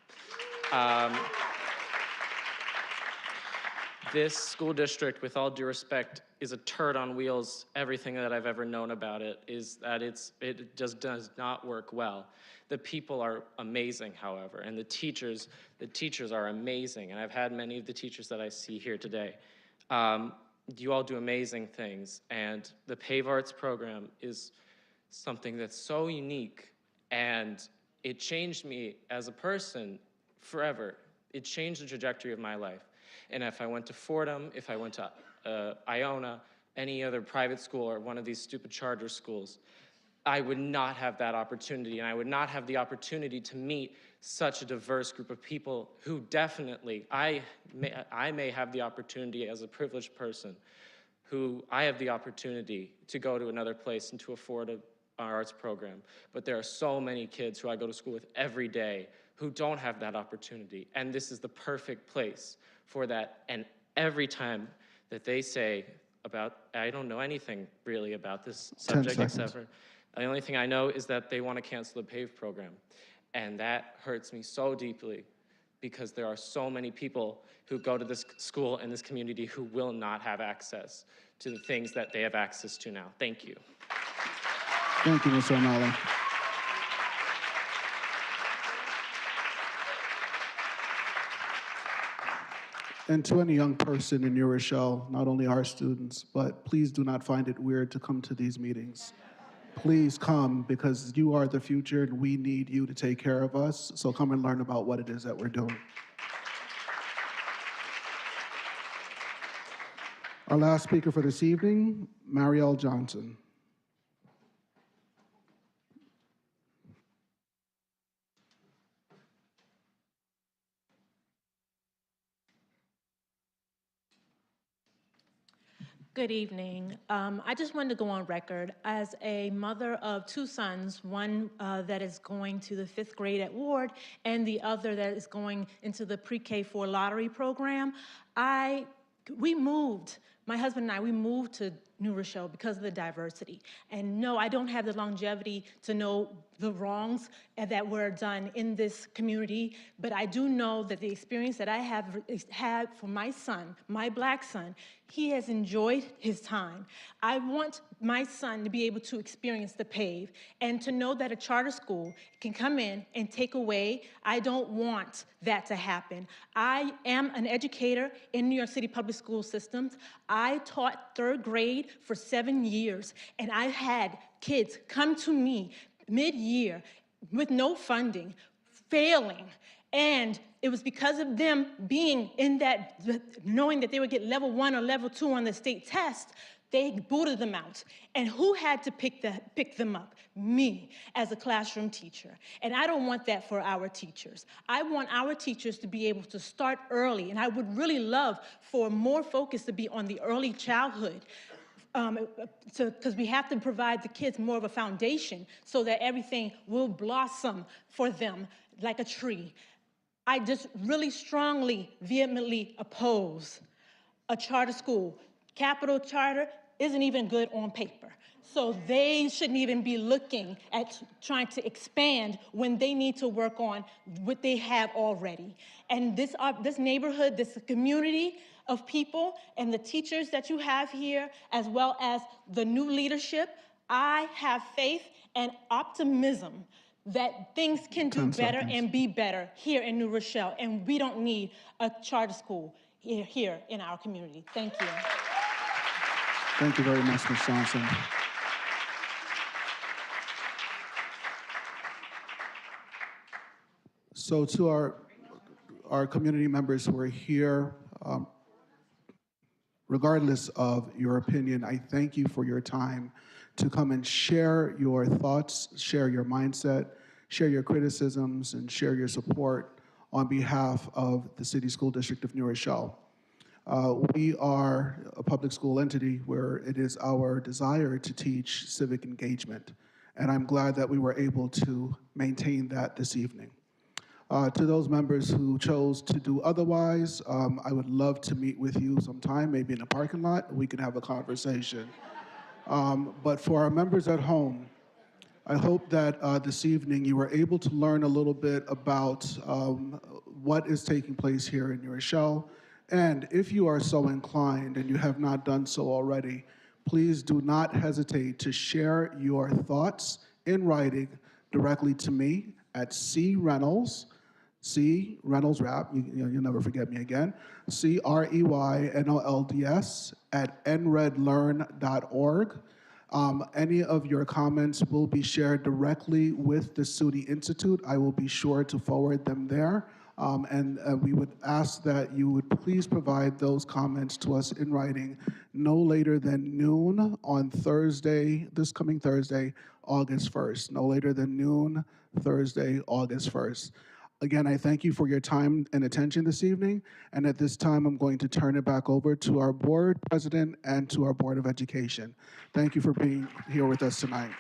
This school district, with all due respect, is a turd on wheels. Everything that I've ever known about it is that it just does not work well. The people are amazing, however, and the teachers are amazing, and I've had many of the teachers that I see here today. You all do amazing things, and the PAVE Arts program is something that's so unique, and it changed me as a person forever. It changed the trajectory of my life. And if I went to Fordham, if I went to Iona, any other private school or one of these stupid charter schools, I would not have that opportunity, and I would not have the opportunity to meet such a diverse group of people who definitely, I may have the opportunity as a privileged person, who I have the opportunity to go to another place and to afford an arts program. But there are so many kids who I go to school with every day who don't have that opportunity, and this is the perfect place for that. And every time that they say about, I don't know anything really about this 10 subject except seconds. for, the only thing I know is that they want to cancel the PAVE program. And that hurts me so deeply because there are so many people who go to this school and this community who will not have access to the things that they have access to now. Thank you. Thank you, Mr. Arnaldo. And to any young person in New Rochelle, not only our students, but please do not find it weird to come to these meetings. Please come, because you are the future and we need you to take care of us. So come and learn about what it is that we're doing. Our last speaker for this evening, Marielle Johnson. Good evening. I just wanted to go on record as a mother of two sons, one that is going to the 5th grade at Ward and the other that is going into the pre-K4 lottery program. We moved, my husband and I, we moved to New Rochelle because of the diversity. And no, I don't have the longevity to know the wrongs that were done in this community, but I do know that the experience that I have had for my son, my Black son, he has enjoyed his time. I want my son to be able to experience the PAVE and to know that a charter school can come in and take away. I don't want that to happen. I am an educator in New York City public school systems. I taught 3rd grade for 7 years, and I had kids come to me mid-year with no funding, failing, and it was because of them being in that, knowing that they would get level 1 or level 2 on the state test, they booted them out. And who had to pick them up? Me, as a classroom teacher. And I don't want that for our teachers. I want our teachers to be able to start early, and I would really love for more focus to be on the early childhood. Because we have to provide the kids more of a foundation so that everything will blossom for them like a tree. I just really strongly, vehemently oppose a charter school. Capital Charter isn't even good on paper. So they shouldn't even be looking at trying to expand when they need to work on what they have already. And this neighborhood, this community of people and the teachers that you have here, as well as the new leadership, I have faith and optimism that things can do better and be better here in New Rochelle, and we don't need a charter school here in our community. Thank you. Thank you very much, Ms. Johnson. So to our community members who are here, regardless of your opinion, I thank you for your time to come and share your thoughts, share your mindset, share your criticisms, and share your support on behalf of the City School District of New Rochelle. We are a public school entity where it is our desire to teach civic engagement, and I'm glad that we were able to maintain that this evening. To those members who chose to do otherwise, I would love to meet with you sometime, maybe in a parking lot. We can have a conversation. But for our members at home, I hope that this evening you were able to learn a little bit about what is taking place here in New Rochelle. And if you are so inclined and you have not done so already, please do not hesitate to share your thoughts in writing directly to me at C. Reynolds Rap, you'll never forget me again, CREYNOLDS at nredlearn.org. Any of your comments will be shared directly with the SUNY Institute. I will be sure to forward them there And we would ask that you would please provide those comments to us in writing no later than noon on Thursday, this coming Thursday, August 1st. No later than noon, Thursday, August 1st. Again, I thank you for your time and attention this evening. And at this time, I'm going to turn it back over to our board president and to our Board of Education. Thank you for being here with us tonight.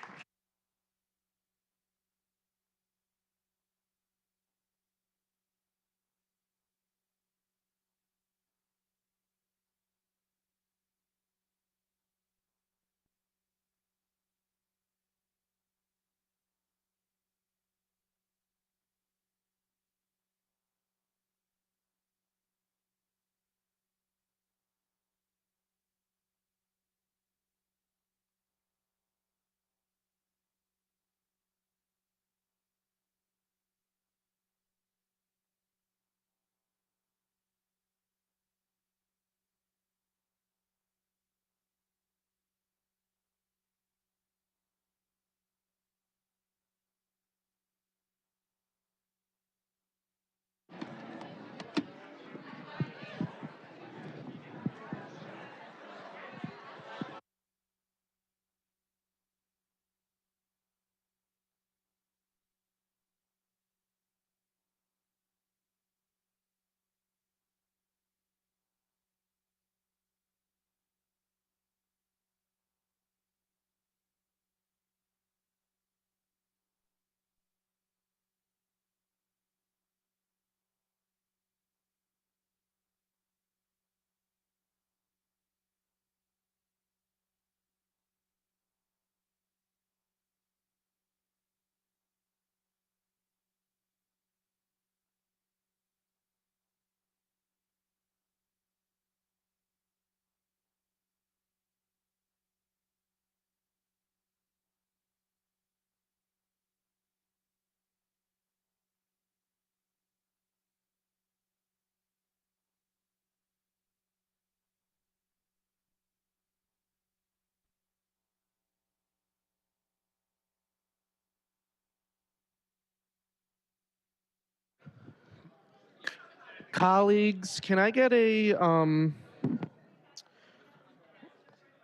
Colleagues, can I get a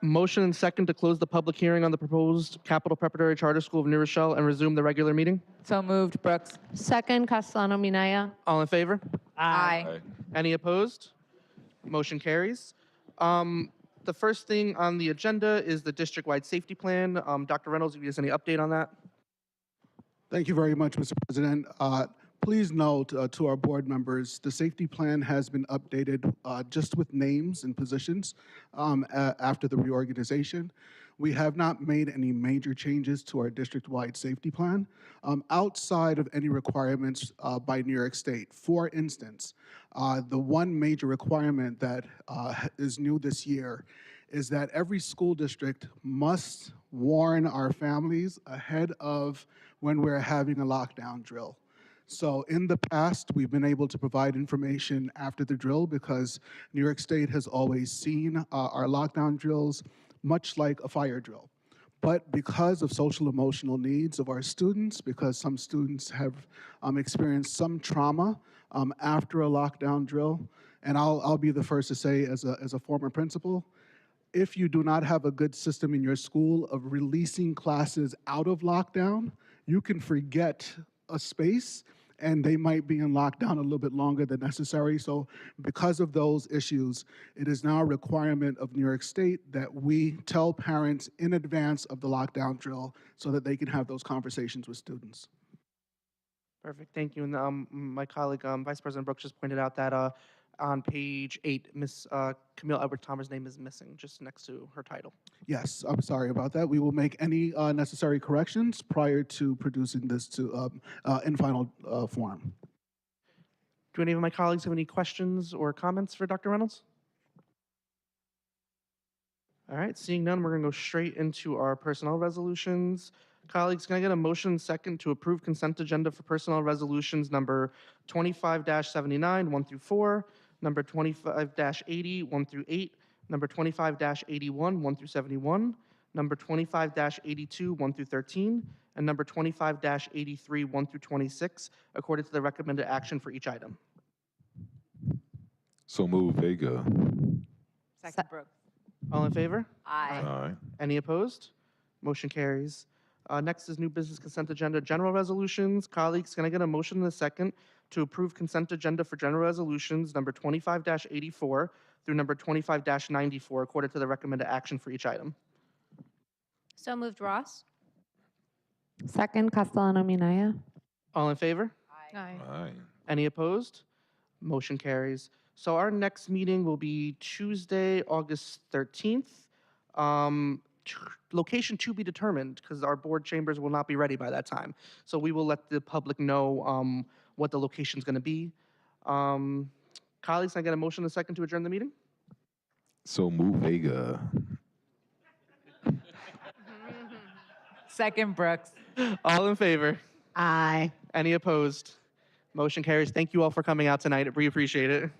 motion and second to close the public hearing on the proposed Capital Preparatory Charter School of New Rochelle and resume the regular meeting? So moved, Brooks. Second, Castellano Minaya. All in favor? Aye. Any opposed? Motion carries. The first thing on the agenda is the district-wide safety plan. Dr. Reynolds, if you have any update on that? Thank you very much, Mr. President. Please note to our board members, the safety plan has been updated just with names and positions after the reorganization. We have not made any major changes to our district-wide safety plan outside of any requirements by New York State. For instance, the one major requirement that is new this year is that every school district must warn our families ahead of when we're having a lockdown drill. So in the past, we've been able to provide information after the drill because New York State has always seen our lockdown drills much like a fire drill. But because of social emotional needs of our students, because some students have experienced some trauma after a lockdown drill, and I'll be the first to say as a former principal, if you do not have a good system in your school of releasing classes out of lockdown, you can forget a space and they might be in lockdown a little bit longer than necessary. So because of those issues, it is now a requirement of New York State that we tell parents in advance of the lockdown drill so that they can have those conversations with students. Perfect, thank you. And my colleague, Vice President Brooks, just pointed out that on page 8, Miss Camille Edward-Thomas' name is missing, just next to her title. Yes, I'm sorry about that. We will make any necessary corrections prior to producing this to in final form. Do any of my colleagues have any questions or comments for Dr. Reynolds? All right, seeing none, we're going to go straight into our personnel resolutions. Colleagues, can I get a motion second to approve consent agenda for personnel resolutions number 25-79, 1 through 4, number 25-80, 1 through 8, number 25-81, 1 through 71, number 25-82, 1 through 13, and number 25-83, 1 through 26, according to the recommended action for each item. So move Vega. Second, Brooks. All in favor? Aye. Aye. Any opposed? Motion carries. Next is new business consent agenda, general resolutions. Colleagues, can I get a motion and a second to approve consent agenda for general resolutions number 25-84 through number 25-94, according to the recommended action for each item? So moved, Ross. Second, Castellano Minaya. All in favor? Aye. Aye. Any opposed? Motion carries. So our next meeting will be Tuesday, August 13th. Location to be determined, because our board chambers will not be ready by that time. So we will let the public know what the location is going to be. Colleagues, can I get a motion and a second to adjourn the meeting? So move Vega. Second, Brooks. All in favor? Aye. Any opposed? Motion carries. Thank you all for coming out tonight. We appreciate it.